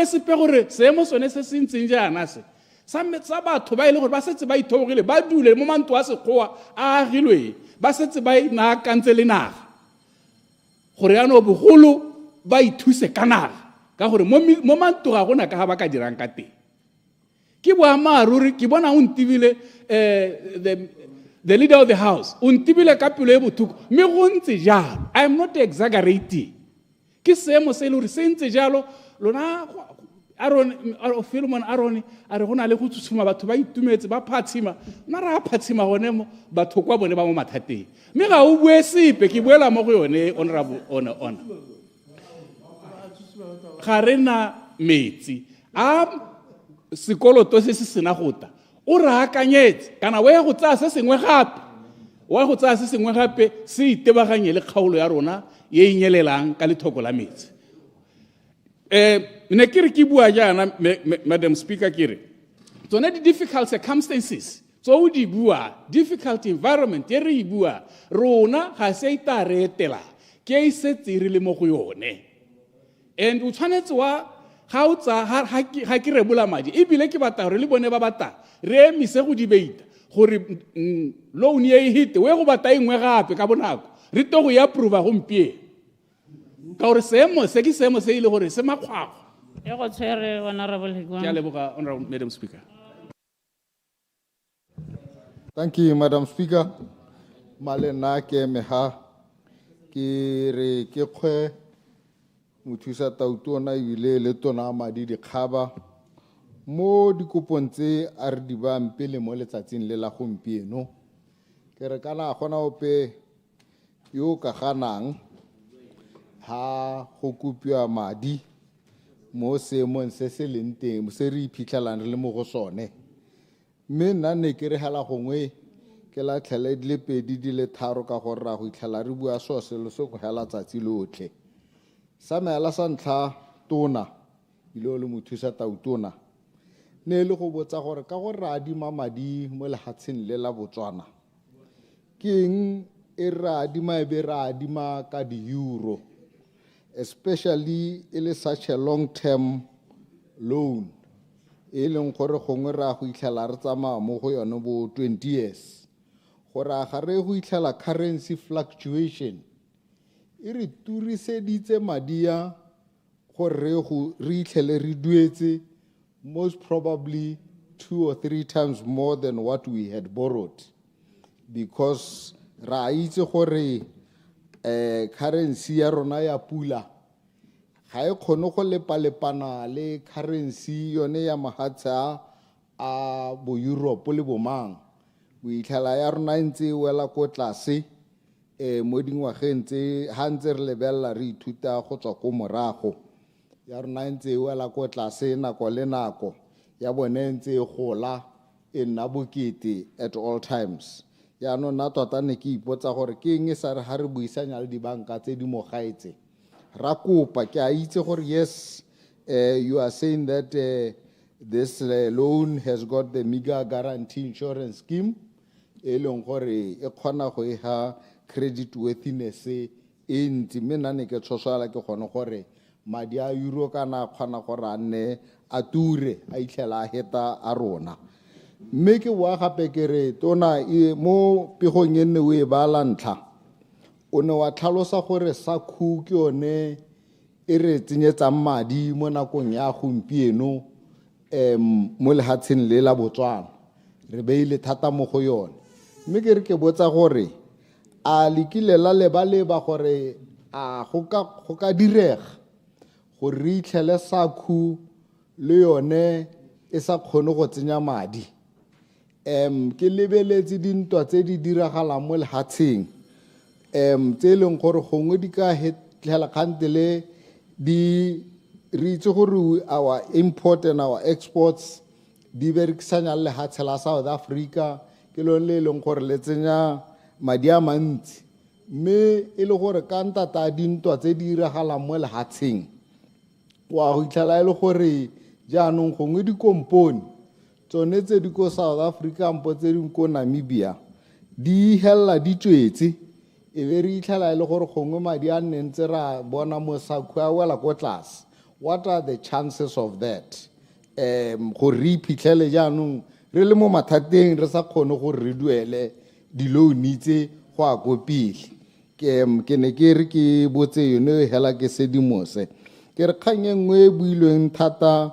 sepe gore seemo sone se se ntseng jaana se sa batho ba ile gore ba setse ba ithogile ba dule mo manto a sekgowa a agilweng ba setse ba inaakantse le naga gore yaanong bogolo ba ithuse ka naga ka gore mo manto ga gona ka ga ba ka dirang ka teng ke boammaaruri ke bona o ntebile the leader of the house o ntebile ka pelo e bothoko mme go ntse jalo I am not exaggerating ke seemo se e le gore se ntse jalo lona Philemon Arone a re go na le go tsutsuma batho ba itumetse ba phatsima nna re a phatsima gone mo batho kwa bone ba mo mathateng mme ga o bue sepe ke buela mo go yone honorable ona ga re na metsi a sekoloto se se sena gota o re akanyetse kana wa go tsaya se sengwe gape se itebaganye le kgaolo ya rona ye inyelelang ka lethoko la metsi ne ke re ke bua jaana Madam Speaker ke re tsone di-difficult circumstances so o di bua difficult environment e re e bua rona ga se ita re etela ke e setse re le mo go yone and o tshwanetse wa ga o tsa ga ke rebola madi ebile ke batla gore le bone ba bata re emise go debate gore loan ye e hite we go bata engwe gape ka bonako re to go ya approve gompieno ka gore seemo se ke seemo se ile gore se makgwago e go tshwere honorable ke a leboga honorable Madam Speaker. Thank you, Madam Speaker. Malena ke meha ke re ke kgwe mothusa tautona ile le tona madi di khaba mo dikopong tse a re di bang pele mo letsatsing le la gompieno ke re kana gona ope yo ka ganang ha go kopiwa madi mo seemong se se leng teng se re iphitlhelang re le mo go sone mme nna ne ke re hela gongwe ke la tlhele di le pedi di le tharo ka gore ra go itlhela re bua so selo se go hela tsatsi lotlhe sa meela sa ntlha tona ile le mothusa tautona ne le go botsa gore ka gore ra adima madi mo lehatsheng le la Botswana keng e ra adima be ra adima ka di-euro especially it is such a long-term loan. E leng gore gongwe ra go itlhela re tsamaya mo go yone bo 20 years. Gore ga re go itlhela currency fluctuation. E re turiseditse madia gore re itlhele re duetse most probably 2 or 3 times more than what we had borrowed. Because ra itse gore currency ya rona ya pula ga e kgone go lepalepana le currency yone ya mahatsha a bo Europe le bo mang o itlhela ya rona ntse wela ko tlase mo dingwageng tse ha ntse re lebella re ithuta go tswa ko morago ya rona ntse wela ko tlase nako le nako ya bone ntse gola e nna bokete at all times ya no na tota ne ke ipotsa gore ke eng sa re ha re buisanya le dibanka tse di mo gaetse ra kopa ke a itse gore yes you are saying that this loan has got the mega guarantee insurance scheme e leng gore e kgona go e ha credit worthiness e ntsi mme nna ne ke tshoswala ke kgone gore madi a euro kana kgona gore a nne a ture a itlhela a heta a rona mme ke boa gape ke re tona mo pegong e nne o e bala ntlha o ne wa tlhalosa gore SACCU ke yone e re tsenyetsang madi mo nakong ya gompieno mo lehatsheng le la Botswana re beile thata mo go yone mme ke re ke botsa gore a lekile la leba gore a go ka direga gore re itlhele SACCU le yone e sa kgone go tsenya madi ke lebeletse dintwa tse di diragalang mo lehatsheng tse e leng gore gongwe di ka hetlela kgantele di re itse gore our import and our exports di berekisanya le lehatshe la South Africa ke lone le leng gore le tsenya madi a mantsi mme e le gore ka ntata dintwa tse di diragalang mo lehatsheng wa go itlhela e le gore jaanong gongwe dikompone tsone tse di ko South Africa mpo tse di ko Namibia di hella di tswetse e be re itlhela e le gore gongwe madi a nne ntse ra bona mo SACCU a wela ko tlase what are the chances of that go re iphitlhele jaanong re le mo mathateng re sa kgone gore re duele di-loan tse go a ko pele ke ne ke re ke botse yone hela ke sedimose ke re kgang e nngwe e builweng thata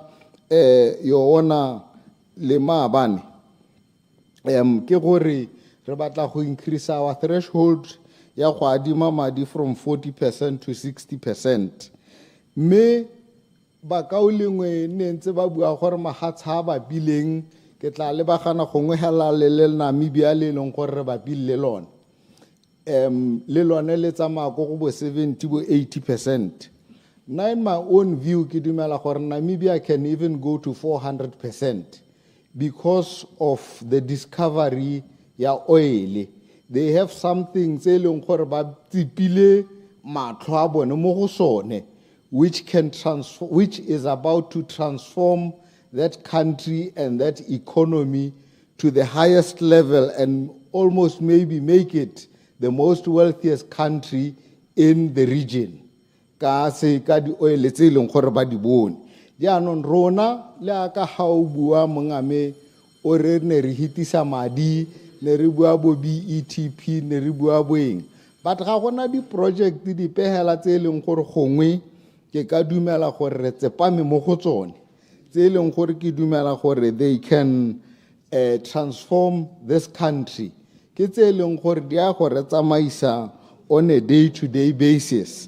yona le maabane ke gore re batla go increase our threshold ya go adima madi from 40% to 60% mme ba ka o lengwe ne ntse ba bua gore mahatsha a ba bileng ke tla le bagana gongwe hela le Namibia le leng gore re ba bile lona le lone le tsamaya go bo 70 bo 80%. Now in my own view ke dumela gore Namibia can even go to 400% because of the discovery ya oil. They have something tse leng gore ba tsipile matlho a bone mo go sone which is about to transform that country and that economy to the highest level and almost maybe make it the most wealthiest country in the region. Ka se ka di oil tse leng gore ba di bone jaanong rona le aka ha o bua mongame o re ne re hitisa madi ne re bua bo BETP ne re bua boeng but ga gona di project di pehela tse leng gore gongwe ke ka dumela gore re tsepame mo go tsone tse leng gore ke dumela gore they can transform this country ke tse leng gore dia gore tsamaisa on a day-to-day basis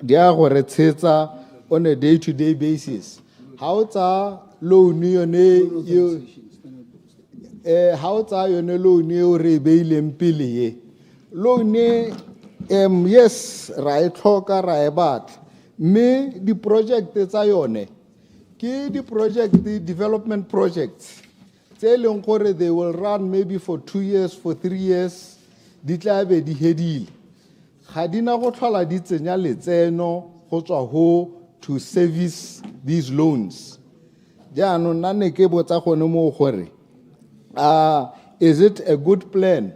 dia gore tsetsa on a day-to-day basis how tsa loan yone yo how tsa yone loan yo re beileng pele ye loan yes ra e tlhoka ra e batla mme di project tsa yone ke di project development projects tse leng gore they will run maybe for 2 years for 3 years di tla be di hedile ga dina go tlhola di tsenya letseno go tswa ho to service these loans jaanong nna ne ke botsa gone mo gore is it a good plan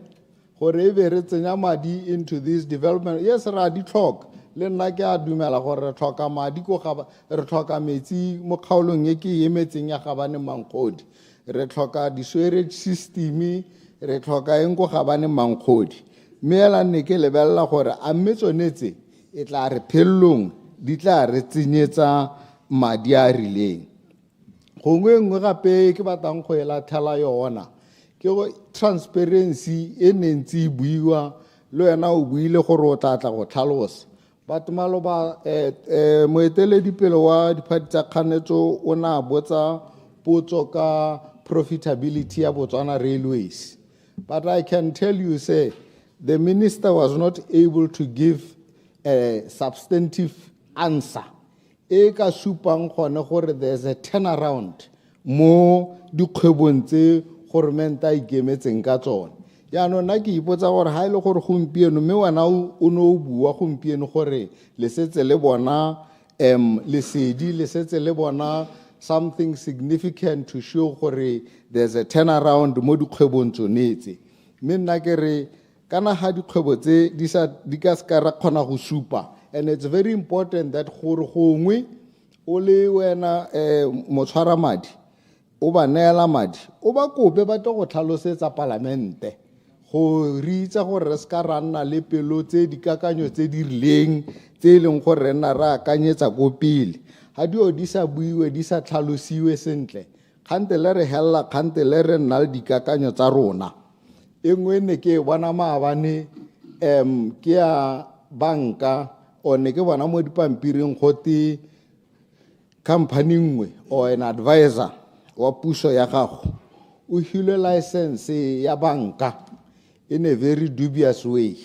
gore e be re tsenya madi into this development yes ra di tlhoka le nna ke a dumela gore re tlhoka madi ko ga re tlhoka metsi mo kgaolong e ke emetseng ya gabane Mankgodi re tlhoka di sewerage system re tlhoka eng go gabane Mankgodi mme ela ne ke lebella gore a mmetsonetse e tla re phellong di tla re tsenyetsa madi a rileng gongwe ngwe gape ke batlang go ela thala yona ke go transparency e nentsi buiwa le wena o buile gore o tla go tlhalosa but maloba moeteledipele wa diphathi tsa kganetso o na botsa potso ka profitability ya Botswana Railways. But I can tell you, say, the minister was not able to give a substantive answer. Eka supang gone gore there's a turnaround mo dikgwebong tse gormenta ikemetseng ka tsone. Yaanong nna ke ipotsa gore ha ile gore gompieno mme wena o no bua gompieno gore le setse le bona lesedi le setse le bona something significant to show gore there's a turnaround mo dikgwebong tsonetse. Mme nna ke re kana ha dikgwebo tse di ka ska ra kgona go supa, and it's very important that gore gongwe o le wena motshwara madi o ba neela madi o ba kope ba tlo go tlhalosetsa palamente go ritsa gore re ska ra nna le pelo tse dikakanyo tse di rileng tse leng gore re nna re akanyetsa go pele ha dio di sa buiwe di sa tlhalosiwe sentle kgante le re hella kgante le re nna le dikakanyo tsa rona. Engwe ne ke bona maabane ke ya banka o ne ke bona mo dipampiring goti company nngwe or an advisor wa puso ya gago o hile license ya banka in a very dubious way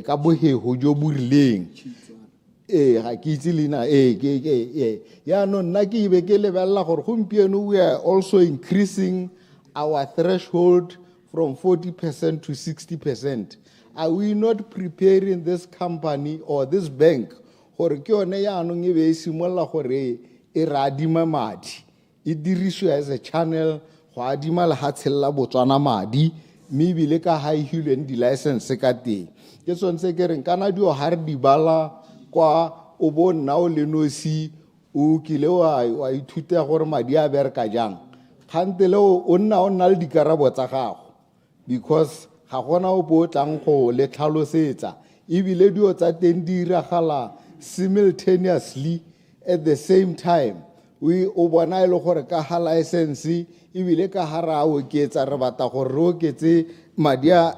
ka bohego jo burileng ga ke itse lena ya no nna ke ibe ke lebella gore gompieno we are also increasing our threshold from 40% to 60%. Are we not preparing this company or this bank gore ke yone yaanong e be e simolla gore e ra adima madi e diriswe as a channel go adima le hatshella Botswana madi mme ebile ka ha e hilweng di-license ka teng ke tsone se ke reng kana dio ha re di bala kwa o bo nna o le nosi o kile wa ithuta gore madi a bereka jang kgantele o nna le dikarabo tsa gago because ga gona o bo tlang go le tlhalosetsa ebile dio tsa teng di iragala simultaneously at the same time we o bona ile gore ka ha license ebile ka ha ra o ketsa re bata gore re oketse madi a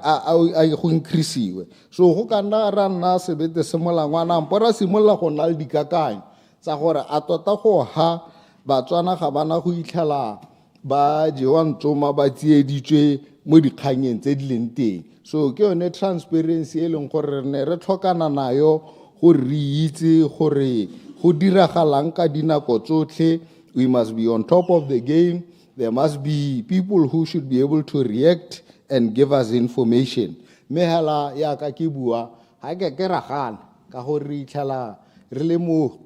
go increaseiwe so go ka nna ra nna sebete se molangwana mpora simolla go nna le dikakanyo tsa gore a tota go ha Batswana ga bana go itlhala ba jewa ntsoma ba tsieditswe mo dikganyeng tse di leng teng so ke yone transparency e leng gore ne re tlhokana nayo gore re itse gore go diragalang ka dinako tsotlhe. We must be on top of the game. There must be people who should be able to react and give us information. Mehala ya ka ke bua ha ke ragana ka gore re itlhala re le mo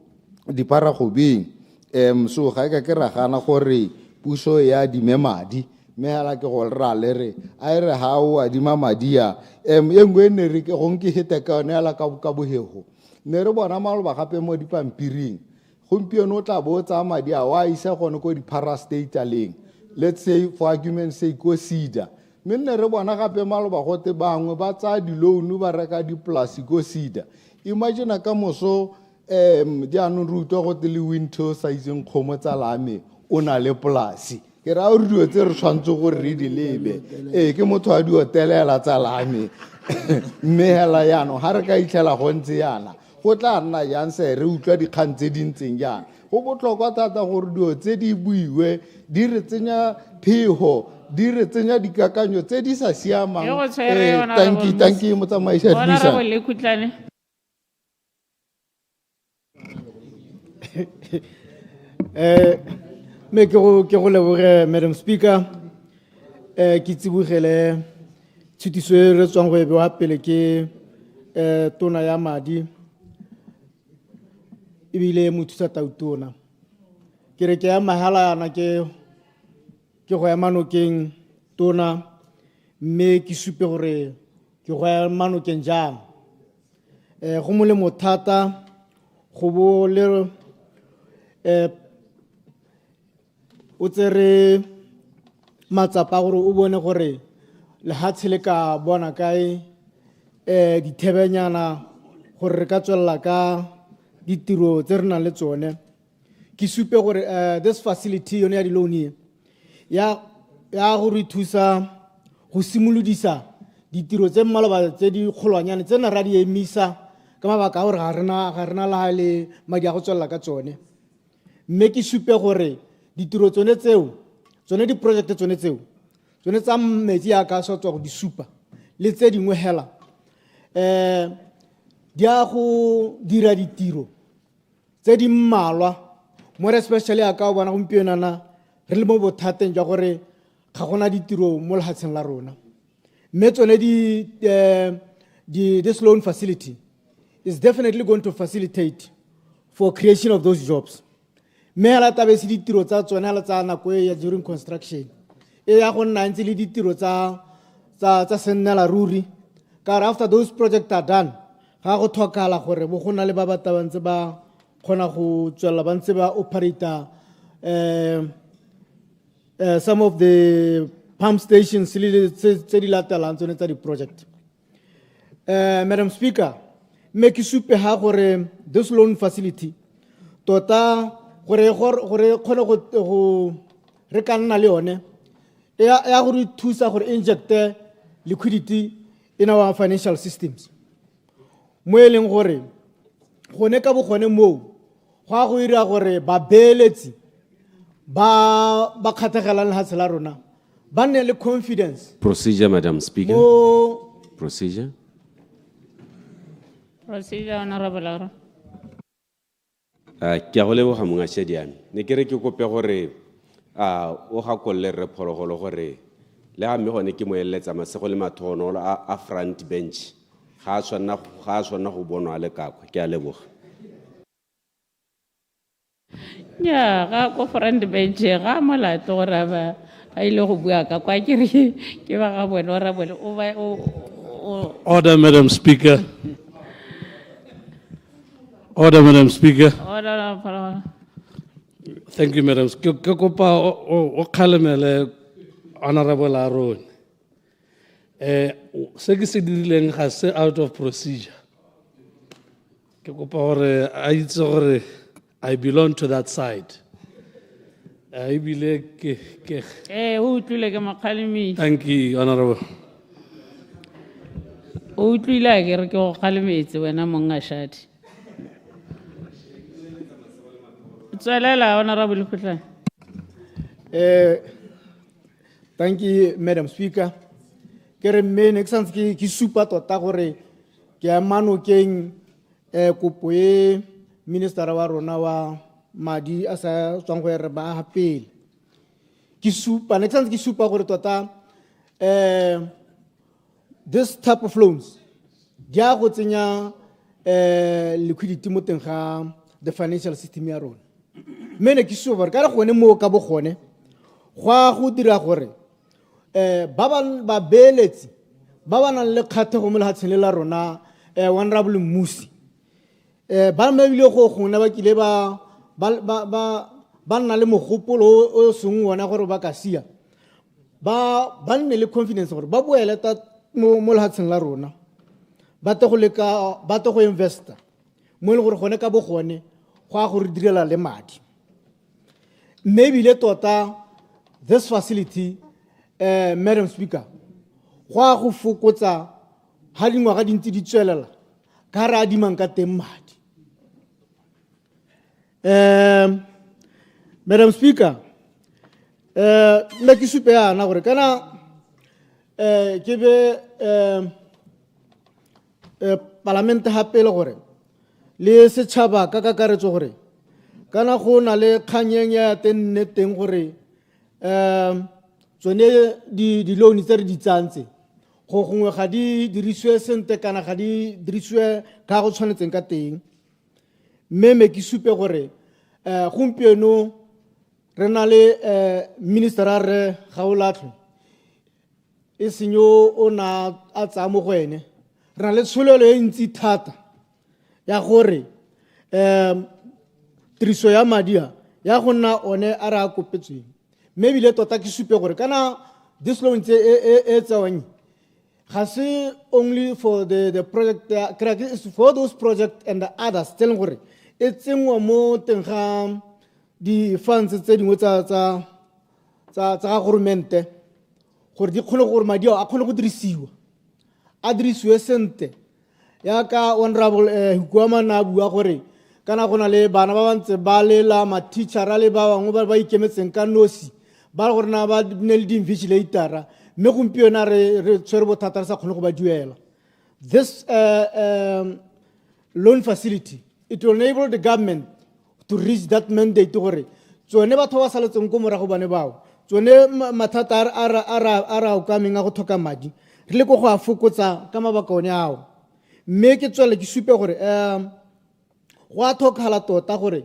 diparagobeng so ga ke ragana gore puso ya dimemadi mehala ke go ra le re a re ha o adima madia engwe ne re ke gonke hete ka ne ala ka bohego ne re bona maloba gape mo dipampiring gompieno o tla botsa madi a wa isa gone ko di-parastate leng let's say for argument's sake go Cedar mme ne re bona gape maloba gote bangwe ba tsa di-loan ba reka di-plus go Cedar. Imagine ka moso jaanong re utlwa gote le winter sa itseng kgomo tsa lame o na le polasi ke ra o re dio tse re tshwantse gore re di lebe ke motho a dio telela tsa lame mme hela yaanong ha re ka itlhela go ntse yana go tla nna jang se re utlwa dikgang tse di ntseng jang go botlhokwa thata gore dio tse di buiwe di re tsenya phego di re tsenya dikakanyo tse di sa siamang thank you motsamaisi me ke go leboge Madam Speaker ke tsibogele tshutiso e re tswang go e bewa pele ke tona ya madi ebile mothusa tautona ke re ke ya mahala yana ke go ya manokeng tona mme ke supe gore ke go ya manokeng jang go molemo thata go bo le o tsere matsapa gore o bone gore le hatshe le ka bona kae dithebenyana gore re ka tswella ka ditiro tse re nang le tsone ke supe gore this facility yone ya di-loan ya go re thusa go simolodisa ditiro tse mmalwa tse di kgolwanyane tse na ra di emisa ka mabaka a gore ga rena la le madi a go tswella ka tsone mme ke supe gore ditiro tsone tseo tsone di-project tsone tseo tsone tsa metsi a ka sa tswa go di supa le tse dingwe hela di a go dira ditiro tse di mmalwa more especially a ka o bona gompienana re le mo bothateng jwa gore ga gona ditiro mo lehatsheng la rona mme tsone this loan facility is definitely going to facilitate for creation of those jobs mme hela tabe se ditiro tsa tsone hela tsa nako ya during construction ya go nna ntse le ditiro tsa sennela ruri ka after those projects are done ga go thokala gore bo gona le ba batabantse ba khona go tswela ba ntse ba operator some of the pump stations tse di latelang tsone tsa di project Madam Speaker make supe ha gore this loan facility tota gore khone go re ka nna le yone ya go re thusa gore inject liquidity in our financial systems mo eleng gore gone ka bogone mo go go ira gore ba beeletsi ba kgathagela le hatsela rona ba nne le confidence. Procedure, Madam Speaker. Procedure. Procedure, Honorable Aro. Ke a go leboga mongashedi ame ne ke re ke kope gore o gakolle re phologolo gore le ga mme gone ke mo eletsa masego le mathono a front bench ga a tshwanna go bonwa le kakwe ke a leboga Ya ga ko front bench ga molato gore ba a ile go bua ka kwa ke re ke ba ga bona ora bona o ba o Order, Madam Speaker. Order, Madam Speaker. ora Thank you, Madam. Ke kopa o khalemele Honorable Aaron. Se ke se dirileng ga se out of procedure. Ke kopa gore a itse gore I belong to that side. I believe ke o utlwile ke makhalemi Thank you, Honorable. o utlwile ke re ke go khalemetse wena mongashadi tswelela Honorable Putlana. Thank you, Madam Speaker. Ke me next sense ki supa tota gore ke a manokeng kopo e minister wa rona wa madi a sa tswang go re ba hapele ki supa next sense ki supa gore tota this type of loans dia go tsenya liquidity mo teng ga the financial system ya rona mene ki supa gore ka re gone mo ka bo gone go dira gore ba beeletsi ba ba nang le kgathego mo lehatsheng la rona Honorable Musi ba mebile go gona ba kile ba nna le mogopolo o seng wona gore ba ka sia ba nne le confidence gore ba boele ta mo lehatsheng la rona ba te go investa mo le gore gone ka bo gone go a go re direla le madi maybe le tota this facility Madam Speaker go a go fokotsa ha dingwaga di ntse di tswelela ka ra di mang ka teng madi Madam Speaker le ke supe yana gore kana ke be parlament hape le gore le setšhaba ka kakaretso gore kana go na le kganyeng ya tenne teng gore tsone di loan tse re di tsantse go gongwe ga di dirisiwe sente kana ga di dirisiwe ka go tshwanetseng ka teng mme ke supe gore gompieno re na le minister a re Gaolatlhe e senyo o na a tsaya mo go ene re na le tsholelo e ntsi thata ya gore tiriso ya madi ya go nna one a re a kopetsweng mme bile tota ke supe gore kana this loan e tsawang ga se only for the project it's for those projects and the others telling gore e tsengwa mo teng ga di funds tse dingwe tsa government gore di kgone gore madi a kgone go dirisiwa a dirisiwe sente ya ka Honorable Hukwama na bua gore kana gona le bana ba bantse ba lela ma teacher le ba bangwe ba ikemetseng ka nosi ba re gore na ba ne le di-invigilatara mme gompieno re tshwere bothata re sa kgone go ba duela. This loan facility, it will enable the government to reach that mandate gore tsone batho ba saletseng ko morago bane bao tsone mathata a ra o kameng a go tlhoka madi re le go a fokotsa ka mabaka one ao. Mme ke tswela ke supe gore go a tlhokagala tota gore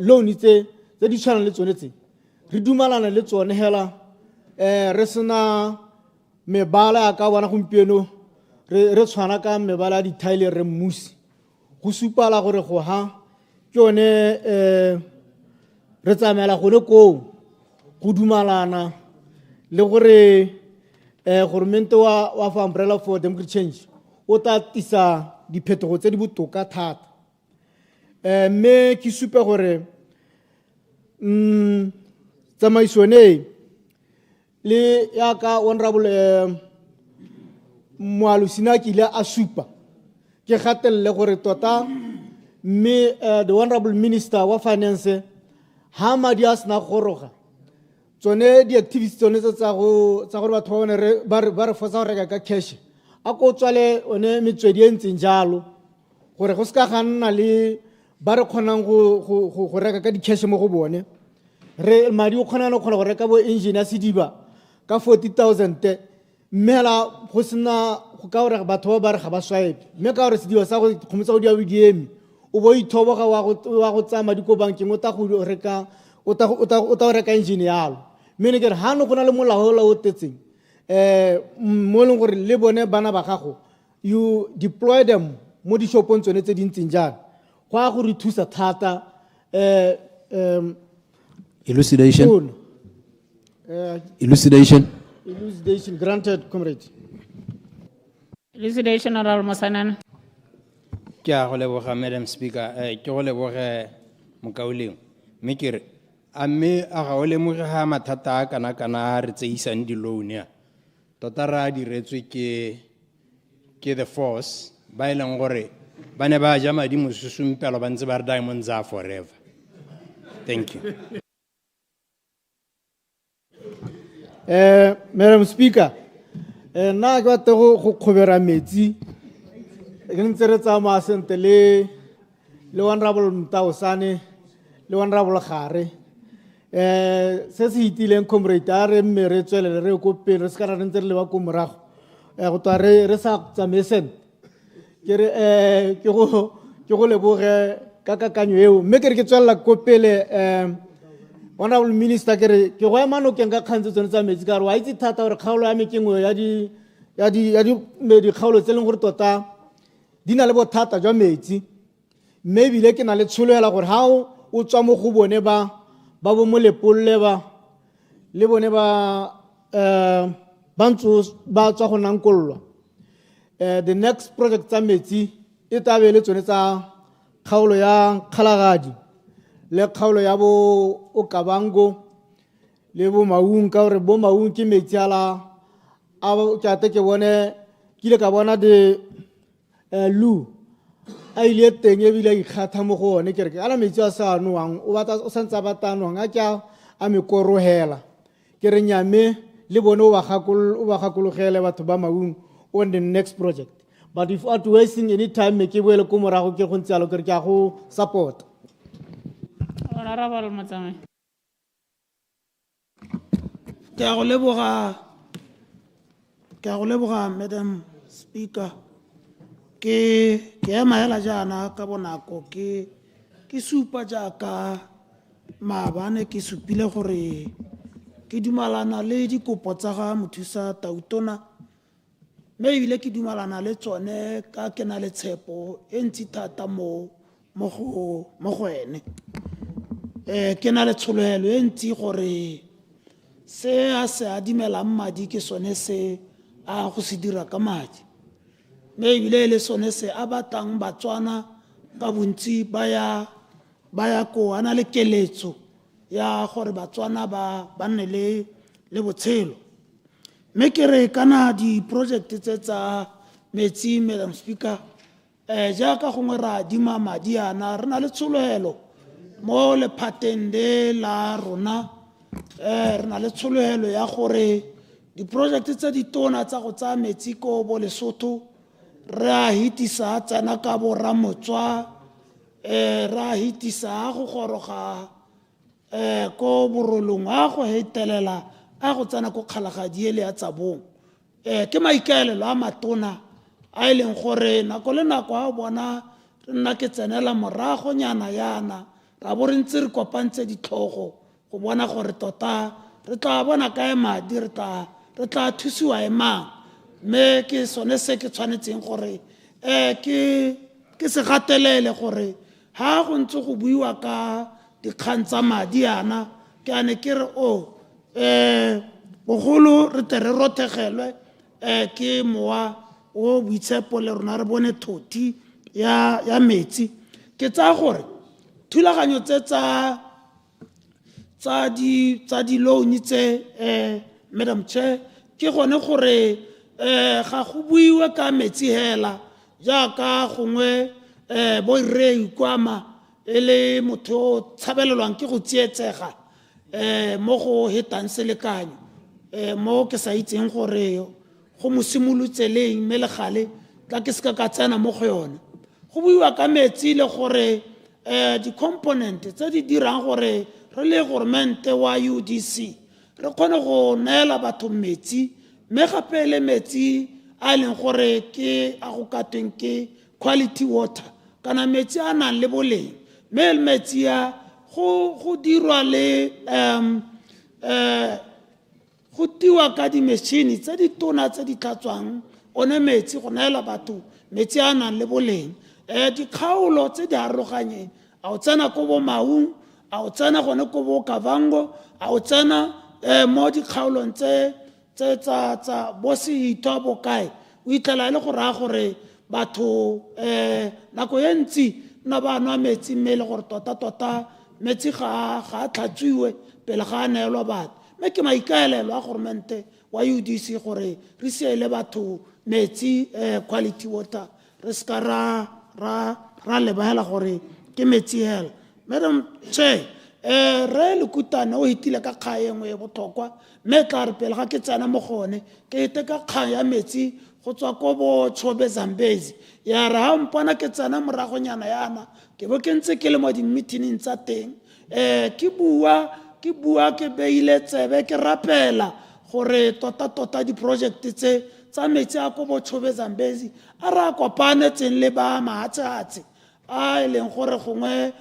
loan tse di tshwanang le tsone tse re dumalana le tsone hela re sena mebala ya ka bona gompieno re tshwana ka mebala ya di-tile re mmusi go supala gore go ha ke yone re tsamaela gone koo go dumalana le gore goromente wa umbrella for democratic change o tla tisa diphetogo tse di botoka thata. Mme ke supe gore tsamaisone le yaka honorable Moalusina ke ile a supa ke gatelle gore tota mme the honorable minister wa finance ha madi a sena goroga tsone di-activities tsone tsa gore batho ba re fosa go reka ka cash a ko tswale one metswedi e ntseng jalo gore go ska ga nna le ba re kgonang go reka ka di-cash mo go bone re madi o kgona go reka bo engine ya sediba ka 40,000 mme la go sena go ka gore batho ba re ga ba swipe mme ka gore sediba sa go kgomotsa go dia o diemi o bo ithoboga wa go tsaya madi ko bankeng o ta go reka engine yalo. Mme ne ke re ha no go na le molao o tetseng mo leng gore le bone bana ba gago you deploy them mo di-shopong tsone tse di ntseng jalo go a go re thusa thata. Elucidation. Elucidation Granted, comrade. Elucidation, Honorable Mosanana. Ke a go leboga Madam Speaker, ke go leboge mokauleng mme ke re a mme a ga o lemoge ga mathata a kana a re tseisang di-loan ya tota re a diretswe ke the force ba e leng gore ba ne ba ja madi mosusumpelo ba ntse ba re diamonds are forever. Thank you. Madam Speaker, na ke batla go kgobera metsi ke ntse re tsamaya sente le honorable Mtaosane le honorable Gare se se itileng comrade a re mme re tswelele re ko pele re se ka ra ntse re le ba ko morago go twa re sa tsamaye sente ke re ke go leboge ka kakanyo eo mme ke re ke tswelela ko pele honorable minister ke re ke go ema nokeng ka kgantse tsone tsa metsi ka re wa itse thata gore kgaolo ya mekengwe ya dikgaolo tse leng gore tota di na le bothata jwa metsi mme ebile ke na le tshologela gore ha o tswa mo go bone ba bo mo lepolole le bone ba ntse ba tswa go nankollwa the next project tsa metsi e tabe le tsone tsa kgaolo ya Kgalagadi le kgaolo ya bo Okavango le bo Maung ka gore bo Maung ke metsi ala a ke ate ke bone ke ile ka bona de lu a ile teng e bile ikgatha mo go one ke re ala metsi a sa noang o santse ba tanwang a tja a mekorogela ke re nyame le bone o ba gakologele batho ba Maung on the next project. But if at wasting any time me ke boele ko morago ke go ntse alo ke re ke a go support. Honorable Motsamae. Ke a go leboga Madam Speaker. Ke ema hela jana ka bonako ke supa jaaka maabane ke supile gore ke dumalana le dikopo tsa ga mothusa tautona mme ebile ke dumalana le tsone ka ke na le tshepo e ntsi thata mo go ene ke na le tshologelo e ntsi gore se a se adimelang madi ke sone se a go se dira ka madi mme ebile le sone se a batang Batswana ka bontsi ba ya ko ana le keletso ya gore Batswana ba nne le botshelo mme ke re kana di-project tse tsa metsi Madam Speaker jaaka gongwe ra adima madi ana re na le tshologelo mo lephateng le la rona re na le tshologelo ya gore di-project tse di tona tsa go tsaya metsi ko bo Lesotho re a hitisa tsena ka bo Ramotswa re a hitisa go goroga ko borolong a go hetelela a go tsena ko kgalagadi ele ya Tsabong ke maikaelelo a matona a e leng gore nako le nako a bona re nna ke tsenela morago nyana yana ra bo re ntse re kopantse ditlhogo go bona gore tota re tla bona kae madi re tla thusiwa mang mme ke sone se ke tshwanetseng gore ke se gatelele gore ha go ntse go buiwa ka dikgang tsa madi yana ke ane ke re bogolo re te re rothegelwe ke mowa o boitshepo le rona re bone thothi ya metsi ke tsaya gore thulaganyo tse tsa di-loan tse Madam Chair ke gone gore ga go buiwe ka metsi hela jaaka gongwe bo re ikwama e le motho o tshabelelwang ke go tsietsega mo go hetang selekanyo mo ke sa itseng gore go mo simolotseleng mme le gale tla ke seka ka tsena mo go yone go buiwa ka metsi le gore di-component tse di dirang gore re le governmente wa UDC re kgone go neela batho metsi mme gape le metsi a leng gore ke a go katweng ke quality water kana metsi a nang le boleng mme metsi a go dirwa le go tiwa ka di-machine tse di tona tse di tlhatswang one metsi go neela batho metsi a nang le boleng dikgaolo tse di aroganyeng a o tsena ko bo Maung a o tsena gone ko bo Kavango a o tsena mo dikgaolong tse tsa bo Sehito bo kae o itlela e le go raya gore batho nako e ntsi na ba nwa metsi mme le gore tota metsi ga a tlhatswiwe pele ga a neelwa batho mme ke maikaelelo a governmente wa UDC gore re siele batho metsi quality water re ska ra lebala gore ke metsi hela Madam Chair re lekutane o hitile ka kgang engwe e botlhokwa mme tla re pele ga ke tsena mo gone ke hite ka kgang ya metsi go tswa ko bo Chobe Zambezi ya re ha mpona ke tsena moragonyana yana ke bo ke ntse ke le mo di-meeting tsa teng ke bua ke beile tsebe ke rapela gore tota di-project tse tsa metsi a ko bo Chobe Zambezi a re a kopanetseng le ba mahatshatse a e leng gore gongwe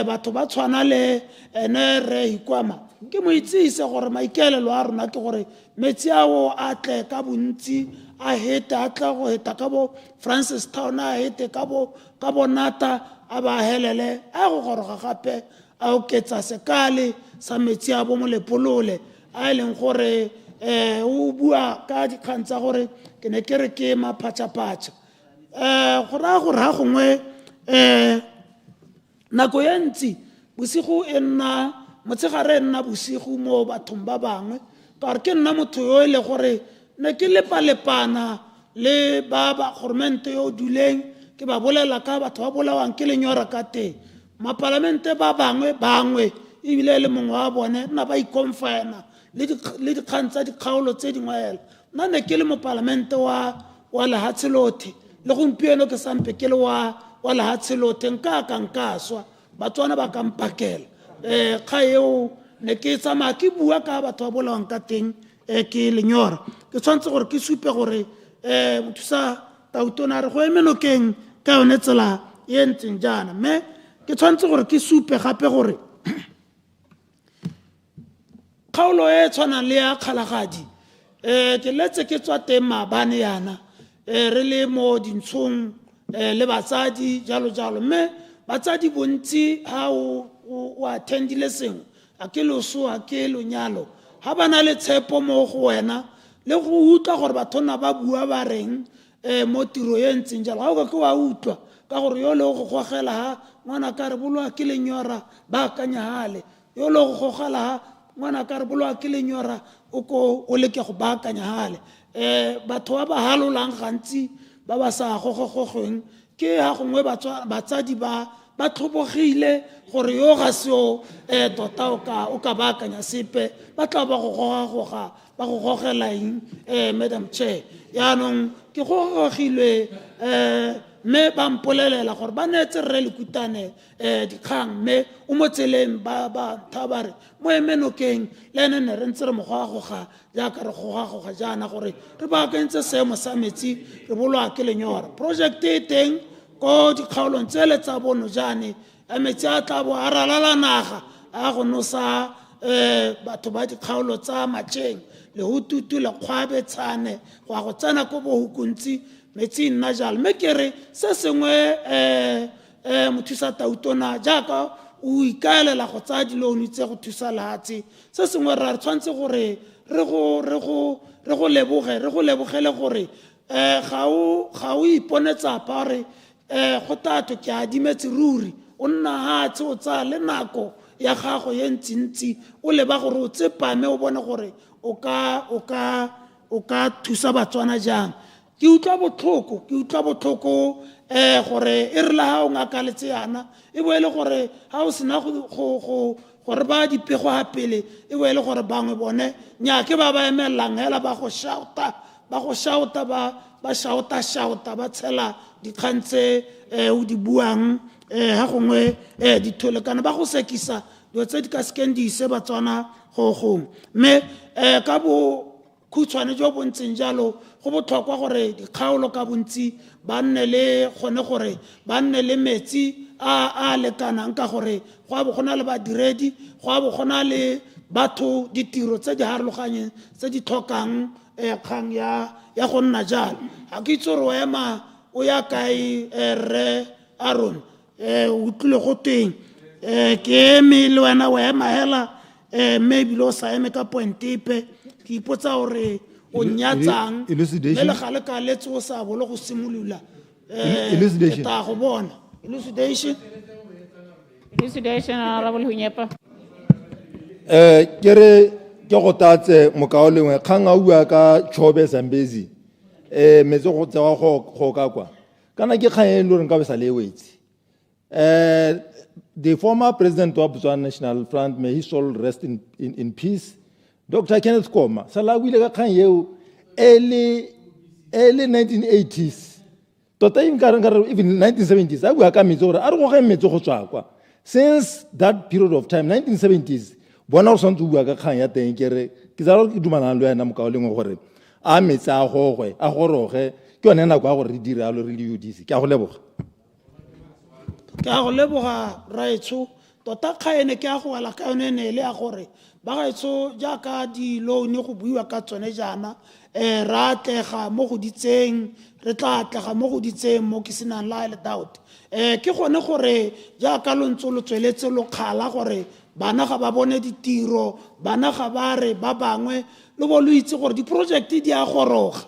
batho ba tshwana le ene re ikwama ke mo itsise gore maikaelelo a rona ke gore metsi ao a tle ka bontsi a hete a tla go heta ka bo Francistown a hete ka bo Nata a ba helele a go goroga gape a oketsa sekale sa metsi a bo Molepolole a e leng gore o bua ka dikgang tsa gore ke ne ke re ke maphatšaphatša go raya gore ga gongwe nako ye ntsi bosigo e nna motshegare e nna bosigo mo bathong ba bangwe ka gore ke nna motho yo e le gore ne ke lepalepana le ba governmente yo duleng ke ba bolela ka batho ba bolawang ke lenyora ka teng mapalamente ba bangwe ebile le mongwe wa bone nna ba ikonfena le dikgang tsa dikgaolo tse dingwe hela nna ne ke le mopalamente wa lehatshilothe le gompieno ke sampe ke le wa lehatshilothe nka swa batswana ba ka mpakela kga eo ne ke tsamaya ke bua ka batho ba bolawang ka teng ke lenyora ke tshwanetse gore ke supe gore motho sa Tautona re go emenokeng ka yone tsela e ntseng jaana mme ke tshwanetse gore ke supe gape gore kgaolo e tshwanang le ya kgalagadi ke letse ke tswa teng maabane yana re le mo dintshong le batsadi jalo mme batsadi bontsi ha o attendile sengwe a ke loso a ke lonyalo ha ba na le tshepo mo go wena le go utlwa gore bathona ba bua ba reng mo tiro e ntseng jalo ga o ka ke wa utlwa ka gore yo le go gogela ha ngwana ka re bolwa ke lenyora ba akanyagale yo le go gogela ha ngwana ka re bolwa ke lenyora o leke go ba akanyagale batho ba ba halolang gantsi ba ba sa gogogogweng ke ha gongwe batsadi ba ba tlhobogile gore yo ga seo tota o ka baakanya sepe ba tla ba go gogagoga ba go gogela eng Madam Chair yaanong ke gogogilwe mme ba mpolelela gore ba neetse rre Lekutane dikgang mme o mo tseleng ba ntha ba re mo emenokeng le ene ne re ntse re mo gogagoga jaaka re gogagoga jaana gore re baakantse seemo sa metsi re bolwa ke lenyora project e teng ko dikgaolong tsele tsa bono jaane metsi a tla bo a ralala naga a go nosa batho ba dikgaolo tsa Matšeng le Hututu le Kgwabetshane go a go tsena ko bohukuntsi metsi nna jalo mme ke re se sengwe mothusa tautona jaaka o ikaelela go tsaya dilouni tse go thusa lehatshe se sengwe re tshwanetse gore re go lebogele gore ga o iponetsa pa gore go tato ke adimetse ruri o nna hatshe o tsaya le nako ya gago ye ntsintsi o leba gore o tsepame o bone gore o ka thusa batswana jang ke utlwa botlhoko gore e re la ha o ngakaletse yana e boele gore ha o sena gore ba dipego ha pele e boele gore bangwe bone nya ke ba emelang hela ba go shouta ba shouta ba tshela dikgantse o di buang ha gongwe di thole kana ba go sekisa dilo tse di ka sekeng di ise batswana go mme ka bo khutshwane jo bontseng jalo go botlhokwa gore dikgaolo ka bontsi ba nne le gone gore ba nne le metsi a lekanang ka gore go a bo gona le badiredi go a bo gona le batho ditiro tse di harologanyeng tse di tlhokang kgang ya go nna jalo ga ke itse gore o ema o ya kae rre Aaron o tlile go teng ke eme le wena o ema hela mme ebile o sa eme ka point epe ke ipotsa gore o nyatsang mme le gale ka letse o sa bolo go simolola ta go bona elucidation honorable Hunyepa ke go tatse mokao lengwe kgang a bua ka Chobe Zambezi metse go tsewa go ka kwa kana ke kgang e le reng ka be sa le wetse the former president of Botswana National Front, may his soul rest in peace, Dr. Kenneth Koma sala wile ka kgang yeo early 1980s tota even 1970s a bua ka metsi gore a re go ge metsi go tswa kwa since that period of time 1970s bona o santse bua ka kgang ya teng kere ke tsara ke dumanang le wena mokao lengwe gore a metsi a gogwe a goroge ke yone nako ya gore re dire alo re le UDC ke a go leboga ke a go leboga raetsho tota kgaene ke a go wela ka yone ne le ya gore ba gaetsho jaaka di-loan go buiwa ka tsone jaana ra atlega mo go ditseng re tla atlega mo go ditseng mo ke senang la le doubt ke gone gore jaaka lo ntse lo tsweletse lo kgala gore bana ga ba bone ditiro bana ga ba re ba bangwe le bo lo itse gore di-project di a goroga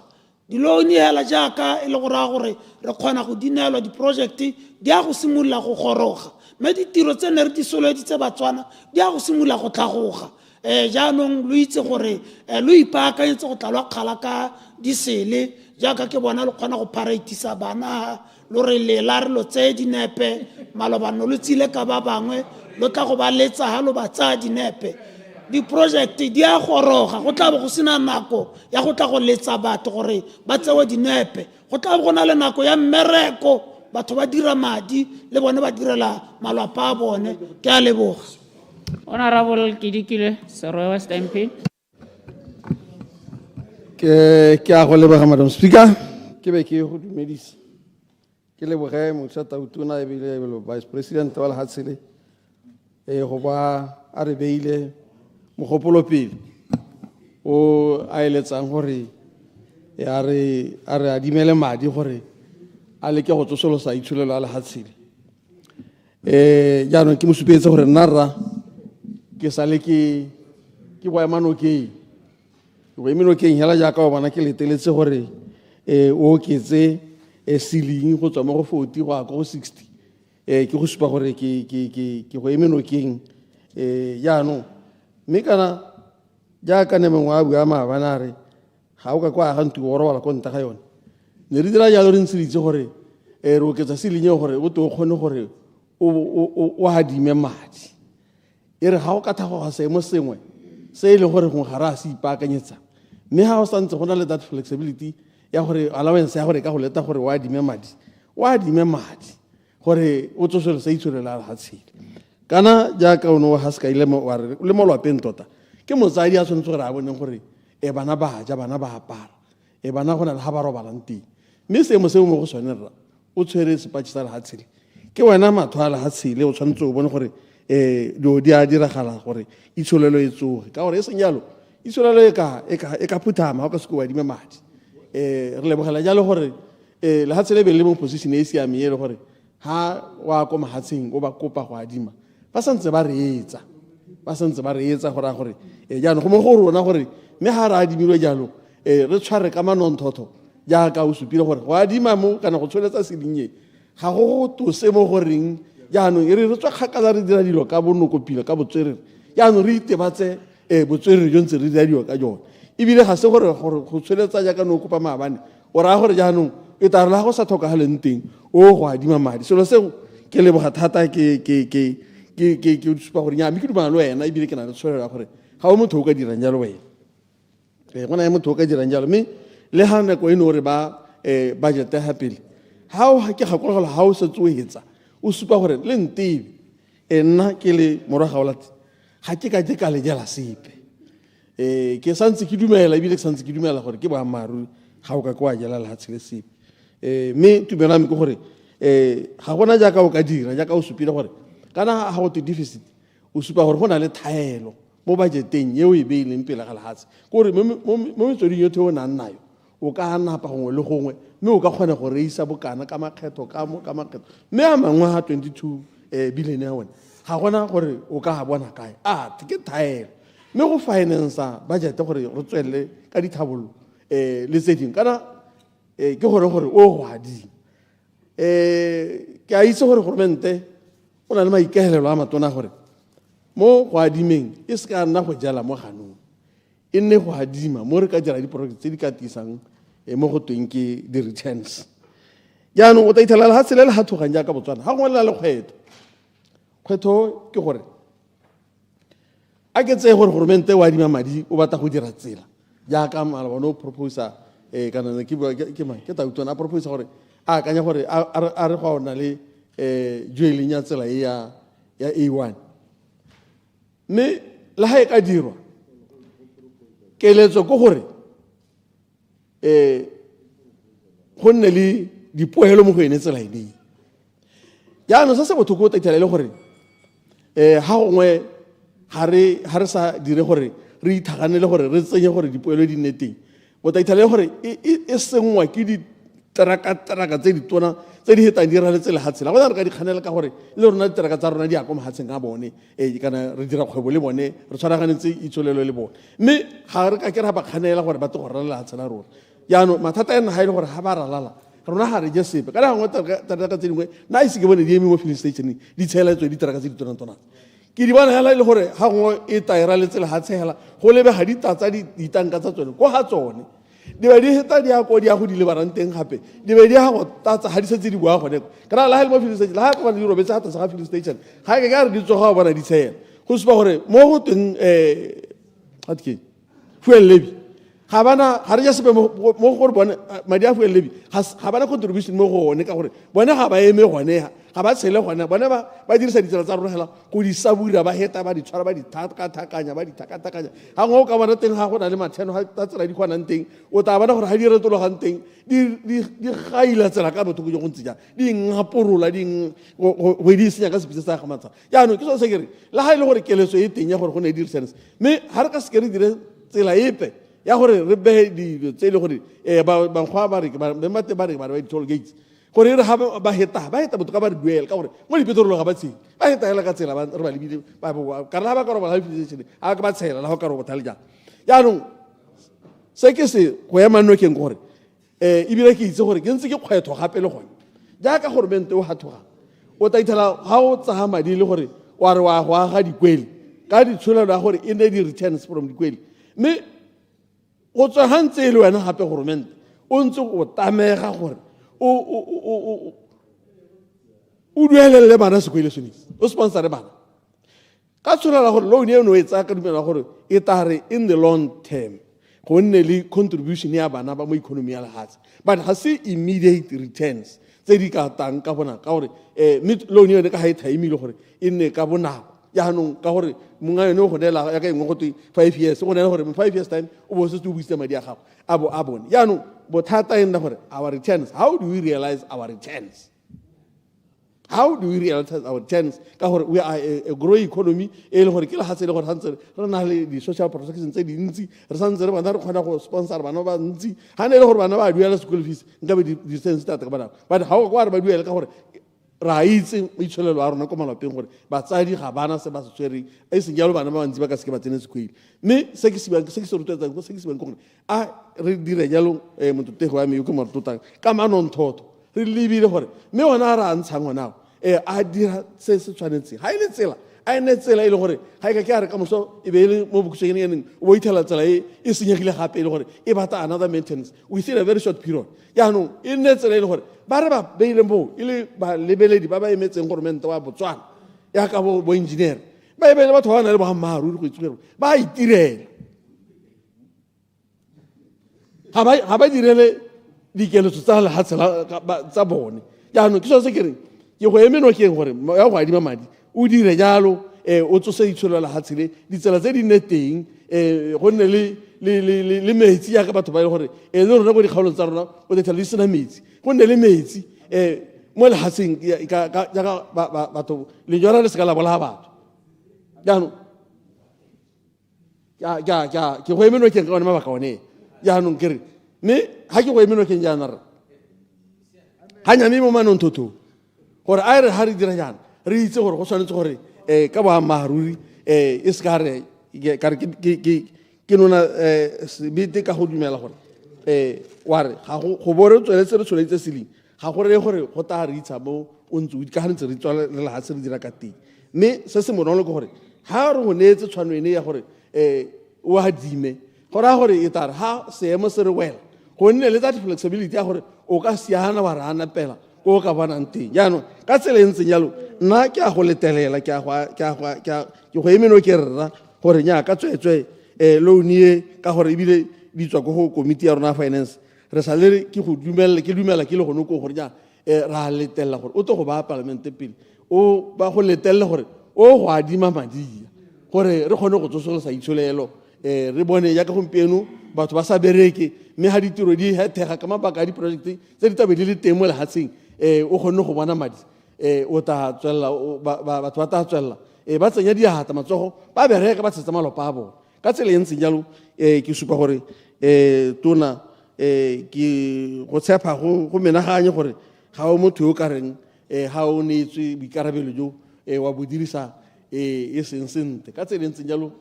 di-loan hela jaaka e le gore re kgona go dinelwa di-project di a go simolola go goroga mme ditiro tse ne re di soleditse batswana di a go simolola go tlhagoga jaanong lo itse gore lo ipaakanyetse go tla lwa kgala ka disele jaaka ke bona lo kgona go paraitisa bana lo re lela re lo tseye dinepe malobano lo tsile ka ba bangwe lo tla go ba letsa ha lo ba tsaya dinepe di-project di a goroga go tla bo go sena nako ya go tla go letsa batho gore ba tsewe dinepe go tla bo go na le nako ya mmereko batho ba dira madi le bone ba direla malapa a bone ke a leboga Honorable Kidikile Serowe West MP ke a go leboga Madam Speaker ke be ke go dumedisa ke leboge motsa tautona e bile Vice President wa Lehatsele go ba a re beile mogopolo pele o a eletsang gore a re adimele madi gore a leke go tsosolosa itshulelo a Lehatsele jaanong ke mo supetse gore nna rra ke sale ke go ema nokeng go ema nokeng hela jaaka o bona ke leteletse gore o oketse ceiling go tswa mo go 40 go ya go 60 ke go supa gore ke go eme nokeng jaanong mme kana jaaka ne mengwe a bua maabana re ga o ka kwa ga ntu o robala ko nta ga yone ne re dira jalo re ntse ditse gore re oketsa ceiling gore o te o kgone gore o adime madi e re ga o ka thagoga seemo sengwe se e leng gore gongwe ga re a se ipaakanyetsa mme ga o santse go na le that flexibility ya gore allowance ya gore ka go leta gore o adime madi gore o tsosole sa itsholela ga tshele kana jaaka o ne o haska ile le mo lwapeng tota ke motsadi a tshwanetse gore a boneng gore bana ba ja bana ba apara bana go na le ga ba robalang teng mme seemo seo mo go sone rra o tshwere sepatši sa lehatshele ke wena matho a lehatshele o tshwanetse o bone gore dilo di a diragala gore itsholelo e tsoge ka gore e seng jalo itsholelo e ka phuthama ga o ka seke wa adime madi re lebogela jalo gore lehatshele be le mo position e siameng e le gore ha wa ko mahatsheng o ba kopa go adima ba santse ba reetsa go raya gore jaanong go mo go rona gore mme ga re adimilwe jalo re tshware ka manonthotho jaaka o supile gore go adima mo kana go tsholetsa sedinye ga go tose mo goreng jaanong e re tswa kgakala re dira dilo ka bonokopile ka botswerere jaanong re itebatse botswerere jo ntse re dira dilo ka jone ebile ga se gore go tsholetsa jaaka no kopa maabane o raya gore jaanong e tare la go sa tlhokagaleng teng o go adima madi selo seo ke leboga thata ke supa gore nya mme ke dumana le wena ebile ke na le tshwelelo ya gore ga o motho o ka dirang jalo wena go na le motho o ka dirang jalo mme le ga nako eno gore ba budget ya pele ga ke gakologelwa ga o setse o etsa o supa gore le ntebe nna ke le moraga o late ga ke ka le jela sepe ke santse ke dumela ebile ke santse ke dumela gore ke boammaaruri ga o ka kwa jela lehatshele sepe mme tumelo ya me ke gore ga gona jaaka o ka dira jaaka o supile gore kana ga go te deficit o supa gore go na le thaelo mo budgeteng ye o e beileng pele ga lehatshe ke gore mo metsweding yotlhe o nang nayo o ka napa gongwe le gongwe mme o ka kgona go reisa bokana ka makgetho mme a mangwe ga 22 billion ya one ga gona gore o ka bona kae ke thaelo mme go finance budget gore re tswelele ka dithabololo le tse dingwe kana ke gore o go adima ke a itse gore goromente o na le maikaelelo a matona gore mo go adimeng e se ka nna go jala mo ganong e nne go adima mo re ka dira diporojeke tse di ka tisang mo go tweng ke di-returns jaanong o ta itlhela lehatshele le hathogang jaaka botswana ga gongwe le na le kgwetho ke gore a ke tseye gore goromente o adima madi o batla go dira tsela jaaka malabane o proposa kana ke tautona a proposa gore a akanya gore a re go a o na le joeleng ya tsela e ya A1 mme le ga e ka dirwa keletso ke gore go nne le dipoelo mo go ene tsela ene jaanong se se botlhoko o taithala le gore ga gongwe ga re sa dire gore re ithaganele gore re tsenye gore dipoelo di nne teng o taithala le gore e sengwa ke diteraka tse ditona tse di hetang di raletse lehatshela go na re ka dikganela ka gore le rona diteraka tsa rona di ya ko mahatsheng a bone kana re dira kgwebo le bone re tshwaraganetse itsholelo le bone mme ga re ka ke ra ba kganela gore ba tle go rala lehatshela rona jaanong mathata a ena ga e le gore ga ba ralala rona ga re je sepe ka gangwe teraka tse dingwe nna ise ke bone di eme mo filling stationeng di tsheletswe diteraka tse ditonatona ke di bona hela e le gore ga gongwe e taera letse lehatshela go lebega ditatsa ditanka tsa tsone ko ga tsone di be di heta di ya go di lebarang teng gape di be di ya go tatsa ga di setse di boa gone kana la mo filling station la ga ba di robetse ga tatsa ga filling station ga ke ka re di tsoga bona di tshela go supa gore mo go teng fuel levy ga bana ga re ja sepe mo gore bone madi a fuel levy ga bana contribution mo go one ka gore bone ga ba eme gone ga ba tshele gone bone ba dirisa ditsela tsa rona hela go di sabura ba heta ba di tshwara ba di thakathakanya ga ngwe o ka bona teng ga go na le matheno ga tsela di kgonang teng o tla bona gore ga di retologang teng di gaila tsela ka botho go jo go ntse jang di ngaporola go di senya ka sepitse sa gamatsa jaanong ke so se kere la ga e le gore keletso e teng ya gore go ne di sense mme ga re ka se kere dire tsela epe ya gore re behe dilo tse e le gore bankgwa ba re ba di-toll gates gore re ga ba heta botho ka ba re duela ka gore mo dipetrolo ga ba tshele ba heta hela ka tsela re ba lebile ka re la ba ka roba lafisation a ka ba tshela la go ka roba thale jang jaanong se ke se go ya mannokeng ke gore ebile ke itse gore ke ntse ke kgwetho gape le gone jaaka goromente o hathogang o ta itlhela ga o tsaya madi le gore wa re wa go aga dikwele ka ditsholelo ya gore e ne di-returns from dikwele mme go tswa gantse e le wena gape goromente o ntse o tamega gore o o duelele bana sekwele sonese o sponsore bana ka tsholela gore loan eno e tsaya ka dumela gore e tare in the long term go nne le contribution ya bana ba mo economy ya lehatshe but ga se immediate returns tse di ka tang ka bona ka gore loan eno ka ha e thaimile gore e nne ka bonako yaanong ka gore monga yone o go nela ya ka engwe go twe 5 years go nela gore in 5 years time o bo se o buisitse madi a gago a bone yaanong bothata e nna gore our returns, how do we realize our returns? How do we realize our returns? We are a growing economy. The social protection sponsor school fees. But how raitse itshwelelo a rona ko malapeng gore batsadi ga bana se ba se tshwere e seng jalo bana ba bantsi ba ka se ke ba tsene sekwele mme se ke se rutetsang gore a re dire jalo mototego wa me yo ke morutang ka manonthotho re lebile gore mme ona a re a ntshang ngwanao a dira se se tshwanetseng ga e le tsela a ene tsela e le gore ga e ka ke a re ka moso e be e le mo bokoseng eneng o bo ithela tsela e senyegile gape e le gore e batla another maintenance within a very short period yaanong e nne tsela e le gore ba re ba beile moo e le balebeledi ba ba emetseng goromente wa Botswana ya ka bo engineer ba ebele batho ba na le boammaaruri go itsegere ba itirela ga ba direle dikeletso tsa lehatshe tsa bone yaanong ke sone se kereng ke go eme nokeng gore ya go adima madi o dire jalo o tsose itsholo lehatshe le ditsela tse di nne teng go nne le metsi ya ka batho ba ile gore le rona go dikgaolong tsa rona o detla le sena metsi go nne le metsi mo lehatsheng jaaka batho lenyora le se ka la bola batho jaanong ke go eme nokeng ka one mabaka one jaanong kere mme ga ke go eme nokeng jaana re ga nyame mo manonthotho gore a re ga re dira jaana re itse gore go tshwanetse gore ka boammaaruri e se ka re ke nona sebete ka go dumela gore wa re go bo re tsweletse re tsholeditse seleng ga go reye gore go tla re itsha mo o ntse ka ga ntse re tswa le lehatshe re dira ka teng mme se se bonolo ke gore ga re go neetse tshwano ene ya gore o adime go raya gore e tare ga seemo se re wela go nne le that flexibility ya gore o ka siana wa re a napela ko o ka bonang teng jaanong ka tsela e ntseng jalo nna ke a go letelela ke go eme no ke rra gore nya ka tswetswe loan e ka gore ebile di tswa go committee ya rona finance re sa le ke go dumela ke le gone go gore nya ra letella gore o tlo go ba parliament pele o ba go letella gore o go adima madi gore re kgone go tsosola itsholelo re bone ya ka gompieno batho ba sa bereke mme ha ditiro di hethega ka mabaka a di project tse di tabe di le teng mo lehatseng o kgone go bona madi o ta tswella batho ba ta tswella ba tsenya diata matsogo ba bereka ba tsetsa malopa a bona ka tsela e ntseng jalo ke supa gore tona ke go tshepa go menaganye gore ga o motho yo ka reng ga o neetswe boikarabelo jo wa bo dirisa e seng sentle ka tsela e ntseng jalo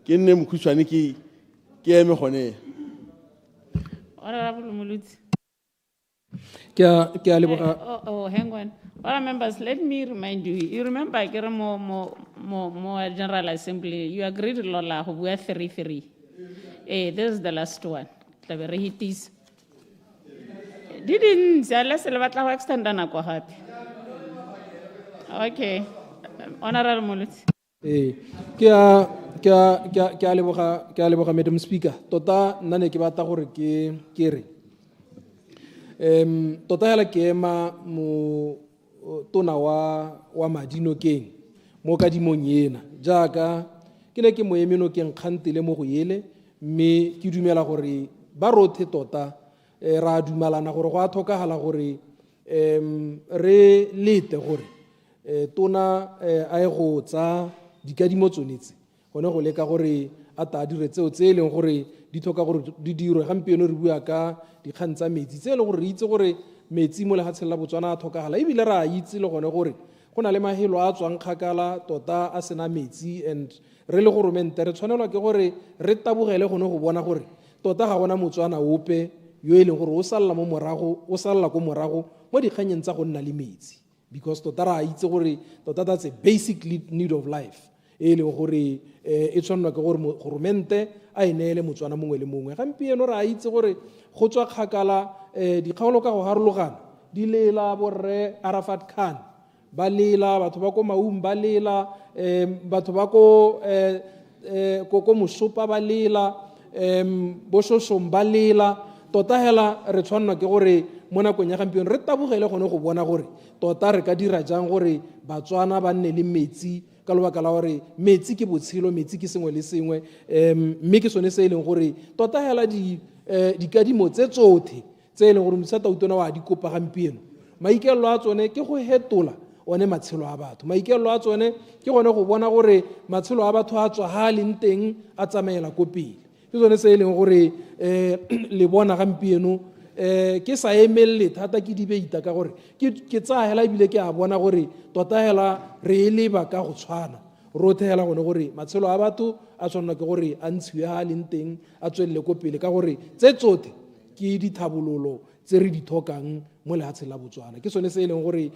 ke nne mokhutswane ke eme gone Honorable Muluti. Oh, hang on. All members, let me remind you. You remember, more General Assembly, you agreed, Lola, who were 3-3. This is the last one. Didn't let's extend an happy. Okay. Honorable Muluti. Ke a leboga Madam Speaker tota nna ke batla gore ke re tota hela ke ema mo tona wa madinokeng mo ka dimong ena jaaka ke ne ke mo emeno ke nkgantile mo go yele mme ke dumela gore ba rothe tota ra dumalana gore go a tlhokagala gore re lete gore tona a e go tsa dikadimo tsonetse gone go leka gore a ta dire tseo tse e leng gore di tlhoka gore di dirwe gampieno re bua ka dikgang tsa metsi tse e leng gore re itse gore metsi mo lehatsheng la Botswana a tlhokagala ebile re a itse le gone gore go na le mahelo a tswang kgakala tota a sena metsi and re le goromente re tshwanelwa ke gore re tabogele gone go bona gore tota ga gona Motswana ope yo e leng gore o salla ko morago mo dikganyeng tsa go nna le metsi because tota ra itse gore tota that's a basic need of life e leng gore e tshwanelwa ke gore goromente a e neele motswana mongwe le mongwe gampieno re a itse gore go tswa kgakala dikgaolo ka go harologana di lela borre Arafat Khan ba lela batho ba ko Maung ba lela batho ba ko Mosopa ba lela bo Shoshong ba lela tota hela re tshwanelwa ke gore mo nakong ya gampieno re tabogele gone go bona gore tota re ka dira jang gore batswana ba nne le metsi ka lebaka la gore metsi ke botshelo metsi ke sengwe le sengwe mme ke sone se e leng gore tota hela dikadimo tse tsotlhe tse e leng gore Mosata Utona wa di kopa gampieno maikelelo a tsone ke go hetola one matshelo a batho maikelelo a tsone ke gone go bona gore matshelo a batho a tswa ha leng teng a tsamaela ko pele ke sone se e leng gore le bona gampieno ke sa emelele thata ke dibeita ka gore ke tsaya hela ebile ke a bona gore tota hela re e leba ka go tshwana rothe hela gone gore matshelo a batho a tshwanelwa ke gore a ntshiwe ha leng teng a tswelele ko pele ka gore tse tsotlhe ke dithabololo tse re di thokang mo lehatsheng la Botswana ke sone se e leng gore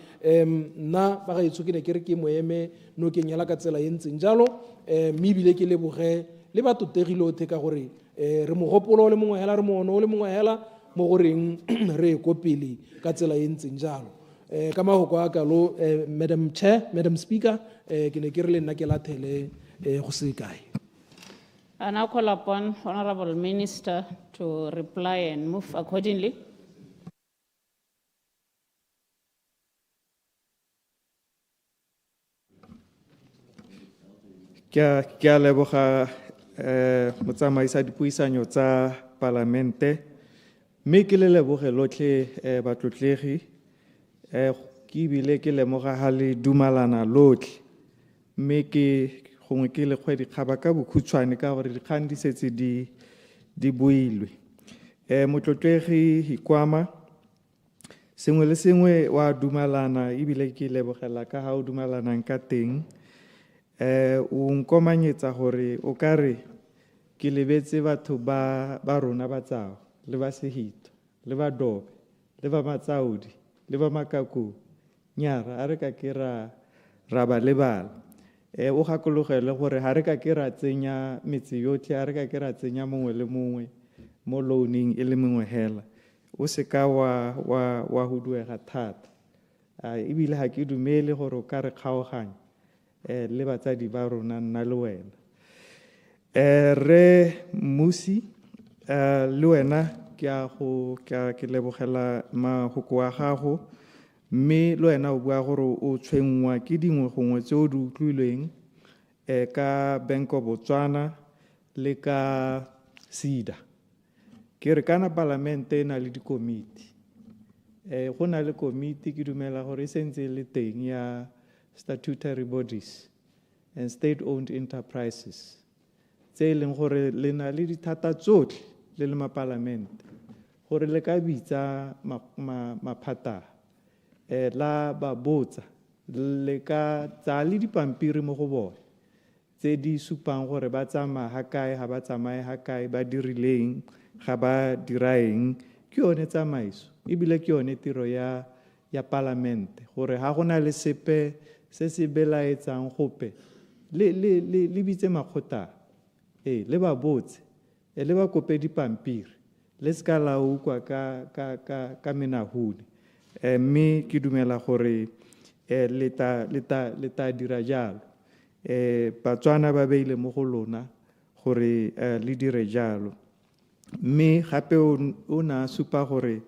nna ba gaetsho ke ne ke re ke moeme nokeng yala ka tsela e ntseng jalo mme ebile ke leboge le batotegile othe ka gore re mogopolo o le mongwe hela re moono o le mongwe hela mo goreng re ko pele ka tsela e ntseng jalo ka mahoko a kalo Madam Chair, Madam Speaker ke ne ke re le nna ke lathele go se kae. I now call upon Honorable Minister to reply and move accordingly. Ke a leboga motsamaisa dipuisano tsa palamente mme ke le leboge lotlhe batlotlegi ke bile ke lemoga ha le dumalana lotlhe mme ke gongwe ke le kgwe dikgaba ka bokhutshwane ka gore dikgang di setse di builwe motlotlegi Hikwama sengwe le sengwe wa dumalana ebile ke lebogela ka ha o dumalanang ka teng o nkomanyetsa gore o ka re ke lebetse batho ba rona ba tsao le ba Sehito le ba Dobe le ba Matsaudi le ba Makakong nyara a re ka ke ra ba lebala o gakologele gore ha re ka ke ra tsenya metse yotlhe a re ka ke ra tsenya mongwe le mongwe mo loaning e le mengwe hela o se ka wa huduega thata ebile ha ke dumele gore o ka re kgaoganya le batsadi ba rona nna le wena re Musi le wena ke lebogela mahoko a gago mme le wena o bua gore o tshwenngwa ke dingwe gongwe tse o di utlwilweng ka Bank of Botswana le ka SIDA ke re kana palamente na le dikomiti go na le komiti ke dumela gore e sentse le teng ya statutory bodies and state-owned enterprises tse e leng gore le na le dithata tsotlhe le le mapalamente gore le ka bitsa maphata la ba botsa le ka tsa le dipampiri mo go bone tse di supang gore ba tsamaya ha kae ha ba tsamaye ha kae ba dirileng ga ba diraeng ke yone tsamaiso ebile ke yone tiro ya palamente gore ha go na le sepe se se belaetsang gope le bitse makgotla le ba botse le ba kope dipampiri le ska la ukwa ka menahune mme ke dumela gore le ta dira jalo Batswana ba beile mo go lona gore le dire jalo mme gape o na supa gore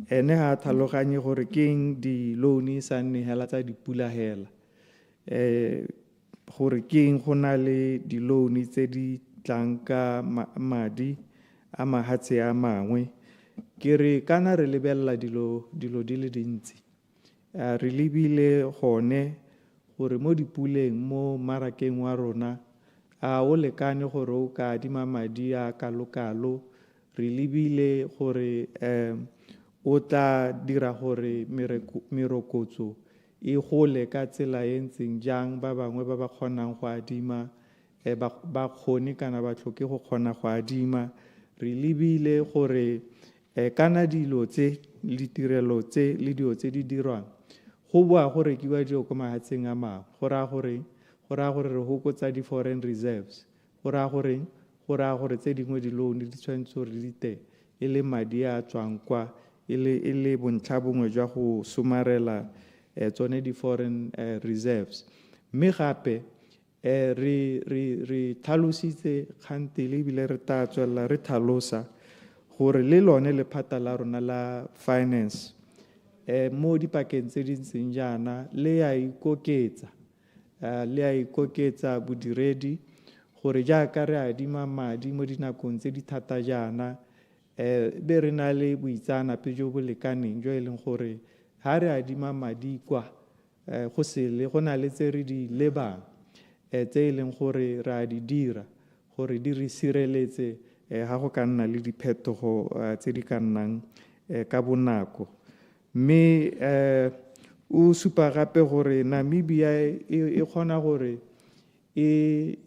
ene ha tlhaloganye gore keng di loan sa nne hela tsa dipula hela gore keng go na le di loan tse di tlang ka madi a mahatse a mangwe ke re kana re lebella dilo di le dintsi re lebile gone gore mo dipuleng mo marakeng wa rona a o lekane gore o ka adima madi a kalokalo re lebile gore o tla dira gore merokotso e gole ka tsela e ntseng jang ba bangwe ba ba kgonang go adima ba kgone kana ba tlhoke go kgona go adima re lebile gore kana dilo tse le ditirelo tse le dio tse di dirwang go bua gore ke ba dio ko mahatseng a mangwe go ra gore go raya gore re hokotsa di-foreign reserves, go raya gore tse dingwe di-loan di tshwanetse gore di teng e le madi a tswang kwa e le bontlha bongwe jwa go somarela tsone di-foreign reserves. Mme gape re tlhalositse kgantele ebile re tla tswelela re tlhalosa gore le lone lephata la rona la finance mo dipakeng tse di ntseng jaana le a ikoketsa bodiredi gore jaaka re adima madi mo dinakong tse di thata jaana be re na le boitseanape jo bo lekaneng jo e leng gore ha re adima madi kwa go na le tse re di lebang tse e leng gore re a di dira gore di re sireletse ha go ka nna le diphetogo tse di ka nnang ka bonako. Mme o supa gape gore Namibia e kgona gore e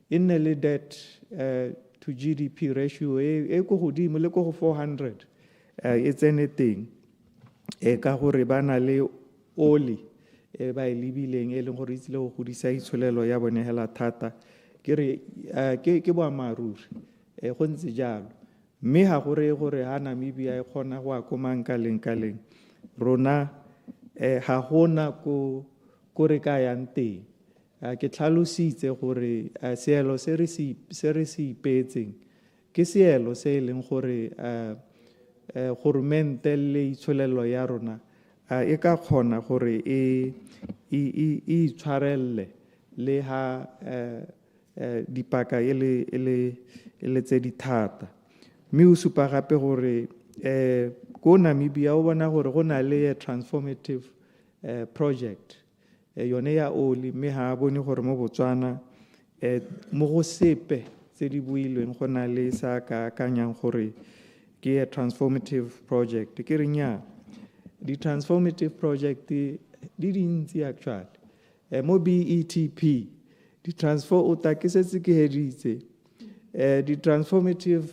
nne le debt to GDP ratio e go godimo le go 400 e tsene teng ka gore ba na le oli ba e lebileng e leng gore e tsile go godisa itsholelo ya bone hela thata ke boammaaruri go ntse jalo. Mme ha gore ha Namibia e kgona go akomang ka leng rona ha gona ko re ka yang teng. Ke tlhalositse gore seelo se re se ipeetseng ke seelo se e leng gore goromente le itsholelo ya rona e ka kgona gore e itshwarelle le ha dipaka e le tse di thata. Mme o supa gape gore ko Namibia o bona gore go na le transformative project yone ya oli, mme ha bone gore mo Botswana mo go sepe tse di builweng go na le sa ka akanyang gore ke transformative project. Ke re nnyaa, di-transformative project di dintsi actually mo BETP di-transfer ke setse ke heditse di-transformative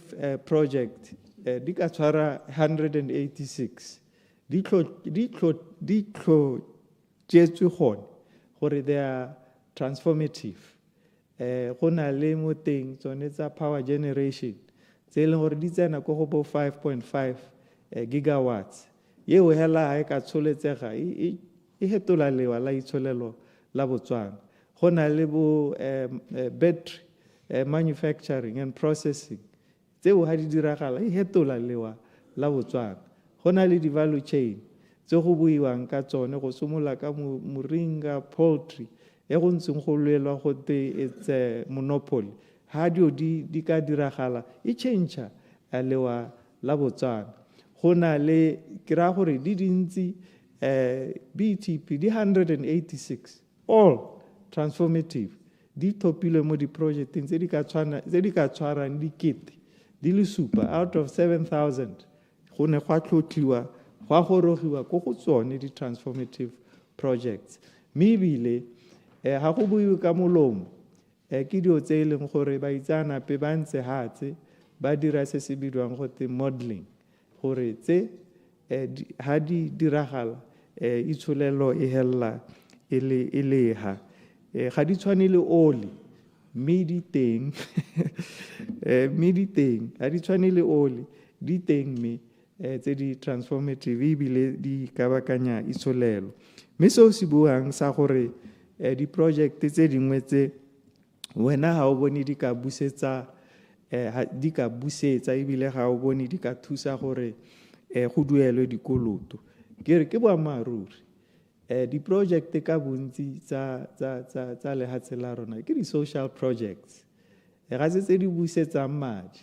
project di ka tshwara 186 di tjetswe gone gore they are transformative. Go na le mo teng tsone tsa power generation tse e leng gore di tsena ko go bo 5.5 gigawatts yeo hela ha e ka tsholetsega e hetola lewa la itsholelo la Botswana. Go na le bo battery manufacturing and processing tseo ha di diragala e hetola lewa la Botswana. Go na le di-value chain tse go buiwang ka tsone go somola ka moringa, poultry e go ntseng go lwelwa gote it's a monopoly. Ha dio di ka diragala e change lewa la Botswana. Go na le ke ra gore di dintsi BTP di 186 all transformative di topilwe mo di-projecteng tse di ka tshwarang dikete di le supa out of 7,000 go ne gwa tlotliwa gwa gorogiwa ko go tsone di-transformative projects. Mme ebile ga go buiwe ka molomo ke dio tse e leng gore baitsanape ba ntse hatse ba dira se se bidiwang gote modeling gore tse ha di diragala itsholelo e hella e le ha ga di tshwane le oli mme di teng ga di tshwane le oli di teng mme tse di transformative ebile di ka bakanya itsholelo. Mme seo se buang sa gore di-project tse dingwe tse wena ha o bone di ka busetsa ebile ga o bone di ka thusa gore go duelwe dikoloto. Ke re ke boammaaruri di-project ka bontsi tsa lehatshe la rona ke di-social projects ga tse di busetsang madi,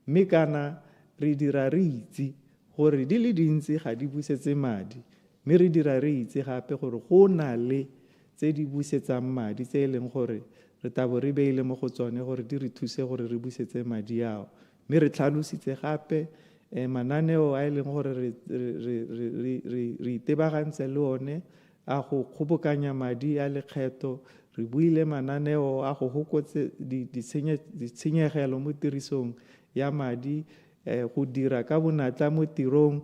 mme kana re dira re itse gore di le dintsi ga di busetse madi, mme re dira re itse gape gore go na le tse di busetsang madi tse e leng gore re tabo re beile mo go tsone gore di re thuse gore re busetse madi ao. Mme re tlhalositse gape mananeo a e leng gore re itebagantse le one a go kgobokanya madi a lekgetho. Re buile mananeo a go hokotse ditshenyegelo mo tirisong ya madi, go dira ka bonatla mo tirong.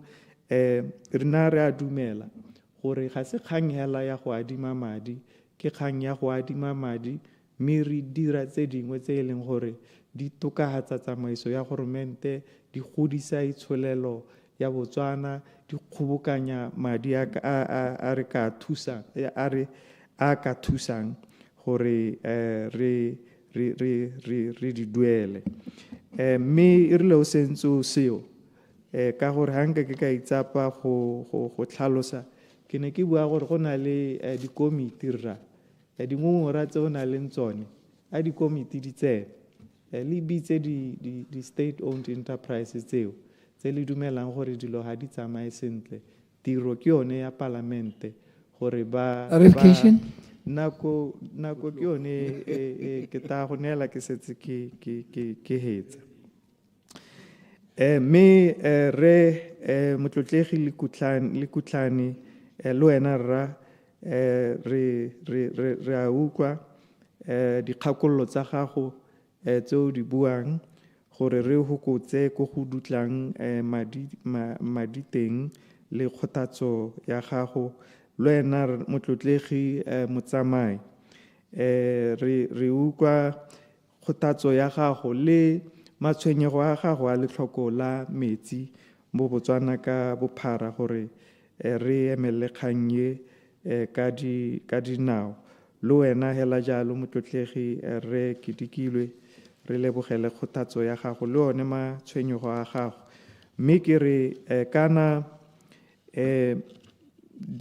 Rena re a dumela gore ga se kgang hela ya go adima madi ke kgang ya go adima madi mme re dira tse dingwe tse e leng gore di tokafatsa tsamaiso ya goromente, di godisa itsholelo ya Botswana, di kgobokanya madi a ka thusang gore re di duele. Mme e rile o sentse o seo ka gore ga nka ke ka itsapa go tlhalosa, ke ne ke bua gore go na le dikomiti rra dingongora tse o na leng tsone a dikomiti di tsene le bitse di state owned enterprises tseo tse le dumelang gore dilo ga di tsamaye sentle. Tiro ke yone ya palamente gore nako ke yone ke ta go neela ke setse ke hetsa. Mme re motlotlegi le kutlane le wena rra re a utlwa dikgakololo tsa gago tseo di buang gore re hokotse go go dutlang madi teng le kgothatso ya gago. Le wena motlotlegi motsamai re utlwa kgothatso ya gago le matshwenyego a gago a letlhoko la metsi mo Botswana ka bophara gore re emele kgang ye ka dinao. Le wena hela jalo motlotlegi re ketekilwe re lebogele kgothatso ya gago le one matshwenyego a gago. Mme ke re kana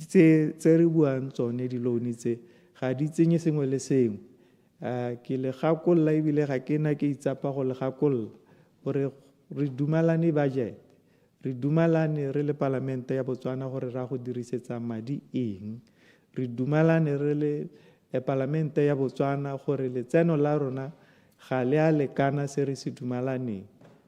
tse re buang tsone di-loan tse ga di tsenye sengwe le sengwe. Ke le gakolola ebile ga ke na ke itsapa go le gakolola gore re dumalane budget, re dumalane re le palamente ya Botswana gore ra go dirisetsa madi eng, re dumalane re le palamente ya Botswana gore letseno la rona ga le a lekana se re se dumalaneng,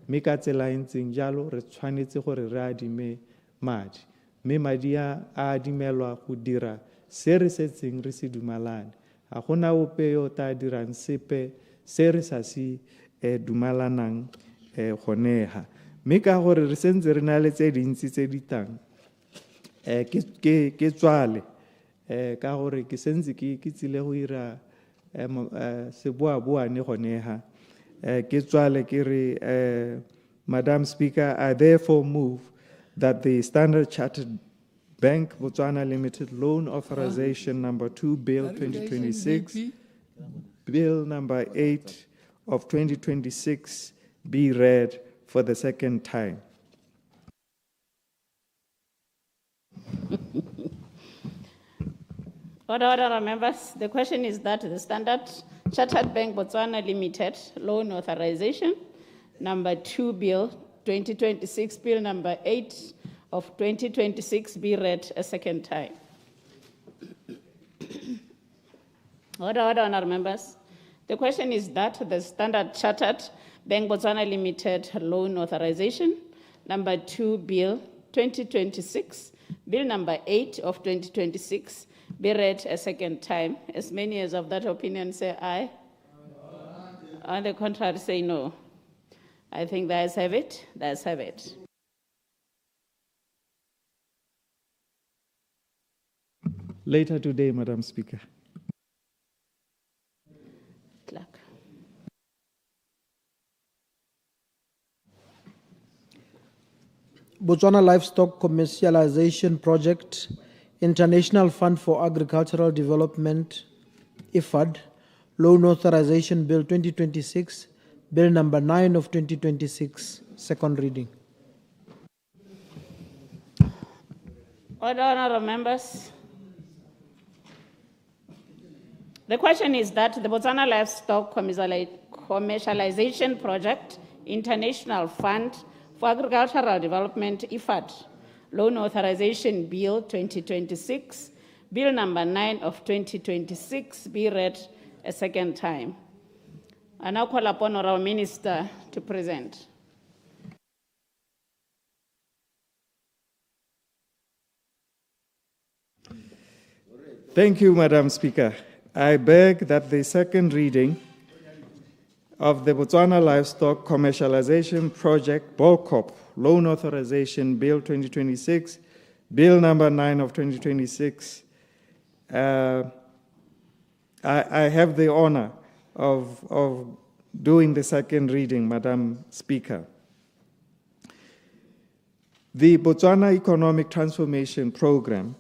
mme ka tsela e ntseng jalo re tshwanetse gore re adime madi, mme madi a adimelwa go dira se re setseng re se dumalane. Ga gona ope yo ta dirang sepe se re sa se dumalanang gonega. Mme ka gore re sentse re na le tse dintsi tse di tang ke tswale ka gore ke sentse ke tsile go ira seboaboane gonega. Ke tswale ke re Madam Speaker, I therefore move that the Standard Chartered Bank Botswana Limited Loan Authorization number 2 Bill 2026, Bill number 8 of 2026 be read for the second time. Order, members. The question is that the Standard Chartered Bank Botswana Limited Loan Authorization number 2 Bill 2026, Bill number 8 of 2026 be read a second time. Order, honourable members. The question is that the Standard Chartered Bank Botswana Limited Loan Authorization number 2 Bill 2026, Bill number 8 of 2026 be read a second time. As many as of that opinion say aye. On the contrary, say no. I think the ayes have it. The ayes have it. Later today, Madam Speaker. Clerk. Botswana Livestock Commercialization Project, International Fund for Agricultural Development, IFAD, Loan Authorization Bill 2026, Bill number 9 of 2026, second reading. Order, honourable members. The question is that the Botswana Livestock Commercialization Project, International Fund for Agricultural Development, IFAD, Loan Authorization Bill 2026, Bill number 9 of 2026 be read a second time. I now call upon our Minister to present. Thank you, Madam Speaker. I beg that the second reading of the Botswana Livestock Commercialization Project, BOLCOP, Loan Authorization Bill 2026, Bill number 9 of 2026, I have the honor of doing the second reading, Madam Speaker. The Botswana Economic Transformation Program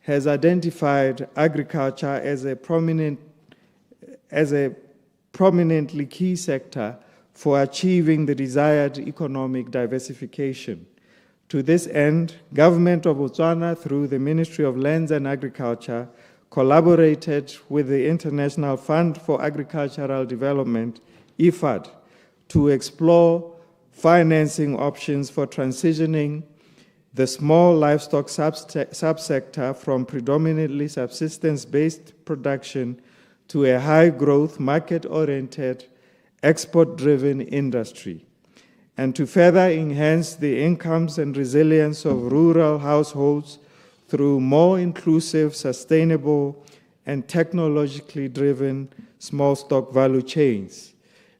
has identified agriculture as a prominently key sector for achieving the desired economic diversification. To this end, Government of Botswana, through the Ministry of Lands and Agriculture, collaborated with the International Fund for Agricultural Development, IFAD, to explore financing options for transitioning the small livestock subsector from predominantly subsistence-based production to a high-growth, market-oriented, export-driven industry, and to further enhance the incomes and resilience of rural households through more inclusive, sustainable, and technologically driven small stock value chains.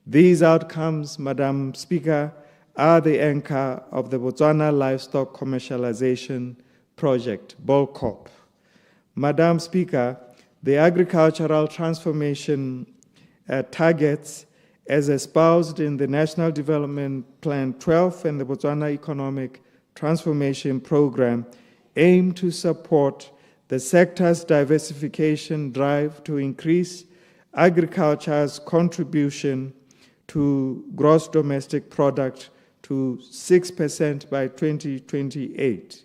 These outcomes, Madam Speaker, are the anchor of the Botswana Livestock Commercialization Project, BOLCOP. Madam Speaker, the agricultural transformation targets, as espoused in the National Development Plan 12 and the Botswana Economic Transformation Program, aim to support the sector's diversification drive to increase agriculture's contribution to gross domestic product to 6% by 2028,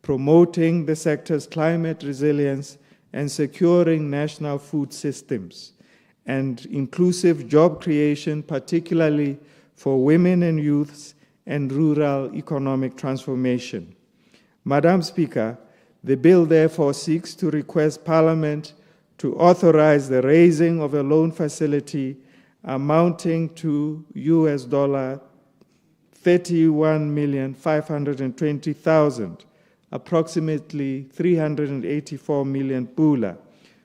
promoting the sector's climate resilience and securing national food systems, and inclusive job creation, particularly for women and youths, and rural economic transformation. Madam Speaker, the bill therefore seeks to request Parliament to authorize the raising of a loan facility amounting to $31,520,000, approximately 384 million pula,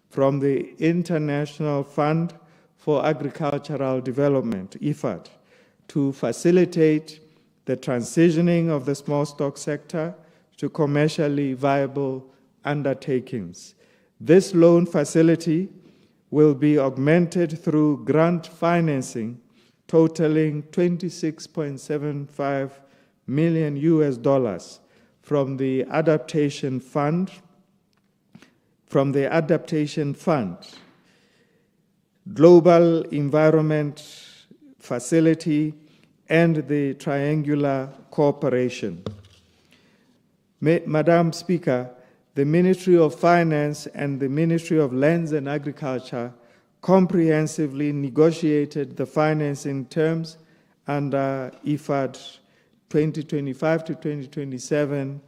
from the International Fund for Agricultural Development, IFAD, to facilitate the transitioning of the small stock sector to commercially viable undertakings. This loan facility will be augmented through grant financing totaling $26.75 million from the Adaptation Fund, Global Environment Facility, and the Triangular Cooperation. Madam Speaker, the Ministry of Finance and the Ministry of Lands and Agriculture comprehensively negotiated the financing terms under IFAD 2025 to 2027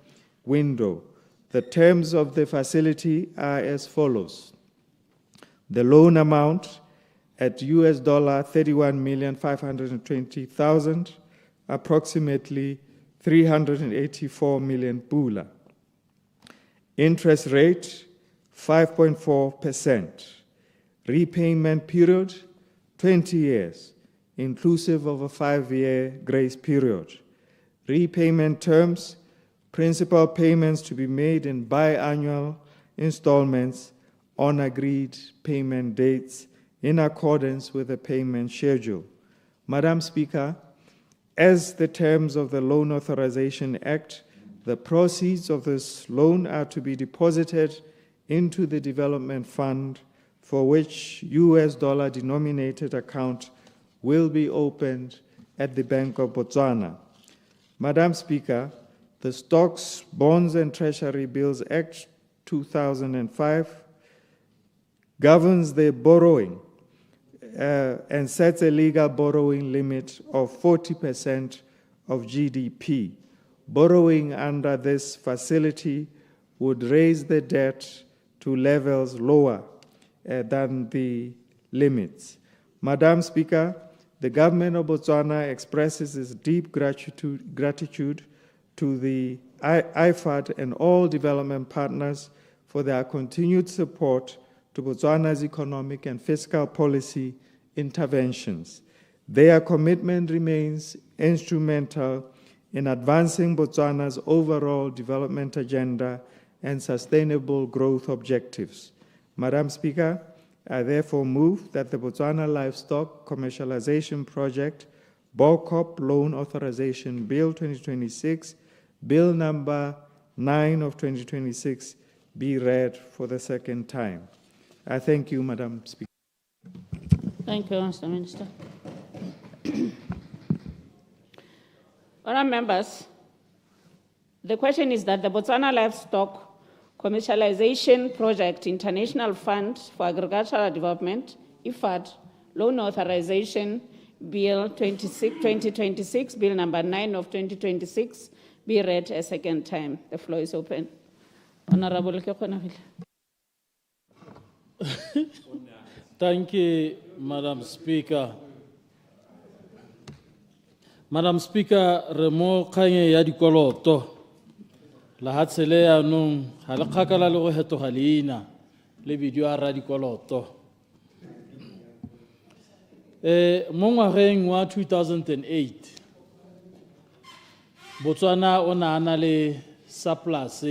window. The terms of the facility are as follows. The loan amount at $31,520,000, approximately 384 million pula. Interest rate, 5.4%. Repayment period, 20 years, inclusive of a 5-year grace period. Repayment terms, principal payments to be made in biannual installments on agreed payment dates in accordance with the payment schedule. Madam Speaker, as the terms of the Loan Authorization Act, the proceeds of this loan are to be deposited into the development fund, for which US dollar denominated account will be opened at the Bank of Botswana. Madam Speaker, the Stocks, Bonds and Treasury Bills Act 2005 governs the borrowing and sets a legal borrowing limit of 40% of GDP. Borrowing under this facility would raise the debt to levels lower than the limits. Madam Speaker, the government of Botswana expresses its deep gratitude to the IFAD and all development partners for their continued support to Botswana's economic and fiscal policy interventions. Their commitment remains instrumental in advancing Botswana's overall development agenda and sustainable growth objectives. Madam Speaker, I therefore move that the Botswana Livestock Commercialization Project, BOCOP Loan Authorization Bill 2026, Bill number 9 of 2026, be read for the second time. I thank you, Madam Speaker. Thank you, Mr. Minister. Honourable members, the question is that the Botswana Livestock Commercialization Project International Fund for Agricultural Development, IFAD, Loan Authorization Bill 2026, Bill number 9 of 2026, be read a second time. The floor is open. Honourable Kekonagile. Thank you, Madam Speaker. Madam Speaker, remo kanye ya dikoloto la hatsele ya nung hala khakala le go hetoga leina le video a ra dikoloto. Mo ngwageng wa 2008 Botswana o na ana le surplus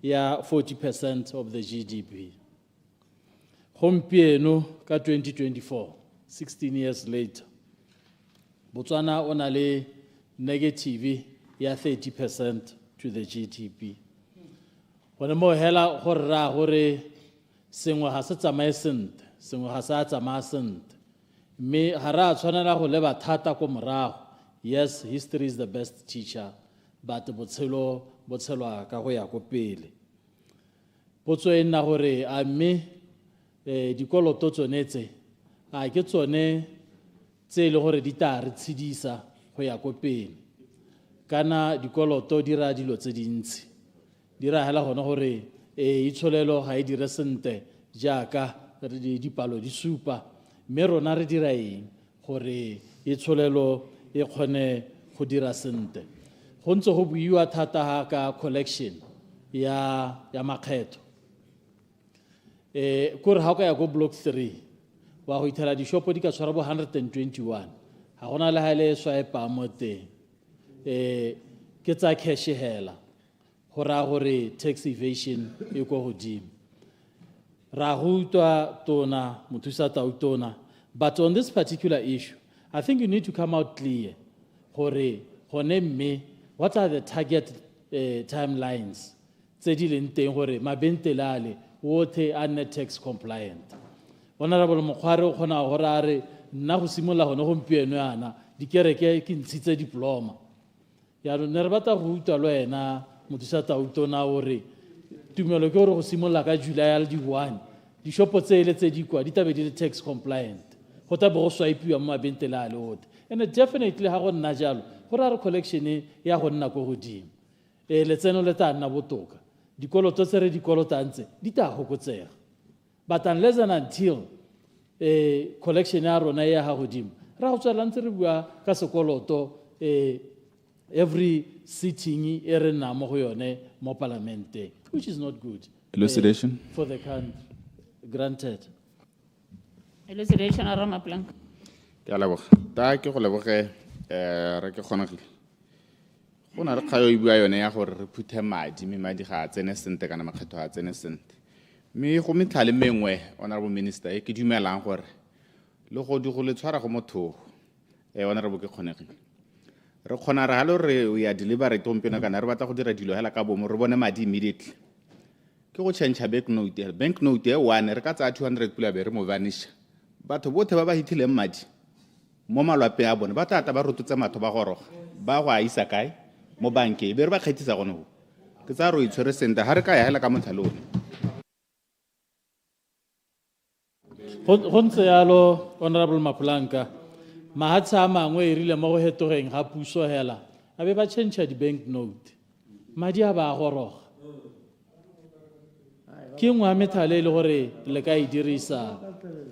ya 40% of the GDP. Gompieno ka 2024, 16 years later, Botswana o na le negative ya 30% to the GDP. Gone mo hela go ra gore sengwe ga se tsamaye sentle, sengwe ga sa tsamaya sentle. Me ha ra tshwanela go leba thata ko morago. Yes, history is the best teacher, but botshelo ka go ya ko pele. Potso e nna gore a mme dikoloto tsonetse a ke tsone tse le gore di ta re tshedisa go ya ko pele. Kana dikoloto di ra dilo tse dintsi. Di ra hela gone gore itsholelo ga e dire sentle jaaka dipalo di supa. Mme rona re dira eng gore itsholelo e kgone go dira sentle. Go ntse go buiwa thata ka collection ya makgetho. Kore ha o ka ya go block 3 wa go ithela dishopo di ka tshwara bo 121 ha gona le hale swipe mo teng ke tsa cash hela go ra gore tax evasion e go godimo ra go utwa tona mothusa tautona. But on this particular issue, I think you need to come out clear gore gone mme what are the target timelines tse di leng teng gore mabentelale wote are net tax compliant. Honorable Mokhware o khona go ra re nna go simolla gone gompieno yana dikereke ke ntshitse diploma ya re ne re batla go utwa lo ena mothusa tautona ore tumelo ke gore go simolla ka July ya di 1 di shopo tse ile tse di kwa di tabe di tax compliant go tabe go swipiwa mo mabentelale wote. And definitely ha go nna jalo go ra re collection ya go nna go godimo letseno le tla nna botoka dikoloto tse re dikolotantse di ta gokotsega. But unless and until collection ya rona ya ha godimo ra go tswela ntse re bua ka sekoloto every sitting e re nna mo go yone mo parliament, which is not good. Elucidation for the country. Granted. Elucidation, Arama Blanc. ke a leboga ta ke go leboge re ke kgonagile go na re kgayo e bua yone ya gore re phuthe madi mme madi ga a tsene sente kana makgetho a tsene sente mme go metlhale mengwe honorable minister ke dumelang gore le go di go le tshwara go motho honorable ke kgonegile re kgona re ha le re o ya delivery tompena kana re batla go dira dilo hela ka bomo re bone madi immediately ke go change bank note e one re ka tsa 200 pula be re mo vanisha batho bothe ba ba hitlileng madi mo malwape a bone ba tata ba rototse matho ba goroga ba go a isa kae mo banke be re ba kgethisa gone go ke tsa ro itshwere sente ha re ka ya hela ka mothalone go ntse yalo honorable Mapulanka mahatsa a mangwe e rile mo go hetogeng ga puso hela a be ba change di bank note madi a ba goroga ke ngwa methale le gore le ka e dirisa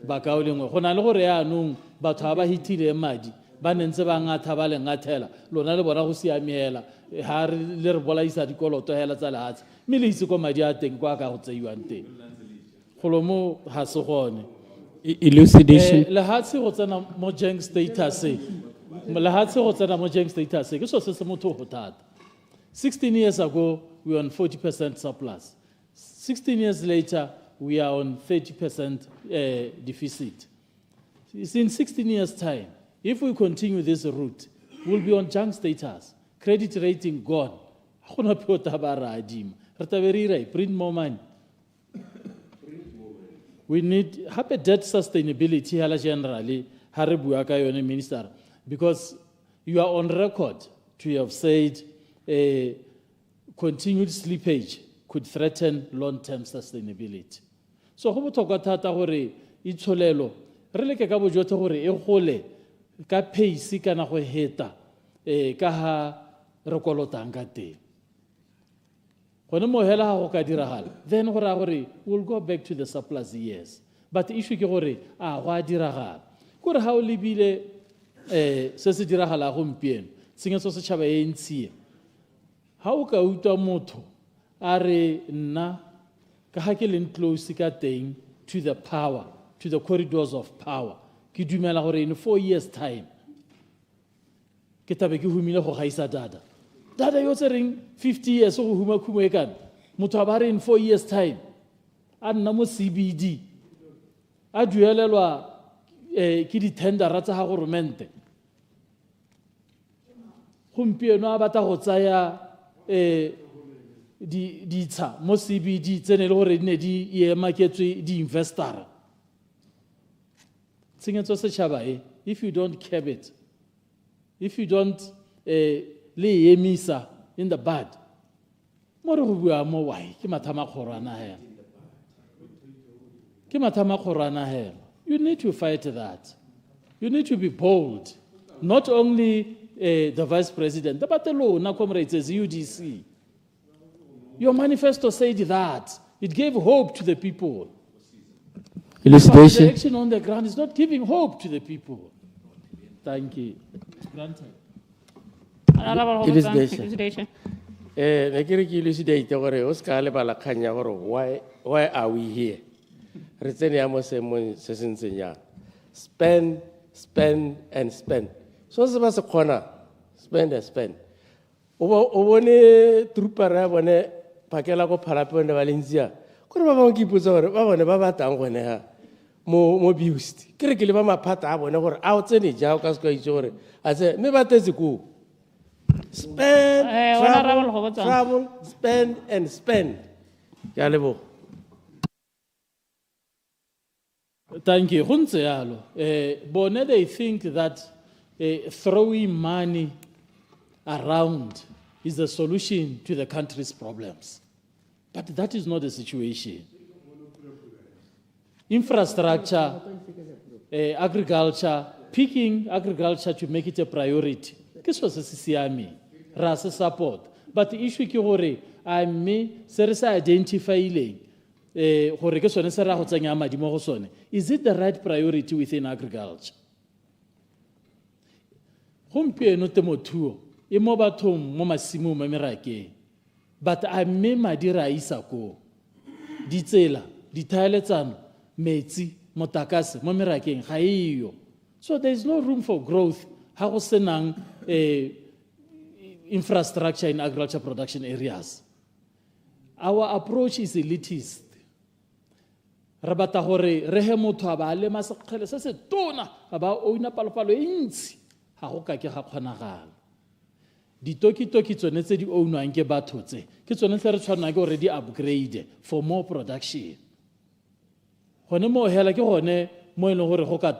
ba ka o lengwe go na le gore ya nong batho ba hitile madi ba nentse ba ngatha ba le ngathela lona le bona go siamela ha le re bolaisa dikoloto hela tsa lehatse mme le itse ko madi a teng kwa ka go tseiwang teng golomo ha se gone Elucidation. lehatse go tsena mo jeng status lehatse go tsena mo jeng status ke so se motho go thata 16 years ago we were on 40% surplus. 16 years later, we are on 30% deficit. It's in 16 years' time. If we continue this route, we'll be on junk status, credit rating gone. Print more money. We need happy debt sustainability generally, Minister, because you are on record to have said continued slippage could threaten long-term sustainability. So, how about that? It's holelo. Really, ka bojote hore e gole ka pace kana go heta ka ha re kolotang ka teng. Gone mo hela ha go ka diragala. Then gore we'll go back to the surplus years. But the issue ke gore a go a diragala. Gore ha o lebile se se diragala gompieno, senga se tshaba e ntsie. Ha o ka utwa motho a re nna ka ha ke leng close ka teng to the power, to the corridors of power. Ki dumela gore in 4 years' time, ke tabe ke humile go gaisa dada. Dada yo tsereng 50 years go huma khumo e kana. Motho a ba re in 4 years' time, a nna mo CBD, a duelelwa ke di tendera tsa ha governmente. Gompieno a batla go tsaya di tsa mo CBD tsene le gore ne di emaketswe di investor. Tsengetso setšhaba if you don't curb it, if you don't le emisa in the bud, mo re go bua mo why ke mathama khorana hela. Ke mathama khorana hela. You need to fight that. You need to be bold. Not only the vice president, but the law, comrades, as UDC. Your manifesto said that. It gave hope to the people. Elucidation. But the action on the ground is not giving hope to the people. Thank you. Granted. Elucidation. Elucidate gore o ska le bala khanya gore why are we here? Re tsene ya mo se se sentseng ya. Spend and spend. So se ba se khona spend and spend. O bone trooper ya bone pakela go phala pone ba lentsia. Gore ba bang ke ipotsa gore ba bone ba batang gone ha mo biust. Ke re ke le ba maphata a bone gore a o tsene ja o ka se ka itse gore a se me ba tetse ko. Spend, travel, spend and spend. Ya lebo. Thank you. Bone, they think that throwing money around is the solution to the country's problems. But that is not the situation. Infrastructure, agriculture, picking agriculture to make it a priority. This was a CCME, RAS support. But the issue is that I may identify is it the right priority within agriculture? Gompieno temothuo e mo bathong mo masimong mo merakeng, but a mme madi ra isa ko ditsela dithaeletsano metsi motakase mo merakeng ga iyo. So there is no room for growth ha go senang infrastructure in agriculture production areas. Our approach is elitist. Re batla gore re he motho a ba le masekgele se se tona ba oina palopalo e ntsi ga go ka ke ga kgonagala. Ditoki tsone tse di ownwang ke batho tse ke tsone tse re tshwanang ke gore di upgrade for more production. Gone mo hela ke gone mo e leng gore go ka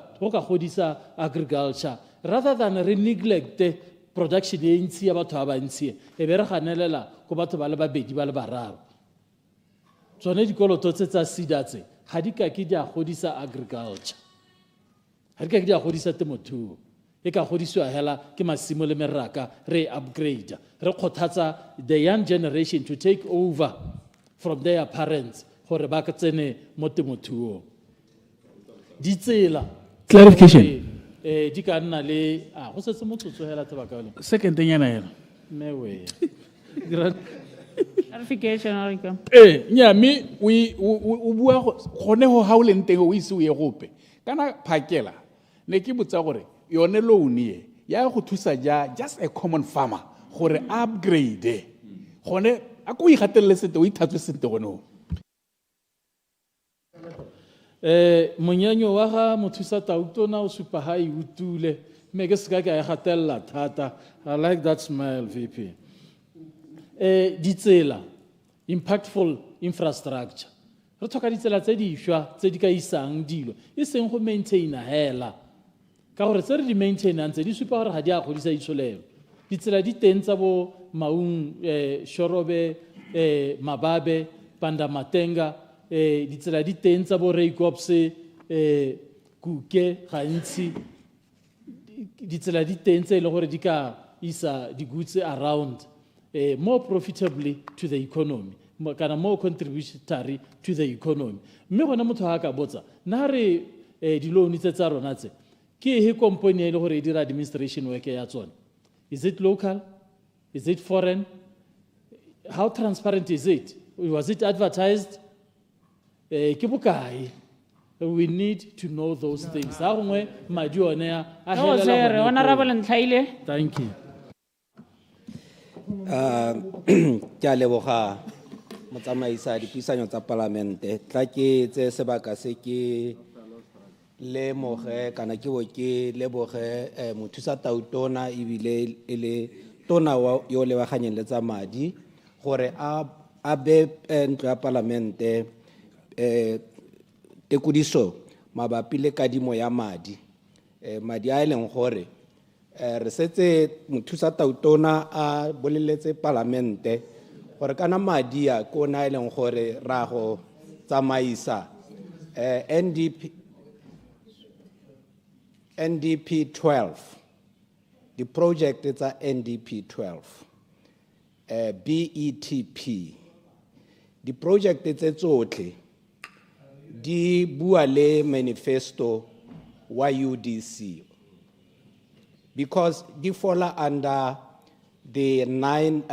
godisa agriculture rather than re neglect production e ntsi ya batho ba ntsi e be re ganelela go batho ba le babedi ba le bararo. Tsone dikoloto tse tsa SEDA tse ga di ka ke di a godisa agriculture, ga di ka ke di a godisa temothuo, e ka godisiwa hela ke masimo le meraka re upgrade re kgothatsa the young generation to take over from their parents gore ba ka tsene mo temothuo. Ditsela clarification di ka nna le go setse motsotso hela tse ba ka le second thing yana hela mewe Clarification, Arika. nya me we bua gone ho ha o leng teng o ise o ye gope kana phakela ne ke botsa gore yone loan ye ya go thusa ja just a common farmer gore upgrade gone a go igatelle sete o ithatswe sente gone Monyanyo wa ga mothusa tautona o supa ha e utule. Me ke seka ka e gatella thata. I like that smile, VP. Ditsela, impactful infrastructure. Re tlhoka ditsela tse dišwa tse di ka isang dilo. E seng go maintaina hela. Ka gore tse re di maintainang tse di supa gore ga di a godisa itsholelo. Ditsela di teng tsa bo Maung, Shorobe, Mababe, Pandamatenga, ditsela di teng tsa bo Reikopse, Kuke, gantsi. Ditsela di teng tse e le gore di ka isa di-goods around more profitably to the economy, kana more contributory to the economy. Mme gona motho ha ka botsa, na re di-loan tse tsa rona tse, ke he company e le gore e dira administration work ya tsone? Is it local? Is it foreign? How transparent is it? Was it advertised? Ke bokae? We need to know those things. Ha gongwe madi one a helela gone. Honorable Ntlaile. Thank you. Ke a leboga motsamaisa dipuisano tsa palamente tla ke tse sebaka se ke le moge kana ke bo ke leboge mothusa tautona ebile e le tona yo lebaganyeng le tsa madi gore a be ntlo ya palamente tekodiso mabapi le kadimo ya madi madi a leng gore re setse mothusa tautona a boleletse palamente gore kana madi a kona leng gore ra go tsamaisa NDP 12 the project tsa NDP 12 BETP the project tse tsotlhe di bua le manifesto wa UDC because they fall under the 9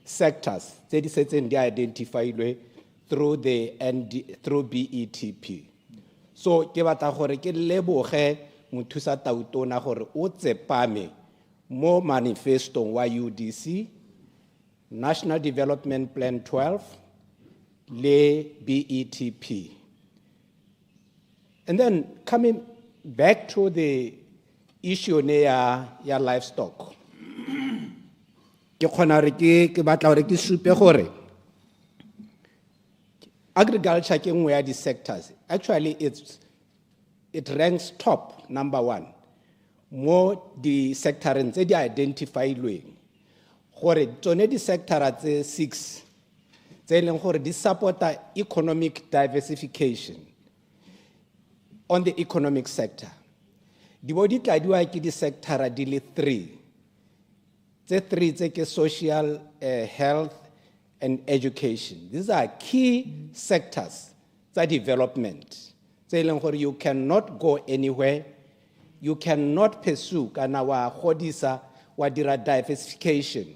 sectors that is identified through through BETP. So ke batla gore ke leboge mothusa tautona gore o tsepame mo manifesto wa UDC, National Development Plan 12, le BETP. And then coming back to the issue ne ya livestock. Ke khona re ke batla gore ke supe gore agriculture ke nngwe ya di sectors. Actually it ranks top number 1 mo di sectoreng tse di identifiedweng gore tsone di sectora tse 6 tse leng gore di supporta economic diversification on the economic sector. Di bo di tladiwa ke di sectora di le 3 tse ke social, health and education. These are key sectors tsa development tse leng gore you cannot go anywhere, you cannot pursue kana wa godisa wa dira diversification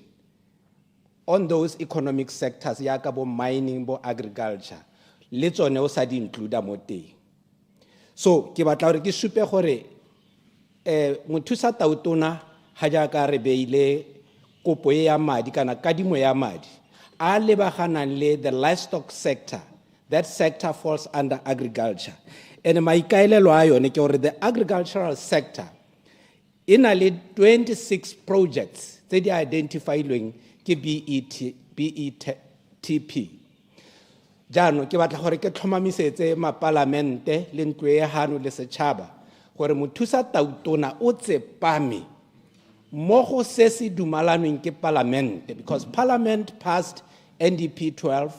on those economic sectors yaka bo mining bo agriculture le tsone o sa di include mo teng. So ke batla gore ke supe gore mothusa tautona ha jaaka re beile kopo ya madi kana kadimo ya madi a lebaganang le the livestock sector. That sector falls under agriculture. And maikaelelo a yone ke gore the agricultural sector ina le 26 projects tse di identifiedweng ke BETP. Jaanong ke batla gore ke tlhomamisetse mapalamente le ntlo e hano le setšhaba gore mothusa tautona o tsepame mo go se se dumalanweng ke palamente because parliament passed NDP 12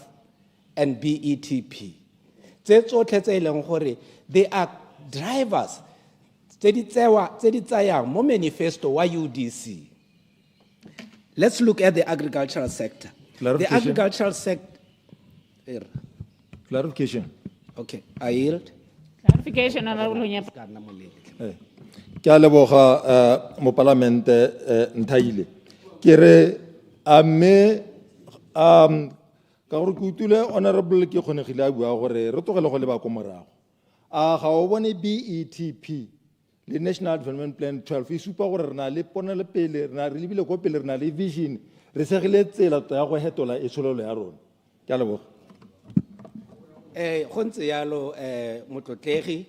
and BETP. Tse tsotlhe tse leng gore they are drivers tse di tsayang mo manifesto wa UDC. Let's look at the agricultural sector. The agricultural sector. Clarification. Okay, I yield. Clarification, Honorable Hunyapa. Ke a leboga mo palamente Nthaile. Ke re ame ka gore ke utule honorable ke kgonegile a bua gore re tlogele go leba ko morago. A ga o bone BETP le National Development Plan 12 e supa gore re na le ponele pele re na re lebile go pele re na le vision re segile tsela ya go hetola e tshololo ya rona. Ke a leboga. go ntse yalo motlotlegi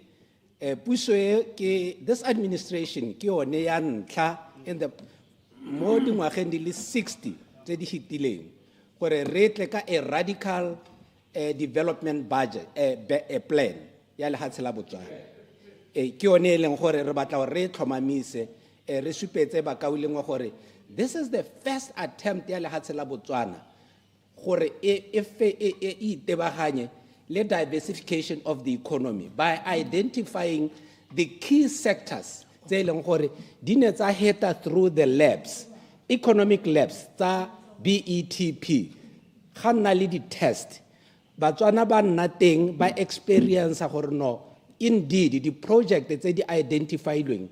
puso ke this administration ke yone ya ntlha in the mo dingwageng di le 60 tse di hitileng gore re tle ka a radical development budget a plan ya lehatshe la Botswana ke yone e leng gore re batla gore re tlhomamise re supetse bakauleng wa gore this is the first attempt ya lehatshe la Botswana gore e itebaganye le diversification of the economy by identifying the key sectors tse leng gore di ne tsa heta through the labs economic labs tsa BETP ga nna le di test Batswana ba nna teng ba experience gore no indeed di project tse di identifiedweng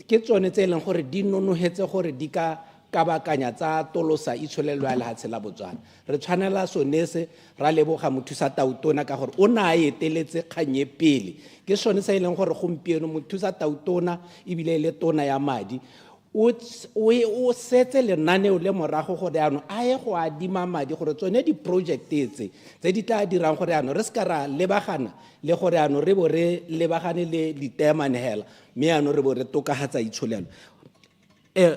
ke tsone tse leng gore di nonohetse gore di ka kabakanya tsa tolosa itsholelo ya lehatshe la Botswana re tshwanela sonese ra leboga mothusa tautona ka gore o na a eteletse kganye pele ke sone se leng gore gompieno mothusa tautona ebile le tona ya madi o setse lenaneo le morago gore ano a ye go adima madi gore tsone di project tse di tla dirang gore ano re ska ra lebagana le gore ano re bo re lebagane le diteamanehela mme ano re bo re tokahatsa itsholelo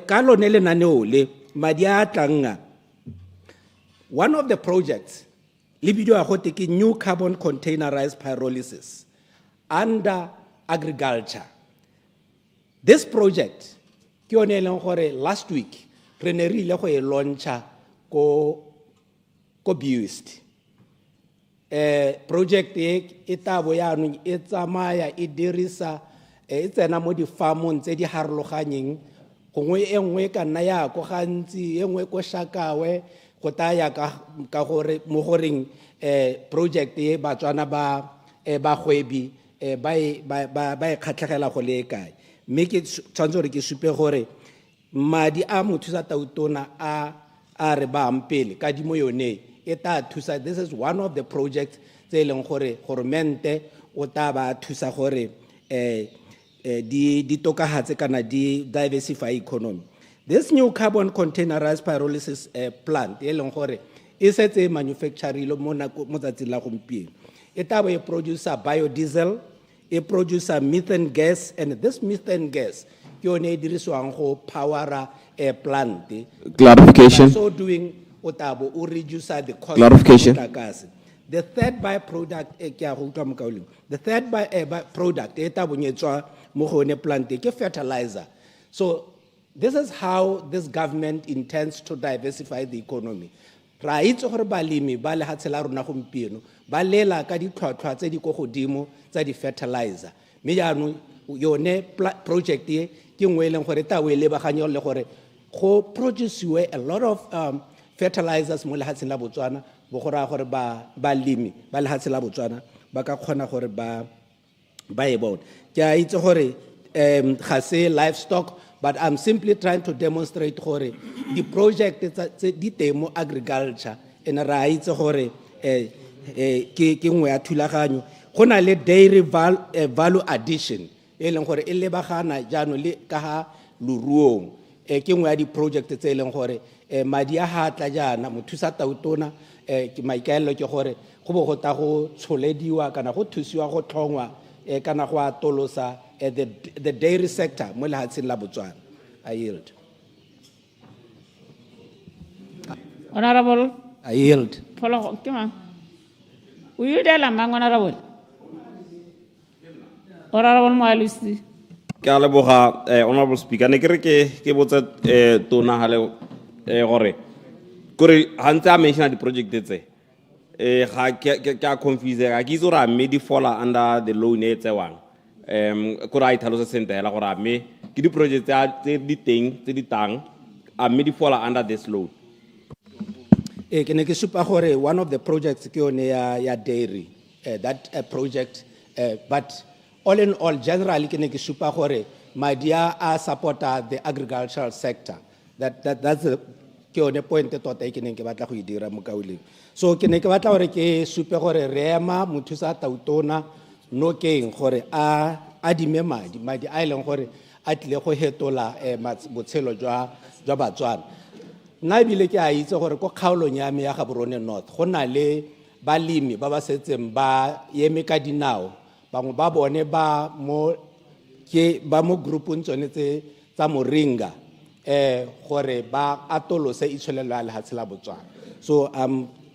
ka lone lenaneo le madi a tlanga one of the projects le bidio a gote ke new carbon containerized pyrolysis under agriculture this project ke yone e leng gore last week re ne re ile go e launcha ko Buist project e tabo ya no e tsamaya e dirisa e tsena mo di farmong tse di harologanyeng gongwe e nngwe ka nna ya go gantsi e nngwe go Shakawe go taya ka gore mo goreng project e Batswana ba hwebi ba e khatlhegela go le kae mme ke tshwanetse gore ke supe gore madi a mothusa tautona a re ba ampele ka dimo yone e ta thusa this is one of the projects tse leng gore governmente o ta ba thusa gore di tokahatse kana di diversify economy this new carbon containerized pyrolysis plant e leng gore e setse manufacturing mo tsatsing la gompieno e taba e producer biodiesel e producer methane gas and this methane gas ke yone e dirisiwang go powera plant Clarification. so doing o tabo o reduce the cost Clarification. of gas the third byproduct ke a go utlwa mo kaoleng the third byproduct e tabonyetswa mo go ne plant ke fertilizer so this is how this government intends to diversify the economy ra itse gore balemi ba le hatsela rona gompieno ba lela ka ditlhwatlhwa tse di go godimo tsa di fertilizer me jaanong yone project e ke ngwe leng gore ta we lebaganye le gore go produce a lot of fertilizers mo le hatsela la Botswana bo gora gore balemi ba le hatsela la Botswana ba ka khona gore ba e bona ke a itse gore ga se livestock but I'm simply trying to demonstrate gore the project tse di temo agriculture en ra itse gore ke ngwe ya thulaganyo go na le dairy value addition e leng gore e lebagana jaano le ka ha luruong ke ngwe ya di project tse leng gore madi a hatla jana mothusa tautona ke maikaelelo ke gore go bo go ta go tsholediwa kana go thusiwa go tlhongwa kana go atolosa the dairy sector mo lehatsheng la Botswana I yield Honorable I yield Follow come will you tell am honorable Honorable Moalusi ke a leboga honorable speaker ne ke re ke botsa tona hale gore hantse a mention di project tse ga ke a confuse ga ke itse gore a mme di fall under the loan e tsewang gore a ithalosa sentela gore a mme ke di project tse di teng tse di tang a mme di fall under this loan ke ne ke supa gore one of the projects ke yone ya dairy that project but all in all generally ke ne ke supa gore madia a supporta the agricultural sector that's the ke yone point tota ke ne ke batla go dira mo kauleng so ke ne ke batla gore ke supe gore rema mothusa tautona no keng gore a dime madi a ileng gore a tle go hetola botshelo jwa Batswana nna bile ke a itse gore ko kgaolong ya me ya Gaborone North go na le balemi ba ba setseng ba eme ka dinao bangwe ba bone ba mo groupong tsone tsa moringa gore ba atolose itsholelo ya lehatshe la Botswana. So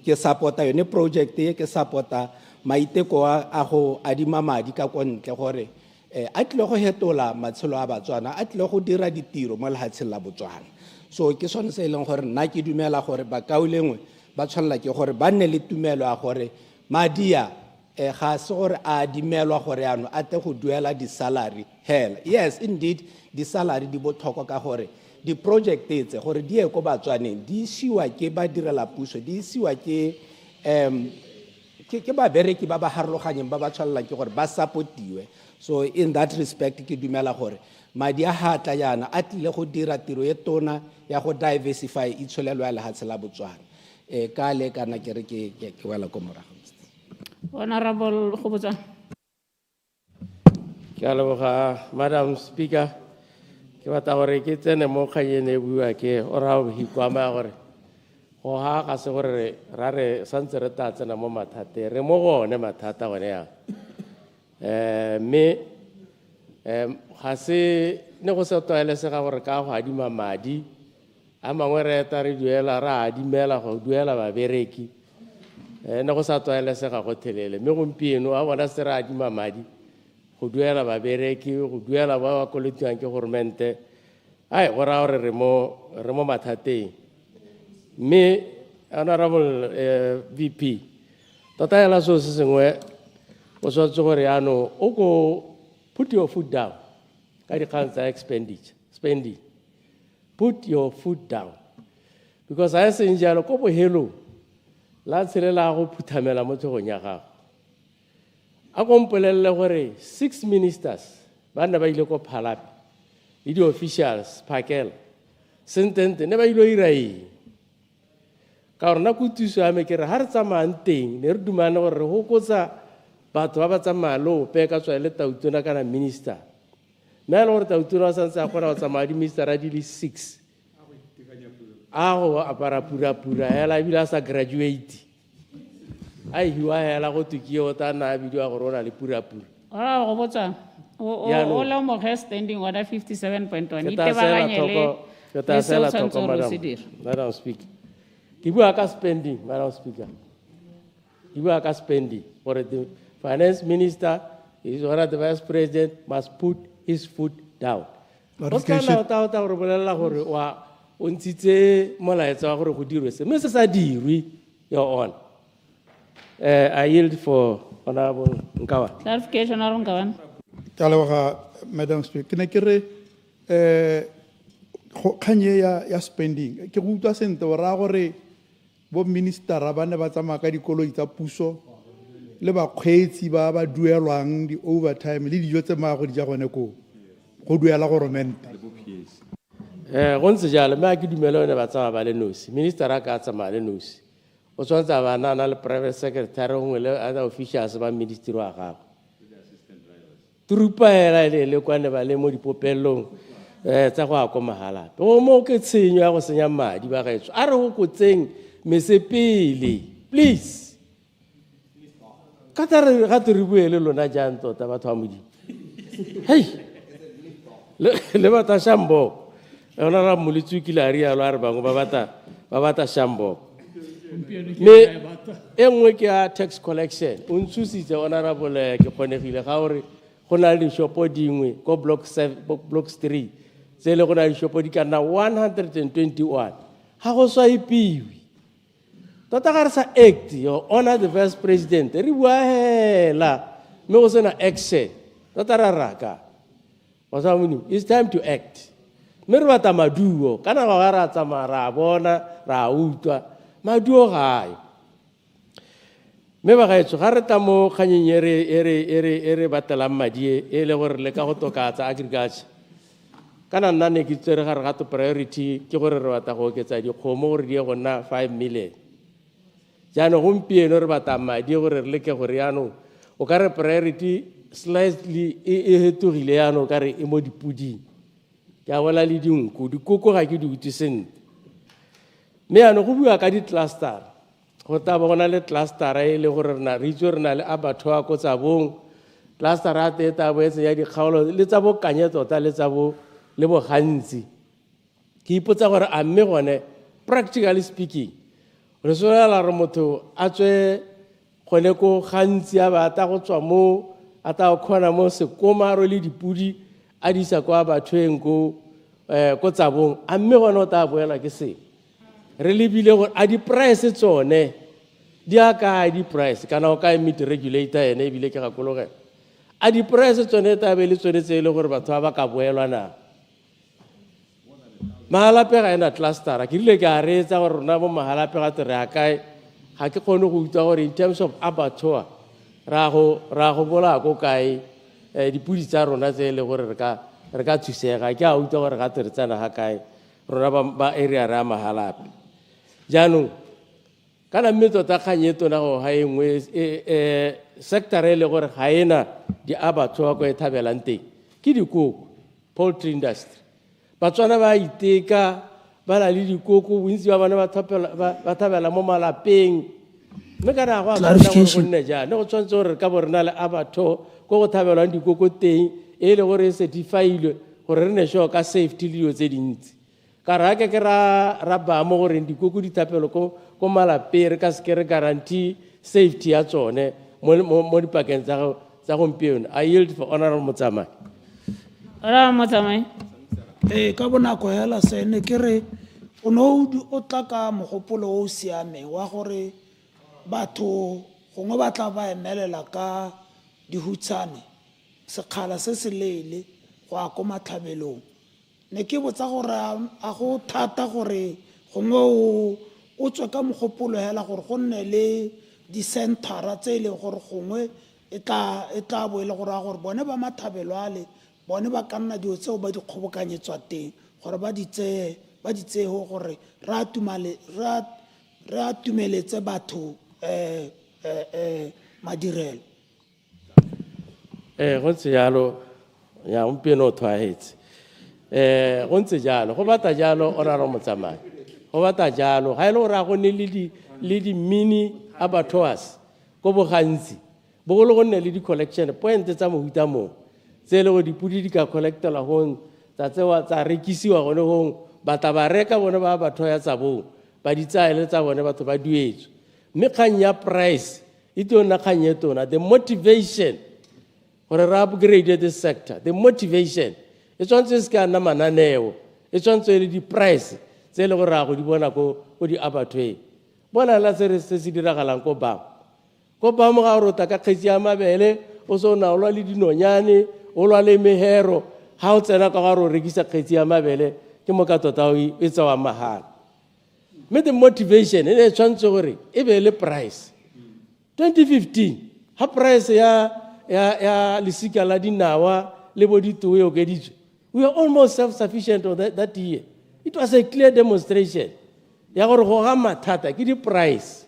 ke supporta yone project ke supporta maiteko a go adima madi ka kontle gore a tlile go hetola matshelo a Batswana, a tlile go dira ditiro mo lehatsheng la Botswana. So ke sone se leng gore nna ke dumela gore bakaulengwe ba tshwanela ke gore ba nne le tumelo ya gore madia ga se gore a dimelwa gore ano a te go duela di-salary hell. Yes, indeed di-salary di botlhokwa ka gore di-project tse gore di ye ko Batswaneng di isiwa ke ba direla puso, di isiwa ke babereki ba ba harologanyeng ba ba tshwanela ke gore ba supportiwe. So in that respect ke dumela gore madi a hatla yana a tlile go dira tiro e tona ya go diversify itsholelo ya lehatshe la Botswana. Ka le kana ke re ke wela ko morago. Honorable Khobotsa. Ke a leboga, Madam Speaker. Ke batla gore ke tsene mo kganyeng e bua ke ora go hikwama gore go ha ga se gore ra re santse re ta tsena mo mathate re mo gone mathata gone ya me ga se ne go se tlwaelesega gore ka go adima madi a mangwe re eta re duela ra adimela go duela babereki ne go sa tlwaelesega go thelele mme gompieno a bona se re adima madi go duela babereki go duela ba ba koletiwang ke governmente ai go raya gore re mo mathateng. Mme Honorable VP tota hela so se sengwe o tshwanetse gore yaano o go put your foot down ka dikgang tsa spending. Put your foot down because a se njalo ko bohelo la tshelela go phuthamela mo tlhogong ya gago. A go mpolelele gore 6 ministers ba nna ba ile ko phalapi le di-officials phakela sentente ne ba ile ira eng ka gore nna kutiso ya me ke re ga re tsamayang teng ne re dumane gore re gokotsa batho ba ba tsamaya le ope ka tswa le tautona kana minister mme a le gore tautona wa santse a kgona go tsamaya di-ministera di le 6 a go apara pura-pura hela ebile a sa graduate a hiwa hela go tukio ta na bidiwa gore o na le pura-pura. Ora go botsa o le mo standing order 57.1 itebaganye le se o tshwanetse gore o se dire. Madam Speaker, ke bua ka spending, Madam Speaker. Ke bua ka spending for the finance minister is one of the vice president must put his foot down. Go kana o ta gore bolela gore wa o ntshitse molaetsa wa gore go dirwe se mme se sa dirwe your honor. I yield for Honorable Nkawa. Clarification, Honorable Nkawa. Taloga, Madam Speaker, ke ne ke re kganye ya spending ke go utlwa sente o raya gore bo ministera ba ne ba tsamaya ka dikoloi tsa puso le bakgweetsi ba ba duelwang di-overtime le dijo tse maago di ja gone ko go duela goromente. Go ntse jalo mme a ke dumele one ba tsamaya ba le nosi ministera a ka tsamaya le nosi o tshwanetse a ba nana le private secretary gongwe le other officials ba ministry wa gago trupa hela le kwane ba le mo dipopelong tsa go a ko mahala go mo ke tshenyo ya go senya madi ba gaetso a re go kotseng mesepele please ka tare ga te re buele lona jang tota batho ba modimo hey le bata shambo ona ra molitsu kila ri ya lo a re bangwe ba bata shambo me engwe ke a tax collection o ntshusitse honorable ke kgonegile ga gore go na le shopo dingwe ko block 3 tse le go na le shopo di ka nna 121 ga go swaipiwe tota ga re sa act yo honor the vice president re bua hela mme go sena action tota ra raka it's time to act mme re bata maduo kana ga ra tsamaya ra bona ra utlwa maduo gae mme ba gaetso ga re ta mo kganyeng e re batelang madi e le gore le ka go tokatsa agriculture kana nna ne ke tsere gare ga to priority ke gore re bata go oketsa dikgomo gore di ye go nna 5 million jaanong gompieno re bata madi gore re leke gore yaanong o ka re priority slightly e hetogile yaanong o ka re e mo dipuding ke a bola le dinku dikoko ga ke di utlwe sentle mme yaanong go bua ka di-cluster go ta bona le cluster e le gore na re itse re na le abattoir ko Tsabong cluster a te ta bo etsa ya dikgaolo le tsa bo kanye tota le tsa bo le bo gantsi ke ipotsa gore a mme gone practically speaking re sola re motho a tswe gone ko gantsi a ba ta go tswa mo a ta go khona mo sekomaro le dipudi a di sa kwa bathoeng ko Tsabong a mme gone o ta boela ke se re lebile gore a di price tsone di aka di price kana o ka meet regulator ene e bile ke ga kologela a di price tsone ta be le tsone tse ile gore batho ba ka boelwa na mahalape ga ena cluster ke rile ke a reetsa gore rona mo mahalape ga tere a kae ga ke kgone go utlwa gore in terms of abattoir ra go bola ko kae dipudi tsa rona tse le gore re ka thusega ke a utlwa gore ga tere tsana ga kae rona ba area ra mahalape jaanong kana mme tota kganye tona go ga engwe sector e le gore ga ena di abattoir ko e thabelang teng ke dikoko poultry industry batswana ba iteka ba na le dikoko bontsi ba bana ba thabela mo malapeng mme kana go a go nne jana go tshwanetse gore ka bo rena le abattoir ko go thabelwang dikoko teng e le gore e certified gore re ne sure ka safety le dilo tse dintsi ka ra ke ra ba mo gore dikoko di thapelo ko malapeng re ka se ke re guarantee safety ya tsone mo dipakeng tsa gompieno. I yield for honorable Motsamai. Honorable Motsamai. Ka bonako hela se ne ke re o no o tla ka mogopolo o siame wa gore batho gongwe ba tla ba emelela ka dihutshane sekgala se se leele go a ko matlhabelong ne ke botsa gore a go thata gore gongwe o tswe ka mogopolo hela gore go nne le di-centera tse e leng gore gongwe e tla bo e le gore a gore bone ba mathabelo ale bone ba ka nna dio tseo ba di kgobokanyetswa teng gore ba di tseo gore re atumeletse batho madirelo go ntse jalo ya gompieno o tshwaetse go ntse jalo go bata jalo o rara Motsamai go bata jalo ga e le gore a go ne le di-mini abattoirs ko bogantsi bogolo go nne le di-collection point tsa mohuta moo tse e le go dipudi di ka collectela gong tsa tsewa tsa rekisiwa gone gong batla ba reka bone ba abattoir ya Tsabong ba di tsaya le tsa bone batho ba duetswe mme kgang ya price e tona kgang e tona the motivation gore re upgrade this sector the motivation e tshwanetse se ka nna mananeo e tshwanetse le di-price tse e le gore a go di bona ko di abattoir bona la se se diragalang ko bamo ga gore o ta ka kgetsi ya mabele o se o naolwa le dinonyane o lwa le mehero ga o tsena ka gore o rekisa kgetsi ya mabele ke mo ka tota e tsewa mahala mme the motivation e ne tshwanetse gore e be le price 2015 ha price ya lesika la dinawa le bo ditoo e okeditswe we were almost self-sufficient on that year. It was a clear demonstration ya gore go ga mathata ke di-price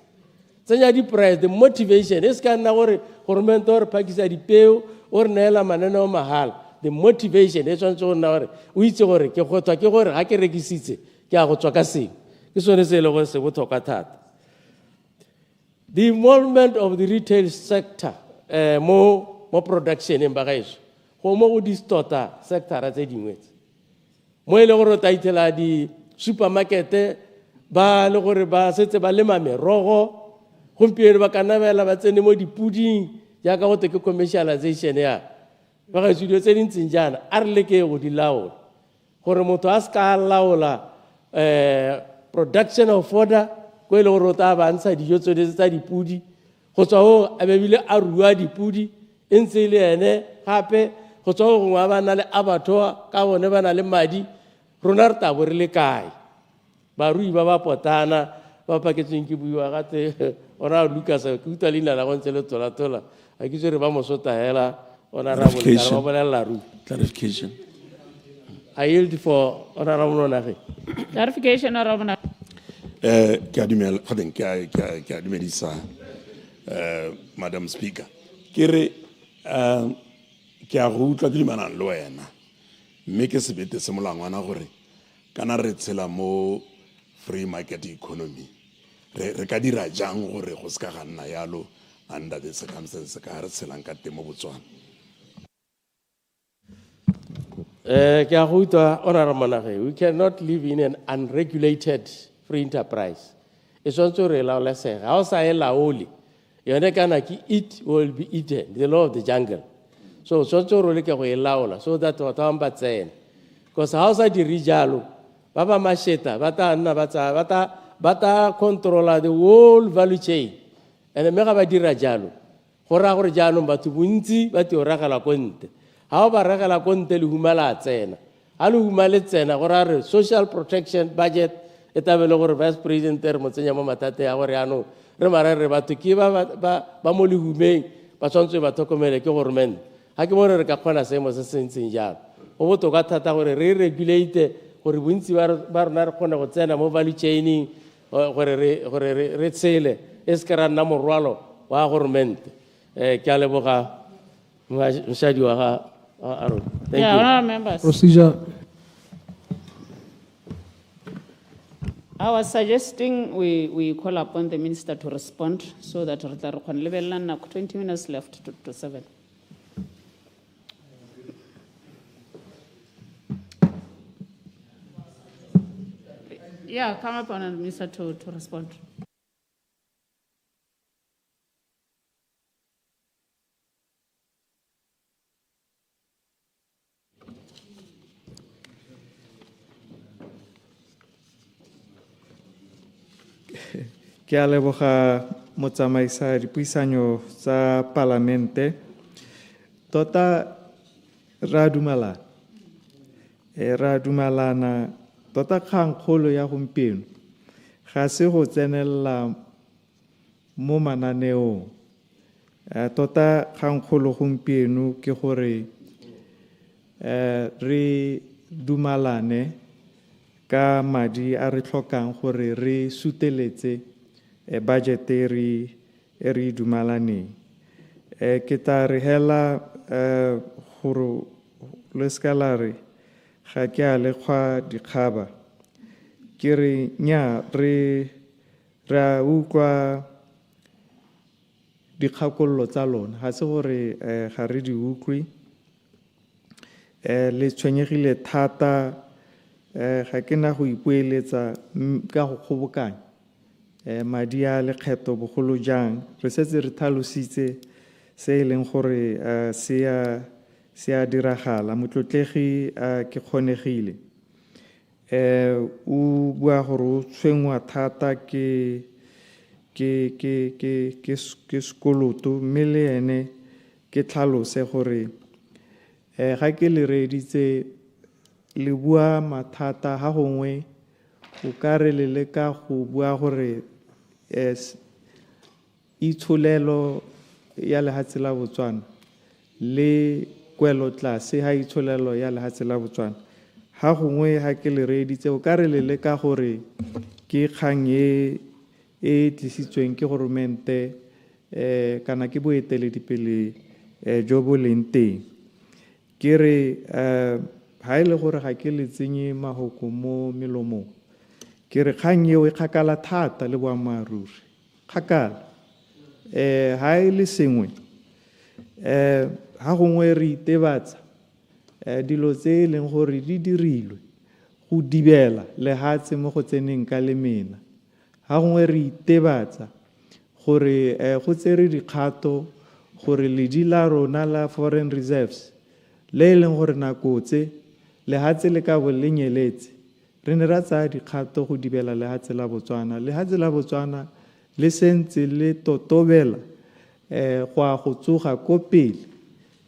tsenya di-price the motivation e se ka nna gore government o re phakisa dipeo o re neela mananeo mahala the motivation e tshwanetse go nna gore o itse gore ke gotswa ke gore ga ke rekisitse ke a go tswa ka sengwe ke sone se e le gore se botlhokwa thata the involvement of the retail sector mo production ba gaetso go mo go distota sectora tse dingwe mo e le gore o ta ithela di-supermarket ba le gore ba setse ba lema merogo gompieno ba ka nabela ba tsene mo dipuding jaaka go te ke commercialization ya ba gaetso dilo tse dintseng jaana a re leke go di laola gore motho a se ka laola production of fodder ko e le gore o ta ba ntsha dijo tsone tsa dipudi go tswa go a bebile a rua dipudi e ntse le ene gape go tswa go gongwe ba na le abattoir ka bone ba na le madi rona re tabo re le kae barui ba potana ba paketsweng ke buiwa gate ona Lucas ke utlwa leina la go ntse le tolatola a ke tsere ba mosota hela ona ra bolela ba bolela ru clarification. I yield for honorable Nonage. Clarification, honorable. Ke a dumedisa Madam Speaker. Ke re ke a go utlwa ke dimanang le wena mme ke sebete se molangwana gore kana re tshela mo free market economy re ka dira jang gore go se ka ga nna yalo under the circumstances ka re tshelang ka teng mo Botswana. Ke a go utlwa, Honorable Monageng, we cannot live in an unregulated free enterprise. E tshwanetse re laolesega. Ha o sa e laole, yone kana ke eat will be eaten, the law of the jungle. So tshwanetse re leke go e laola so that batho ba ba tsena. Because ha o sa dire jalo, ba ba masheta ba ta nna ba ta controla the whole value chain. And me ga ba dira jalo, go ra gore jaanong batho bontsi ba teo ragala ko nte. Ha o ba ragala ko nte le humala tsena. Ha le humale tsena go ra re social protection budget e tabele gore vice president re mo tsenya mo mathate ya gore ano re mara re batho ke ba mo lehumeng ba tshwanetse ba tlhokomele ke government. Ha ke more re ka kgona seemo se sentseng jalo. Go botoka thata gore re regulate gore bontsi ba rona re kgone go tsena mo value chaining gore re tsele e se ka ra nna morwalo wa government. Ke a leboga mosadi wa ga Aaron. Thank Yeah, you. honorable members. Procedure. I was suggesting we call upon the minister to respond so that re tla re kgone lebelela nako 20 minutes left to 7. Yeah, come up on the minister to respond. Ke a leboga motsamaisa dipuisano tsa palamente. Tota ra dumalana. Ra dumalana tota kgang kgolo ya gompieno ga se go tsenela mo mananeong. Tota kgang kgolo gompieno ke gore re dumalane ka madi a re tlhokang gore re suteletse budget e re dumalaneng. Ke tla re hela gore le ska la re ga ke a lekgwa dikgaba ke re nya ra utlwa dikgakololo tsa lona ga se gore ga re di utlwe le tshwenyegile thata ga ke na go ipoeletsa ka go kgobokanya madi a lekgetho bogolo jang re setse re tlhalositse se e leng gore se a diragala. Motlotlegi ke kgonegile o bua gore o tshwenngwa thata ke sekoloto mme le ene ke tlhalose gore ga ke le reeditse le bua mathata ga gongwe o ka re le leka go bua gore itsholelo ya lehatshe la Botswana le kwelo tlase ha itsholelo ya lehatshe la Botswana ha gongwe ha ke le reeditse o ka re le leka gore ke kgang e tlisitsweng ke governmente kana ke boeteledipele jo bo leng teng. Ke re ha ile gore ga ke le tsenye mahoko mo melomong ke re kgang eo e kgakala thata le boammaaruri kgakala ha ile sengwe ha gongwe re itebatsa dilo tse e leng gore di dirilwe go dibela lehatshe mo go tseneng ka lemena ha gongwe re itebatsa gore go tsere dikgato gore ledi la rona la foreign reserves le e leng gore nako tse lehatshe le ka bo le nyeletse re ne ra tsaya dikgato go dibela lehatshe la Botswana. Lehatshe la Botswana le sentse le totobela go a go tsoga ko pele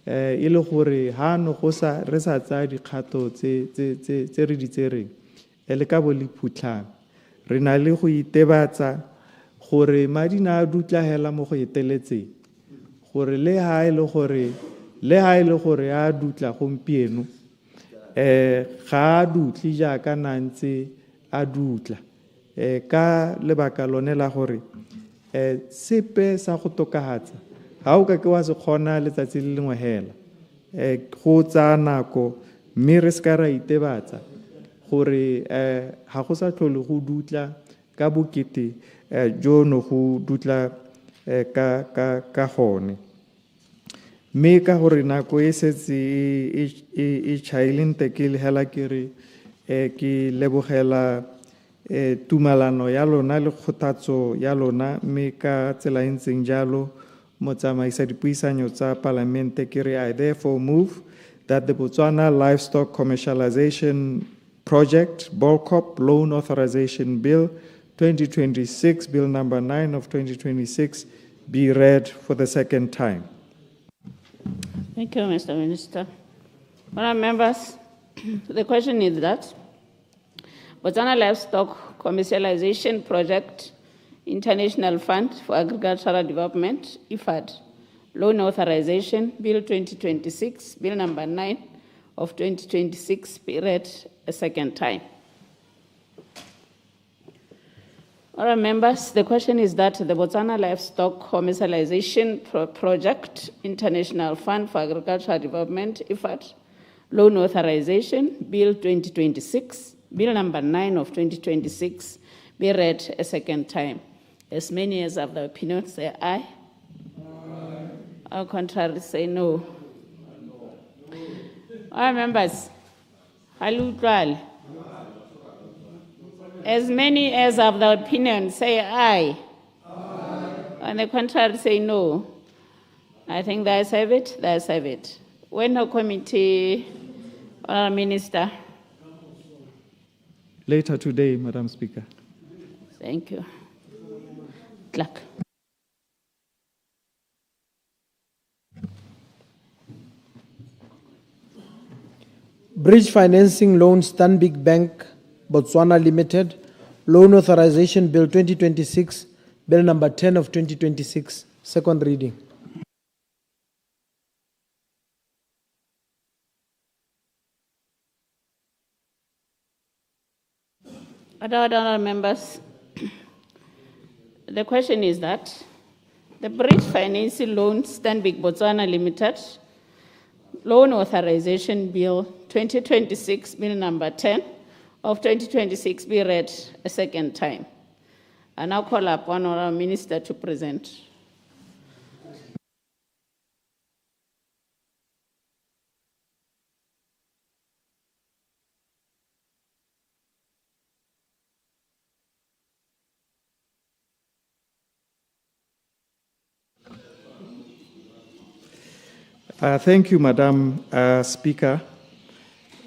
e le gore ha no go sa re sa tsaya dikgato tse re di tsereng le ka bo le phutlhame re na le go itebatsa gore madi na a dutlahela mo go eteletseng gore le ha e le gore a dutla gompieno ga a dutle jaaka nantse a dutla ka lebaka lone la gore sepe sa go tokahatsa ha o ka ke wa se kgona letsatsi le lengwe hela go tsa nako mme re ska ra itebatsa gore ga go sa tlhole go dutla ka bokete jono go dutla ka gone. Mme ka gore nako e setse e chaileng ke le hela ke re ke lebogela tumalano ya lona le kgothatso ya lona, mme ka tsela e ntseng jalo motsamaisa dipuisanyo tsa palamente ke re I therefore move that the Botswana Livestock Commercialization Project BOLCOP Loan Authorization Bill 2026, Bill number 9 of 2026, be read for the second time. Thank you, Mr. Minister. Honourable members, the question is that Botswana Livestock Commercialization Project International Fund for Agricultural Development, IFAD, Loan Authorization, Bill 2026, Bill number 9 of 2026, be read a second time. All right, members, the question is that the Botswana Livestock Commercialization Project International Fund for Agricultural Development, IFAD, Loan Authorization, Bill 2026, Bill number 9 of 2026, be read a second time. As many as have the opinion say aye. All contrary say no. All right, members, Halutwal. As many as have the opinion say aye. On the contrary say no. I think that's have it, that's have it. When the committee, Honourable Minister. Later today, Madam Speaker. Thank you. Clerk. Bridge Financing Loan Stanbic Bank Botswana Limited, Loan Authorization Bill 2026, Bill number 10 of 2026, second reading. Other members, the question is that the Bridge Financing Loan Stanbic Botswana Limited, Loan Authorization Bill 2026, Bill number 10 of 2026 be read a second time. I now call upon our Minister to present. Thank you, Madam Speaker.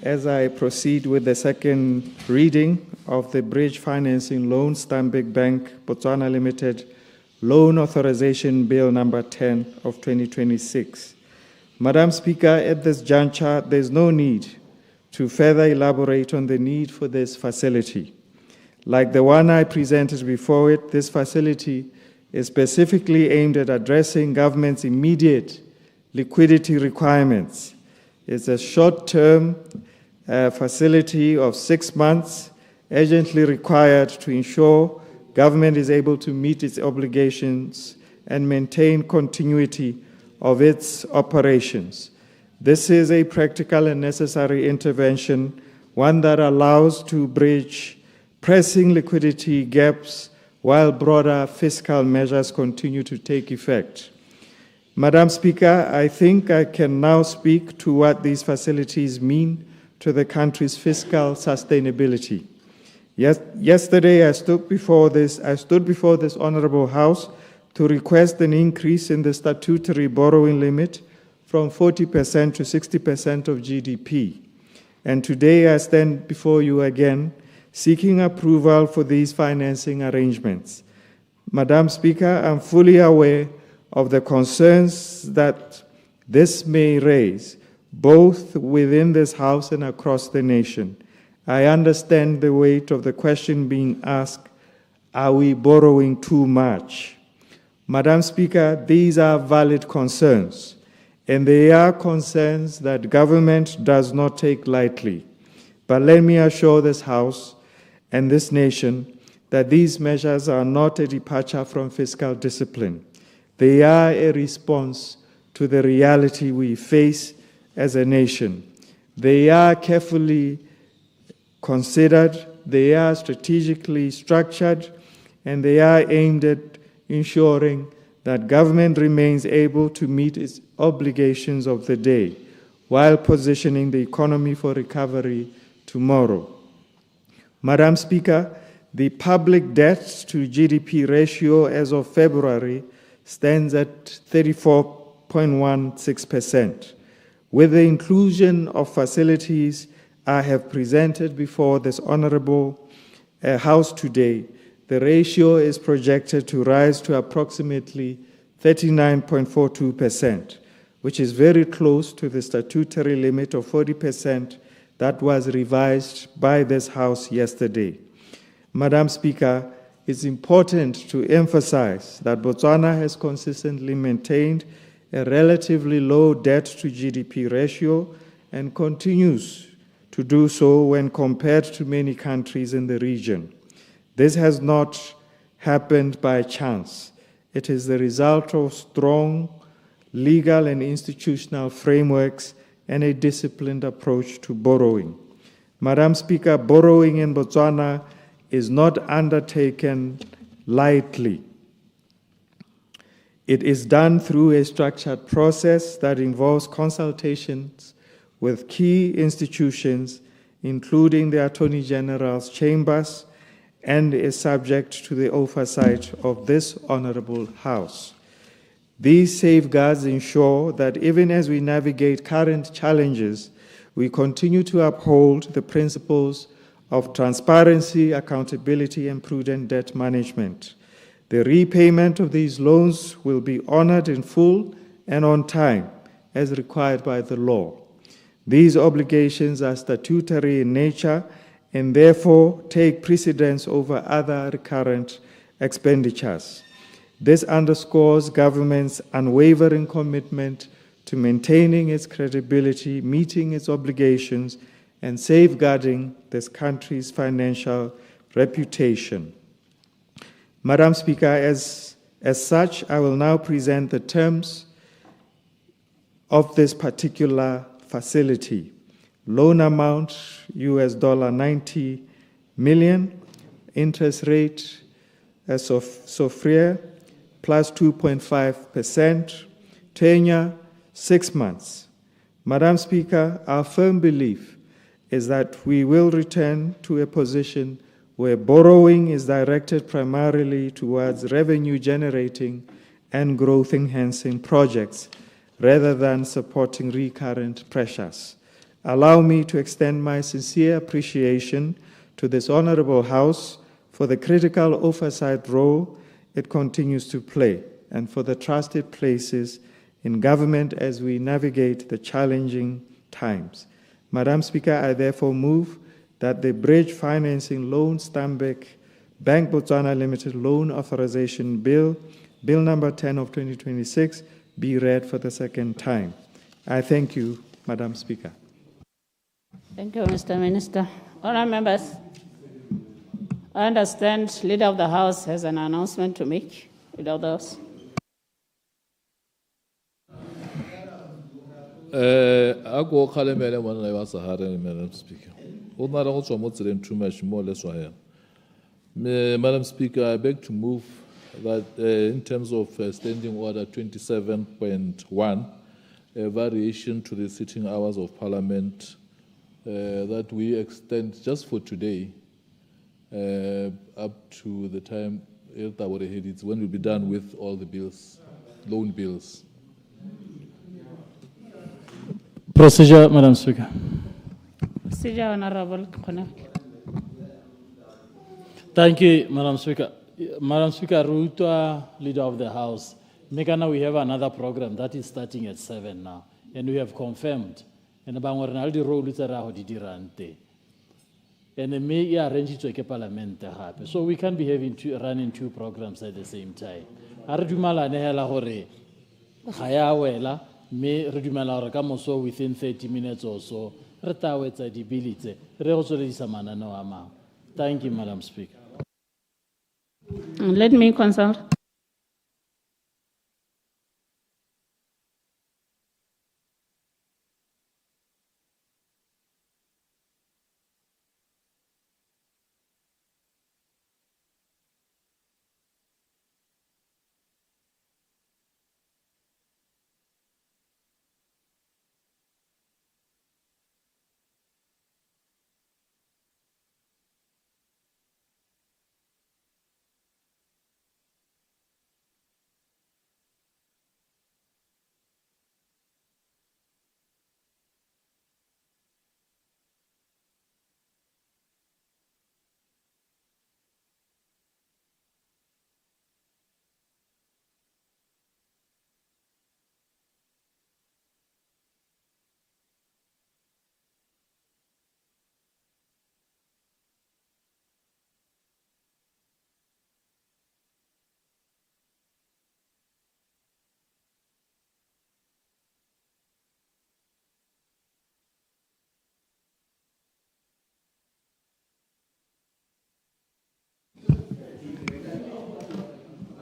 As I proceed with the second reading of the Bridge Financing Loan Stanbic Bank Botswana Limited Loan Authorization Bill number 10 of 2026. Madam Speaker, at this juncture, there's no need to further elaborate on the need for this facility. Like the one I presented before it, this facility is specifically aimed at addressing government's immediate liquidity requirements. It's a short-term facility of 6 months, urgently required to ensure government is able to meet its obligations and maintain continuity of its operations. This is a practical and necessary intervention, one that allows to bridge pressing liquidity gaps while broader fiscal measures continue to take effect. Madam Speaker, I think I can now speak to what these facilities mean to the country's fiscal sustainability. Yesterday, I stood before this Honorable House to request an increase in the statutory borrowing limit from 40% to 60% of GDP. And today, I stand before you again, seeking approval for these financing arrangements. Madam Speaker, I'm fully aware of the concerns that this may raise, both within this House and across the nation. I understand the weight of the question being asked, are we borrowing too much? Madam Speaker, these are valid concerns, and they are concerns that government does not take lightly. But let me assure this House and this nation that these measures are not a departure from fiscal discipline. They are a response to the reality we face as a nation. They are carefully considered they are strategically structured, and they are aimed at ensuring that government remains able to meet its obligations of the day while positioning the economy for recovery tomorrow. Madam Speaker, the public debt to GDP ratio as of February stands at 34.16%. With the inclusion of facilities I have presented before this honorable House today, the ratio is projected to rise to approximately 39.42%, which is very close to the statutory limit of 40% that was revised by this House yesterday. Madam Speaker, it's important to emphasize that Botswana has consistently maintained a relatively low debt to GDP ratio and continues to do so when compared to many countries in the region. This has not happened by chance. It is the result of strong legal and institutional frameworks and a disciplined approach to borrowing. Madam Speaker, borrowing in Botswana is not undertaken lightly. It is done through a structured process that involves consultations with key institutions, including the Attorney General's chambers, and is subject to the oversight of this Honorable House. These safeguards ensure that even as we navigate current challenges, we continue to uphold the principles of transparency, accountability, and prudent debt management. The repayment of these loans will be honored in full and on time, as required by the law. These obligations are statutory in nature and therefore take precedence over other recurrent expenditures. This underscores government's unwavering commitment to maintaining its credibility, meeting its obligations, and safeguarding this country's financial reputation. Madam Speaker, as such, I will now present the terms of this particular facility. Loan amount, $90 million, interest rate as of SOFR, plus 2.5%, tenure 6 months. Madam Speaker, our firm belief is that we will return to a position where borrowing is directed primarily towards revenue-generating and growth-enhancing projects rather than supporting recurrent pressures. Allow me to extend my sincere appreciation to this Honorable House for the critical oversight role it continues to play and for the trust it places in government as we navigate the challenging times. Madam Speaker, I therefore move that the Bridge Financing Loan Stanbic Bank Botswana Limited Loan Authorization Bill, Bill number 10 of 2026, be read for the second time. I thank you, Madam Speaker. Thank you, Mr. Minister. Honourable members, I understand Leader of the House has an announcement to make. Leader of the House. Ako khalemele mona wa Sahara, Madam Speaker. Ordinary also more than too much more or less why. Madam Speaker, I beg to move that in terms of Standing Order 27.1, a variation to the sitting hours of Parliament that we extend just for today up to the time it's when we'll be done with all the bills, loan bills. Procedure, Madam Speaker. Procedure, Honourable Konak. Thank you, Madam Speaker. Madam Speaker, Ruta, Leader of the House. Megana, we have another program that is starting at 7 now, and we have confirmed. And about the role and the may arrange it to a parliament happen. So we can't be running two programs at the same time. Arjumala Nehela Hore, Hayawela, may Rudumala Rakamoso within 30 minutes or so, Retawets ability, Reosoli Samana Noama. Thank you, Madam Speaker. Let me consult.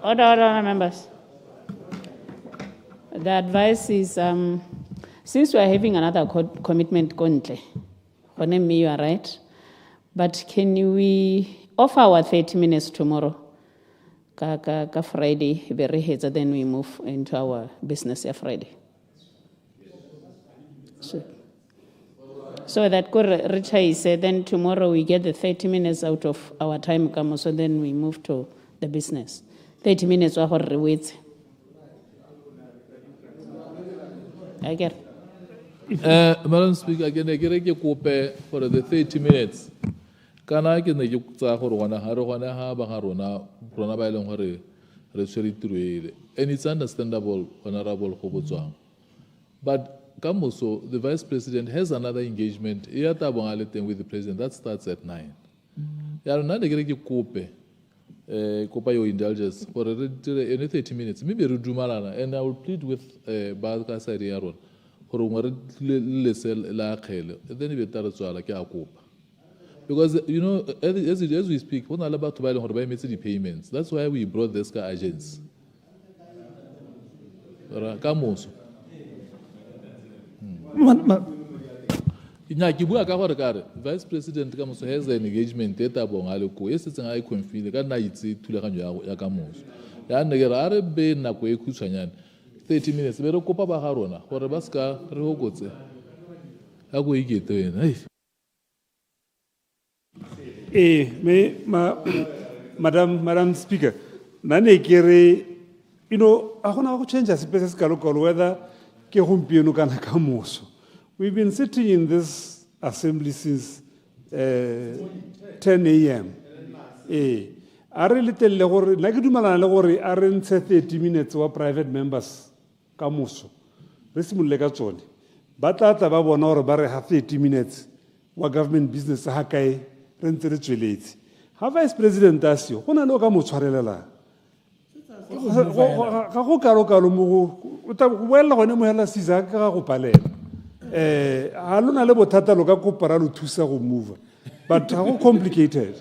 Order, members. The advice is, since we are having another commitment, Kontle, me, you are right, but can we offer our 30 minutes tomorrow? Ka Friday, then we move into our business Friday. So that Richard said, then tomorrow we get the 30 minutes out of our time, so then we move to the business. 30 minutes of our wait. I get. Madam Speaker, again, I get for the 30 minutes. Can I get the Yukta Horwana, Harwana, Baharona, Pronabailon Hore, Resuri, and it's understandable, Honorable Hobotwang. But Kamoso, the Vice President, has another engagement with the President that starts at 9. There are another Kope, Kopa your indulgence for any 30 minutes, maybe Rudumalana, and I will plead with Balka Sariaron, then you better like a Kopa. Because, you know, as we speak, we're not about to buy the payments. That's why we brought this car agents. Kamoso. Vice President Kamoso has an engagement data bongaloko. Yes, it's an icon feel. Can I see to the Yakamos? Yanagara be Nakwe Kuchanyan. 30 minutes. Pero Copa Baharona. For a Basca, Rogote. How will you get to Madam Speaker, Nane Kere, you know, I want to change as places local weather. We've been sitting in this assembly since 10 a.m. I really tell you, Nagidumana aren't 30 minutes or private members. Kamuso. Resimulega Choni. But at about 1 hour, Barre have 30 minutes. What government business Hakai rent relate. Have Vice President asked you, Hona Loka Mucharela? Well, when we have a Caesar, Pale. Aluna Lebo Tata Lokaku Paralu Tusa will move. But how complicated?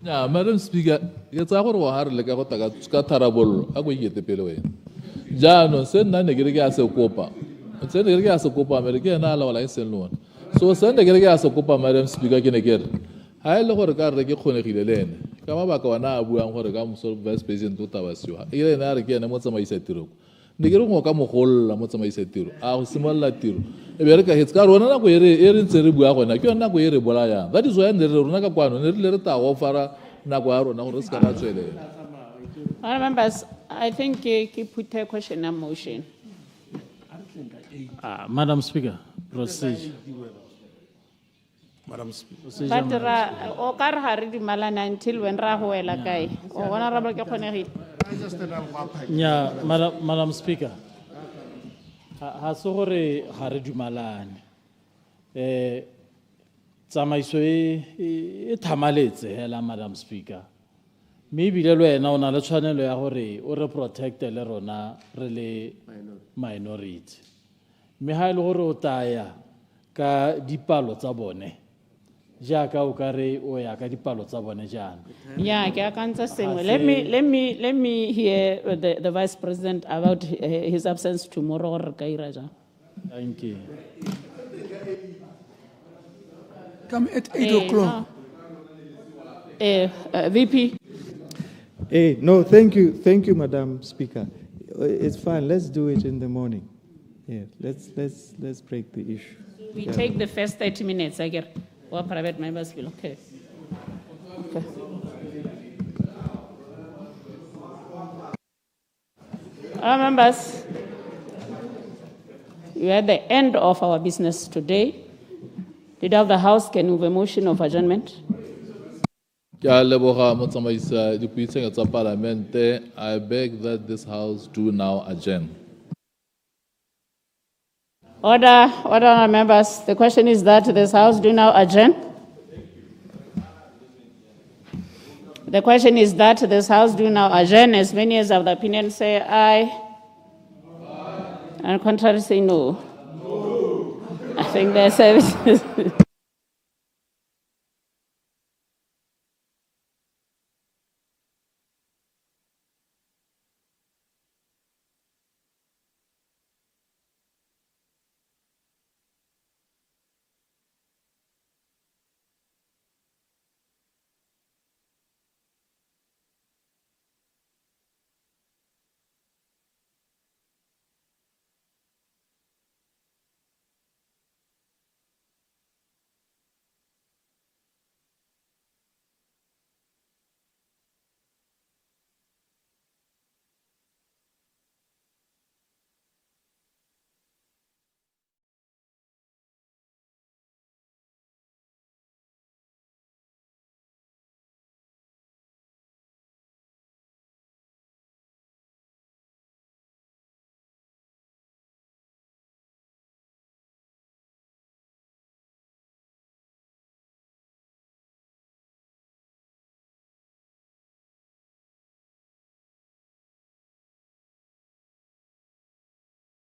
Yeah, Madam Speaker, it's our hard like a Scatarabolo. I will get the pillow. Jano send none gas of Copa. Send the gas of Copa American, allow license loan. So send the gas of Copa, Madam Speaker, again. I look at the Gekone Lane. Kamabaka na abu ang hore kamu so Vice President tutawasyo. Ile na again mo sa may setiro. Nigero mo kamu hol mo sa may setiro. Ah simal la tiro. E bere ka hitska rona na ko erin seribu ako na kyo na ko bola ya. That is why ndere rona ka kwano ne ta ofara na ko aro na ko riska na tswele. Members, I think you put a question and motion. Madam Speaker, proceed. Madam Speaker. But Okar Haridi Malana until when Rahuela Kai or Honorable Kaponeri. Yeah, Madam Speaker. Hasore Haridi Malan. Samaiswe Tamalete, Hela, Madam Speaker. Maybe the way now, the channel or protect the Lerona really minority. Mihail Horo Taya ka dipalo tabone. Jaka ukare oyaka dipalo tabone jan. Yeah, I can't say. Let me hear the Vice President about his absence tomorrow. Kairaja. Thank you. Come at 8 o'clock. VP. No, thank you, Madam Speaker. It's fine. Let's do it in the morning. Yeah, let's break the issue. We take the first 30 minutes. I get what private members will. Okay. Our members, we are at the end of our business today. Leader of the House, can you have a motion of adjournment? I beg that this House do now adjourn. Order, members. The question is that this House do now adjourn. The question is that this House do now adjourn. As many as of the opinion say aye. And contrary say no. I think their services.